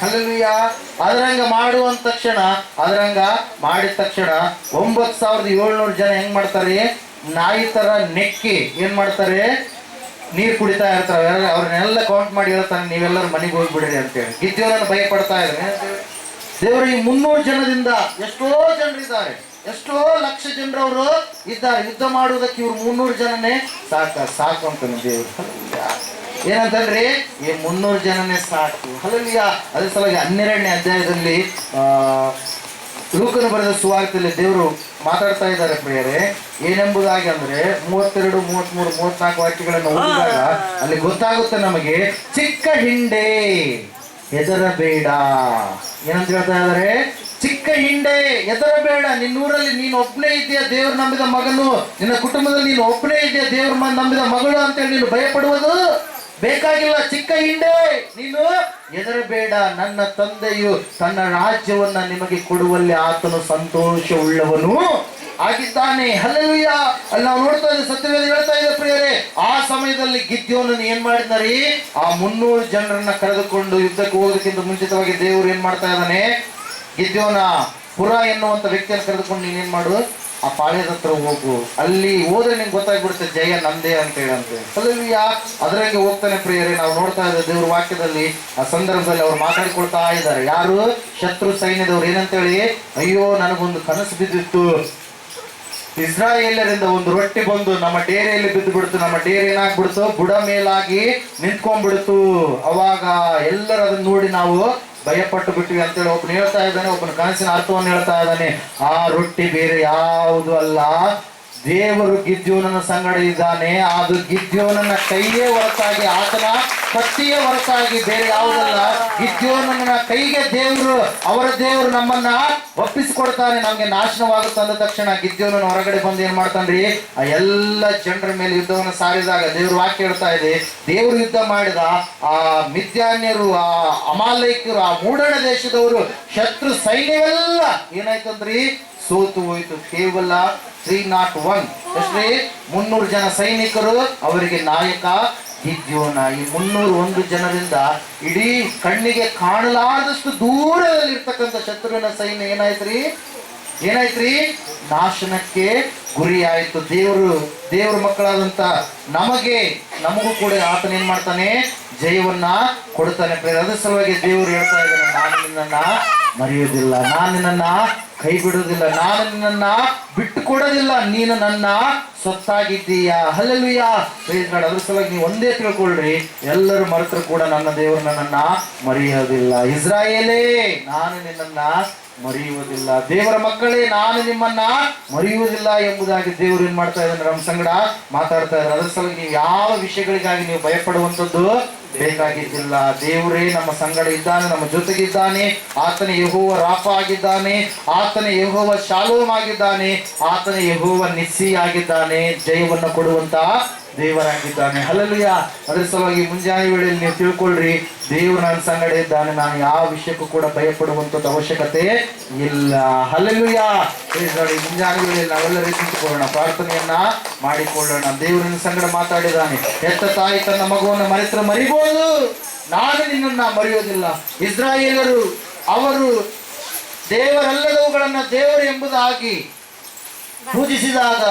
ಹಲ್ಲೆಲೂಯಾ. ಅದರಂಗ ಮಾಡುವಂತ ತಕ್ಷಣ, ಅದರಂಗ ಮಾಡಿದ ತಕ್ಷಣ 9,700 ಜನ ಹೆಂಗ್ ಮಾಡ್ತಾರೆ, ನಾಯಿ ತರ ನೆಕ್ಕಿ ಏನ್ ಮಾಡ್ತಾರೆ, ನೀರು ಕುಡಿತಾ ಇರ್ತಾರೆ. ಅವ್ರನ್ನೆಲ್ಲ ಕೌಂಟ್ ಮಾಡಿ ಹೇಳ್ತಾನೆ, ನೀವೆಲ್ಲರೂ ಮನೆಗೆ ಹೋಗ್ಬಿಡ್ರಿ ಅಂತೇಳಿ. ಗಿದ್ಯೋನನ್ನು ಭಯಪಡ್ತಾ ಇದ್ದಾರೆ. ದೇವರು ಈ 300 ಜನದಿಂದ ಎಷ್ಟೋ ಜನರಿದ್ದಾರೆ, ಎಷ್ಟೋ ಲಕ್ಷ ಜನರವರು ಇದ್ದಾರೆ. ಯುದ್ಧ ಮಾಡುವುದಕ್ಕೆ ಇವ್ರು 300 ಜನನೇ ಸಾಕು ಅಂತಾನೆ ದೇವರು. ಏನಂತಂದ್ರಿ, ಈ 300 ಜನನೇ ಸಾಕು. ಹಲ್ಲೆಲೂಯಾ. ಅದ್ರ ಸಲುವಾಗಿ 12ನೇ ಅಧ್ಯಾಯದಲ್ಲಿ ಲೂಕನು ಬರೆದ ಸುವಾರ್ತೆಯಲ್ಲಿ ದೇವರು ಮಾತಾಡ್ತಾ ಇದ್ದಾರೆ ಪ್ರಿಯರೇ. ಏನೆಂಬುದಾಗಿ ಅಂದ್ರೆ 32, 33, 34 ವಾಕ್ಯಗಳನ್ನು ಓದಿದಾಗ ಅಲ್ಲಿ ಗೊತ್ತಾಗುತ್ತೆ ನಮಗೆ, ಚಿಕ್ಕ ಹಿಂಡೆ ಹೆದರಬೇಡ. ಏನಂತ ಹೇಳ್ತಾ ಇದ್ದಾರೆ, ಚಿಕ್ಕ ಹಿಂಡೆ ಹೆದರಬೇಡ. ನಿನ್ನೂರಲ್ಲಿ ನೀನು ಒಬ್ಬನೇ ಇದೆಯಾ ದೇವ್ರು ನಂಬಿದ ಮಗನು, ನಿನ್ನ ಕುಟುಂಬದಲ್ಲಿ ನೀನು ಒಬ್ಬನೇ ಇದೆಯಾ ದೇವ್ರ ನಂಬಿದ ಮಗಳು ಅಂತೇಳಿ ನೀನು ಭಯಪಡುವುದು ಬೇಕಾಗಿಲ್ಲ. ಚಿಕ್ಕ ಹಿಂಡೆ, ನೀನು ಹೆದರಬೇಡ. ನನ್ನ ತಂದೆಯು ತನ್ನ ರಾಜ್ಯವನ್ನ ನಿಮಗೆ ಕೊಡುವಲ್ಲಿ ಆತನು ಸಂತೋಷವುಳ್ಳವನು ಆಗಿದ್ದಾನೆ. ಹಲ್ಲೆಲೂಯಾ. ಅಲ್ಲಿ ನಾವು ನೋಡ್ತಾ ಇದ್ದೇವೆ, ಸತ್ಯವೇದ ಹೇಳ್ತಾ ಇದೆ ಪ್ರಿಯರೇ, ಆ ಸಮಯದಲ್ಲಿ ಗಿದ್ಯೋನನ್ನು ಏನ್ ಮಾಡಿದಾರೆ, ಆ 300 ಜನರನ್ನ ಕರೆದುಕೊಂಡು ಯುದ್ಧಕ್ಕೆ ಹೋಗೋದಕ್ಕಿಂತ ಮುಂಚಿತವಾಗಿ ದೇವರು ಏನ್ ಮಾಡ್ತಾ ಇದ್ದಾನೆ, ಗಿದ್ಯೋನ ಪುರ ಎನ್ನುವಂತ ವ್ಯಕ್ತಿಯನ್ನು ಕರೆದುಕೊಂಡು ನೀನೇನ್ ಮಾಡು, ಆ ಪಾಳ್ಯದ ಹತ್ರ ಹೋಗು. ಅಲ್ಲಿ ಹೋದ್ರೆ ನಿಂಗೆ ಗೊತ್ತಾಗ್ಬಿಡುತ್ತೆ ಜಯ ನಂದೇ ಅಂತ ಹೇಳಂತೆ. ಹಲ್ಲೆಲೂಯಾ. ಅದರಂಗೆ ಹೋಗ್ತಾನೆ ಪ್ರಿಯರೇ. ನಾವು ನೋಡ್ತಾ ಇದ್ದೇವೆ ದೇವ್ರ ವಾಕ್ಯದಲ್ಲಿ ಆ ಸಂದರ್ಭದಲ್ಲಿ ಅವ್ರು ಮಾತಾಡಿಕೊಳ್ತಾ ಇದ್ದಾರೆ. ಯಾರು? ಶತ್ರು ಸೈನ್ಯದವ್ರು. ಏನಂತೇಳಿ, ಅಯ್ಯೋ ನನಗೊಂದು ಕನಸು ಬಿದ್ದಿತ್ತು, ಇಸ್ರಾಯೇಲರಿಂದ ಒಂದು ರೊಟ್ಟಿ ಬಂದು ನಮ್ಮ ಡೇರೆಯಲ್ಲಿ ಬಿದ್ದು ಬಿಡ್ತು, ನಮ್ಮ ಡೇರೆ ಏನಾಗ್ಬಿಡ್ತು, ಬುಡ ಮೇಲಾಗಿ ನಿಂತ್ಕೊಂಡ್ಬಿಡ್ತು. ಅವಾಗ ಎಲ್ಲರೂ ಅದನ್ನ ನೋಡಿ ನಾವು ಭಯಪಟ್ಟು ಬಿಟ್ವಿ ಅಂತೇಳಿ ಒಬ್ಬನು ಹೇಳ್ತಾ ಇದ್ದಾನೆ. ಒಬ್ಬನ ಕನಸಿನ ಅರ್ಥವನ್ನು ಹೇಳ್ತಾ ಇದ್ದಾನೆ. ಆ ರೊಟ್ಟಿ ಬೇರೆ ಯಾವುದು ಅಲ್ಲ, ದೇವರು ಗಿದ್ಯೋನನ ಸಂಗಡ ಇದ್ದಾನೆ. ಅದು ಗಿದ್ಯೋನನ ಕೈಯೇ ಹೊರತಾಗಿ, ಆತನ ಕತ್ತಿಯ ಹೊರತಾಗಿ ಬೇರೆ ಯಾವುದಲ್ಲ. ಗಿದ್ಯೋನನ ಕೈಗೆ ದೇವರು, ಅವರ ದೇವರು ನಮ್ಮನ್ನ ಒಪ್ಪಿಸಿಕೊಡ್ತಾನೆ. ನಮ್ಗೆ ನಾಶನವಾಗುತ್ತೆ ಅಂದ ತಕ್ಷಣ ಗಿದ್ಯೋನನ ಹೊರಗಡೆ ಬಂದು ಏನ್ ಮಾಡ್ತಾನ್ರಿ, ಆ ಎಲ್ಲ ಜನರ ಮೇಲೆ ಯುದ್ಧವನ್ನು ಸಾರಿದಾಗ ದೇವ್ರ ವಾಕ್ಯ ಹೇಳ್ತಾ ಇದೆ, ದೇವರು ಯುದ್ಧ ಮಾಡಿದ ಆ ಮಿದ್ಯಾನ್ಯರು, ಆ ಅಮಾಲೈಕರು, ಆ ಮೂಡಣ ದೇಶದವರು, ಶತ್ರು ಸೈನ್ಯವೆಲ್ಲ ಏನಾಯ್ತಂದ್ರಿ, ಸೋತು ಹೋಯ್ತು. ಕೇವಲ 301 ಎಷ್ಟ್ರಿ, 300 ಜನ ಸೈನಿಕರು, ಅವರಿಗೆ ನಾಯಕ ಗಿದ್ಯೋನ. ಈ 301 ಜನರಿಂದ ಇಡೀ ಕಣ್ಣಿಗೆ ಕಾಣಲಾರದಷ್ಟು ದೂರದಲ್ಲಿ ಇರ್ತಕ್ಕಂಥ ಶತ್ರುವಿನ ಸೈನ್ಯ ಏನಾಯ್ತ್ರಿ, ನಾಶನಕ್ಕೆ ಗುರಿ ಆಯ್ತು. ದೇವ್ರ ಮಕ್ಕಳಾದಂತ ನಮಗೂ ಕೂಡ ಆತನ ಏನ್ ಮಾಡ್ತಾನೆ, ಜಯವನ್ನ ಕೊಡ್ತಾನೆ. ಅದರ ಸಲುವಾಗಿ ದೇವರು ಹೇಳ್ತಾ ಇದ್ದಾನೆ, ನಾನು ನಿನ್ನನ್ನ ಮರೆಯುವುದಿಲ್ಲ, ನಾನು ನಿನ್ನನ್ನ ಕೈ ಬಿಡುವುದಿಲ್ಲ, ನಾನು ನಿನ್ನನ್ನ ಬಿಟ್ಟು ಕೊಡೋದಿಲ್ಲ, ನೀನು ನನ್ನ ಸೊತ್ತಾಗಿದ್ದೀಯಾ. ಹಲ್ಲೆಲೂಯಾ. Praise God. ಅದ್ರ ಸಲುವಾಗಿ ನೀವು ಒಂದೇ ತಿಳ್ಕೊಳ್ರಿ, ಎಲ್ಲರೂ ಮರೆತರು ಕೂಡ ನನ್ನ ದೇವರು ನನ್ನನ್ನ ಮರೆಯೋದಿಲ್ಲ. ಇಸ್ರಾಯೇಲೇ, ನಾನು ನಿನ್ನನ್ನ ಮರೆಯುವುದಿಲ್ಲ. ದೇವರ ಮಕ್ಕಳೇ, ನಾನು ನಿಮ್ಮನ್ನ ಮರೆಯುವುದಿಲ್ಲ ಎಂಬುದಾಗಿ ದೇವರು ಏನ್ ಮಾಡ್ತಾ ಇದ್ದಾನೆ, ನಮ್ಮ ಸಂಗಡ ಮಾತಾಡ್ತಾ ಇದ್ದಾರೆ. ಅದ್ರ ಸಲುವಾಗಿ ನೀವು ಯಾವ ವಿಷಯಗಳಿಗಾಗಿ ನೀವು ಭಯಪಡುವಂಥದ್ದು ಬೇಕಾಗಿದ್ದಿಲ್ಲ. ದೇವರೇ ನಮ್ಮ ಸಂಗಡ ಇದ್ದಾನೆ, ನಮ್ಮ ಜೊತೆಗಿದ್ದಾನೆ. ಆತನ ಯೆಹೋವ ರಾಫ ಆಗಿದ್ದಾನೆ, ಆತನ ಯೆಹೋವ ಶಾಲೋಮ್ ಆಗಿದ್ದಾನೆ, ಆತನ ಯೆಹೋವ ನಿಸ್ಸಿ ಆಗಿದ್ದಾನೆ. ಜಯವನ್ನು ಕೊಡುವಂತ ದೇವರಾಗಿದ್ದಾನೆ. ಹಲ್ಲೆಲೂಯಾ. ಅದ್ರ ಸಲುವಾಗಿ ಮುಂಜಾನೆ ವೇಳೆಯಲ್ಲಿ ನೀವು ತಿಳ್ಕೊಳ್ರಿ, ದೇವರು ನನ್ನ ಸಂಗಡ ಇದ್ದಾನೆ, ನಾನು ಯಾವ ವಿಷಯಕ್ಕೂ ಕೂಡ ಭಯಪಡುವಂಥದ್ದು ಅವಶ್ಯಕತೆ ಇಲ್ಲ. ಹಲ್ಲೆಲೂಯಾ. ಮುಂಜಾನೆ ವೇಳೆಯಲ್ಲಿ ನಾವೆಲ್ಲ ರೀತಿಕೊಳ್ಳೋಣ, ಪ್ರಾರ್ಥನೆಯನ್ನ ಮಾಡಿಕೊಳ್ಳೋಣ. ದೇವರನ್ನ ಸಂಗಡ ಮಾತಾಡಿದ್ದಾನೆ. ಹೆತ್ತ ತಾಯಿ ತನ್ನ ಮಗುವನ್ನು ಮರೆತರೆ ಮರಿಬಹುದು, ನಾನು ನಿನ್ನನ್ನ ಮರೆಯೋದಿಲ್ಲ. ಇಸ್ರಾಯೇಲರು ಅವರು ದೇವರಲ್ಲದವುಗಳನ್ನ ದೇವರು ಎಂಬುದಾಗಿ ಪೂಜಿಸಿದಾಗ,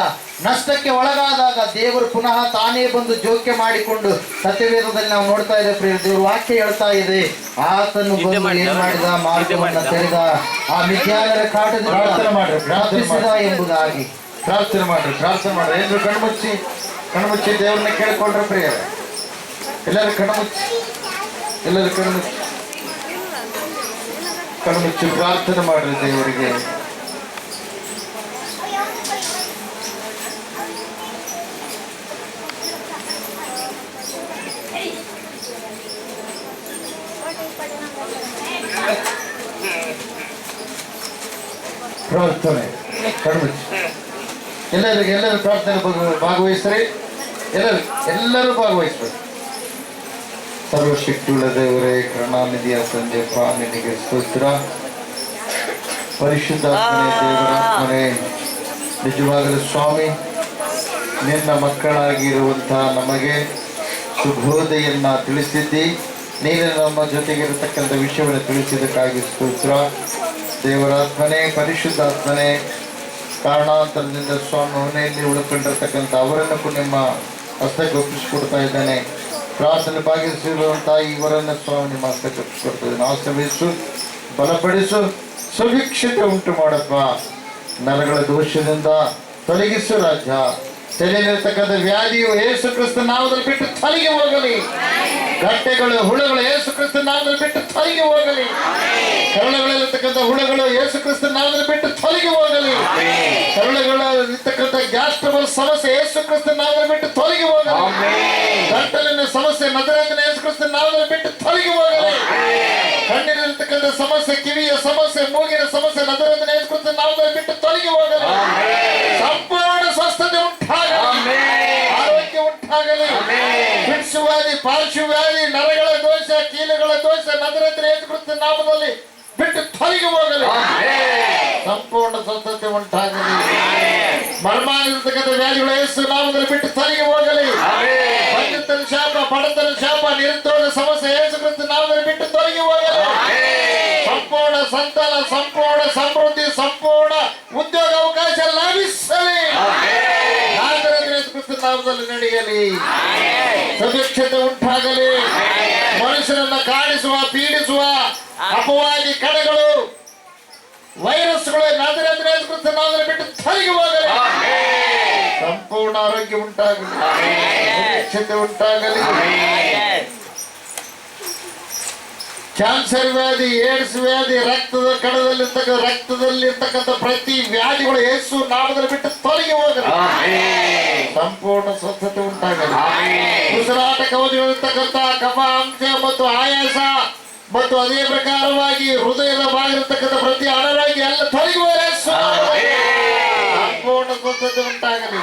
ನಷ್ಟಕ್ಕೆ ಒಳಗಾದಾಗ ದೇವರು ಪುನಃ ತಾನೇ ಬಂದು ಜೋಕ್ಯ ಮಾಡಿಕೊಂಡು, ಸತ್ಯವೇದದಲ್ಲಿ ನಾವು ನೋಡ್ತಾ ಇದ್ದೇವೆ, ದೇವರು ವಾಕ್ಯ ಹೇಳ್ತಾ ಇದೆ, ಆತನು ಬಂದು ಏನ್ ಮಾಡಿದ, ಮಾರ್ಗವನ್ನ ತೆರೆದ, ಆ ಮಿಥ್ಯಾನರ ಕಾಟದಿಂದ ಪ್ರಾರ್ಥಿಸಿದ ಎಂಬುದಾಗಿ. ಪ್ರಾರ್ಥನೆ ಮಾಡ್ರಿ. ಎಲ್ಲರೂ ಕಣ್ಮುಚ್ಚಿ ದೇವರನ್ನ ಕೇಳಿಕೊಂಡ್ರೆ ಪ್ರಿಯ, ಎಲ್ಲರೂ ಕಣ್ಮುಚ್ಚಿ ಪ್ರಾರ್ಥನೆ ಮಾಡ್ರಿ ದೇವರಿಗೆ. ಪ್ರಾರ್ಥನೆ ಕಣ್ಮುಚ್ಚಿ. ಎಲ್ಲರೂ ಪ್ರಾರ್ಥನೆ ಭಾಗವಹಿಸ್ರಿ. ಎಲ್ಲರೂ ಭಾಗವಹಿಸ್ಬೇಕು. ಸರ್ವಶಕ್ತಿಯುಳ್ಳ ದೇವರೇ, ಕರುಣಾನಿಧಿಯ ತಂದೆಪ್ಪ, ನಿನಗೆ ಸ್ತೋತ್ರ. ಪರಿಶುದ್ಧಾತ್ಮನೇ, ದೇವರಾತ್ಮನೇ, ನಿಜವಾಗಲೂ ಸ್ವಾಮಿ, ನಿನ್ನ ಮಕ್ಕಳಾಗಿರುವಂತಹ ನಮಗೆ ಶುಭೋದಯನ್ನ ತಿಳಿಸಿದ್ದಿ. ನೀನು ನಮ್ಮ ಜೊತೆಗಿರತಕ್ಕಂಥ ವಿಷಯವನ್ನು ತಿಳಿಸಿದ್ದಕ್ಕಾಗಿ ಸ್ತೋತ್ರ. ದೇವರಾತ್ಮನೇ, ಪರಿಶುದ್ಧಾತ್ಮನೇ, ಕಾರಣಾಂತರದಿಂದ ಸ್ವಾಮಿ ಮನೆಯಲ್ಲಿ ಉಳ್ಕೊಂಡಿರ್ತಕ್ಕಂಥ ಅವರನ್ನು ನಿಮ್ಮ ಹಸ್ತಕ್ಕೆ ಒಪ್ಪಿಸಿಕೊಡ್ತಾ ಇದ್ದಾನೆ. ಪ್ರಾರ್ಥನೆ ಭಾಗಿಸಿರುವಂತಹ ಇವರನ್ನು ಸ್ವಾಮಿ ನಿಮ್ಮ ಹಸ್ತಕ್ಕೆ ಒಪ್ಪಿಸಿಕೊಡ್ತಾ ಇದ್ದಾನೆ. ಆಶ್ರಯಿಸು, ಬಲಪಡಿಸು, ಸುಭಿಕ್ಷತೆ ಉಂಟು ಮಾಡಪ್ಪ. ನರಗಳ ದೋಷದಿಂದ ತೊಲಗಿಸು ರಾಜ. ತಲೆಯಲ್ಲಿರ್ತಕ್ಕಂಥ ವ್ಯಾಧಿಯು ಯೇಸು ಕ್ರಿಸ್ತ ನಾಮದಲ್ಲಿ ಬಿಟ್ಟು ತೊಲಗಿ ಹೋಗಲಿ. ಗಡ್ಡೆಗಳು, ಹುಳುಗಳು ಯೇಸು ಕ್ರಿಸ್ತ ನಾಮದಲ್ಲಿ ಬಿಟ್ಟು ತೊಲಗಿ ಹೋಗಲಿ. ಕರುಳುಗಳಲ್ಲಿರ್ತಕ್ಕಂಥ ಹುಳುಗಳು ಯೇಸು ಕ್ರಿಸ್ತ ನಾಮದಲ್ಲಿ ಬಿಟ್ಟು ತೊಲಗಿ ಹೋಗಲಿ. ಕರುಳುಗಳಲ್ಲಿರ್ತಕ್ಕಂಥ ಗ್ಯಾಸ್ಟ್ರಬಲ್ ಸಮಸ್ಯೆ ಯೇಸು ಕ್ರಿಸ್ತ ನಾಮದಲ್ಲಿ ಬಿಟ್ಟು ತೊಲಗಿ ಹೋಗಲಿ. ಗಂಟಲಿನ ಸಮಸ್ಯೆ ನಜರೇತಿನ ಯೇಸು ಕ್ರಿಸ್ತ ನಾಮದಲ್ಲಿ ಬಿಟ್ಟು ತೊಲಗಿ ಹೋಗಲಿ. ಕಣ್ಣಿನಲ್ಲಿರ್ತಕ್ಕಂಥ ಸಮಸ್ಯೆ, ಕಿವಿಯ ಸಮಸ್ಯೆ, ಮೂಗಿನ ಸಮಸ್ಯೆ ನಜರೇತಿನ ಯೇಸು ಕ್ರಿಸ್ತ ನಾಮದಲ್ಲಿ ಬಿಟ್ಟು ತೊಲಗಿ ಹೋಗಲಿ. ಸಂಪೂರ್ಣ ಸ್ವಸ್ಥತೆ ಉಂಟಾಗಲಿ, ಆರೋಗ್ಯ ಉಂಟಾಗಲಿ. ಬಿಡಿಸುವಾದಿ, ಪಾರ್ಶ್ವವ್ಯಾಧಿ, ನರಗಳ ದೋಷ, ಕೀಲುಗಳ ದೋಷ ನಜರೇತಿನ ಯೇಸು ಕ್ರಿಸ್ತ ನಾಮದಲ್ಲಿ ಬಿಟ್ಟು ತೊಲಗಿ ಹೋಗಲಿ. ಸಂಪೂರ್ಣ ಸ್ವಸ್ಥತೆ ಉಂಟಾಗಲಿ. ಮರ್ಮಾನಿರ್ತಕ್ಕಂಥ ವ್ಯಾಧಿಗಳ ಯೇಸು ನಾಮದಲ್ಲಿ ಬಿಟ್ಟು ತೊಲಗಿ ಹೋಗಲಿ. ಬಂಧುತನ ಶಾಪ, ಬಡತನ ಶಾಪ, ನಿರುದ್ಯೋಗ ಸಮಸ್ಯೆ ಯೇಸು ಕ್ರಿಸ್ತ ನಾಮದಲ್ಲಿ ಬಿಟ್ಟು ತೊಲಗಿ ಹೋಗಲಿ. ಸಂಪೂರ್ಣ ಸಂತಾನ, ಸಂಪೂರ್ಣ ಸಮೃದ್ಧಿ, ಸಂಪೂರ್ಣ ಉದ್ಯೋಗ ಅವಕಾಶ ಲಭಿಸಲಿ. ಯೇಸು ಕ್ರಿಸ್ತ ನಾಮದಲ್ಲಿ ನಡೆಯಲಿ. ಸುಭಿಕ್ಷತೆ ಉಂಟಾಗಲಿ. ಮನುಷ್ಯರನ್ನ ಕಾಣಿಸುವ, ಪೀಡಿಸುವ ಅಪವಾದಿ ಕಣಗಳು, ವೈರಸ್ಗಳು ನಜರೇತಿನ ಯೇಸು ಕ್ರಿಸ್ತ ನಾಮದಲ್ಲಿ ಬಿಟ್ಟು ತೊಲಗಿ ಹೋಗಲಿ. ಸಂಪೂರ್ಣ ಆರೋಗ್ಯ ಉಂಟಾಗಲಿ, ಸುಭಿಕ್ಷತೆ ಉಂಟಾಗಲಿ. ಕ್ಯಾನ್ಸರ್ ವ್ಯಾಧಿ, ಏಡ್ಸ್ ವ್ಯಾಧಿ, ರಕ್ತದ ರಕ್ತದಲ್ಲಿರ್ತಕ್ಕಂಥ ಪ್ರತಿ ವ್ಯಾಧಿಗಳು ಯೇಸು ನಾಮದಲ್ಲಿ ಬಿಟ್ಟು ತೊಲಗಿ ಹೋಗಲಿ. ಸಂಪೂರ್ಣ ಸ್ವಸ್ಥತೆ ಉಂಟಾಗಲಿ. ಉಸಿರಾಟ ಕವಚಗಳಿರ್ತಕ್ಕಂಥ ಕಫ, ಅಂಶ ಮತ್ತು ಆಯಾಸ ಮತ್ತು ಅದೇ ಪ್ರಕಾರವಾಗಿ ಹೃದಯದ ಭಾಗದಲ್ಲಿರ್ತಕ್ಕಂಥ ಪ್ರತಿ ಅನಾರೋಗ್ಯ ಎಲ್ಲ ತೊಲಗಿ ಹೋಗಲಿ. ಸಂಪೂರ್ಣ ಸ್ವಸ್ಥತೆ ಉಂಟಾಗಲಿ,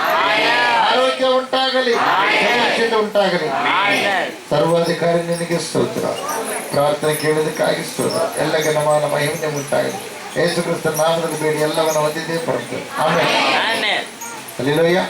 ಆರೋಗ್ಯ ಉಂಟಾಗಲಿ, ಸುರಕ್ಷತೆ ಉಂಟಾಗಲಿ. ಸರ್ವಾಧಿಕಾರಿ ನಿನಗೆ ಸ್ತೋತ್ರ. ಪ್ರಾರ್ಥನೆ ಕೇಳೋದಕ್ಕಾಗಿ ಸ್ತೋತ್ರ. ಎಲ್ಲ ಘನಮಾನ ಮಹಿಮೆ ಉಂಟಾಗಲಿ. ಯೇಸು ಕ್ರಿಸ್ತನ ನಾಮದಲ್ಲಿ ಬೇಡಿ ಎಲ್ಲವನ್ನು ಹೊಂದಿದ್ದೇ ಬರ್ತದೆ. ಆಮೇಲೆ ಹಲ್ಲೆಲೂಯಾ.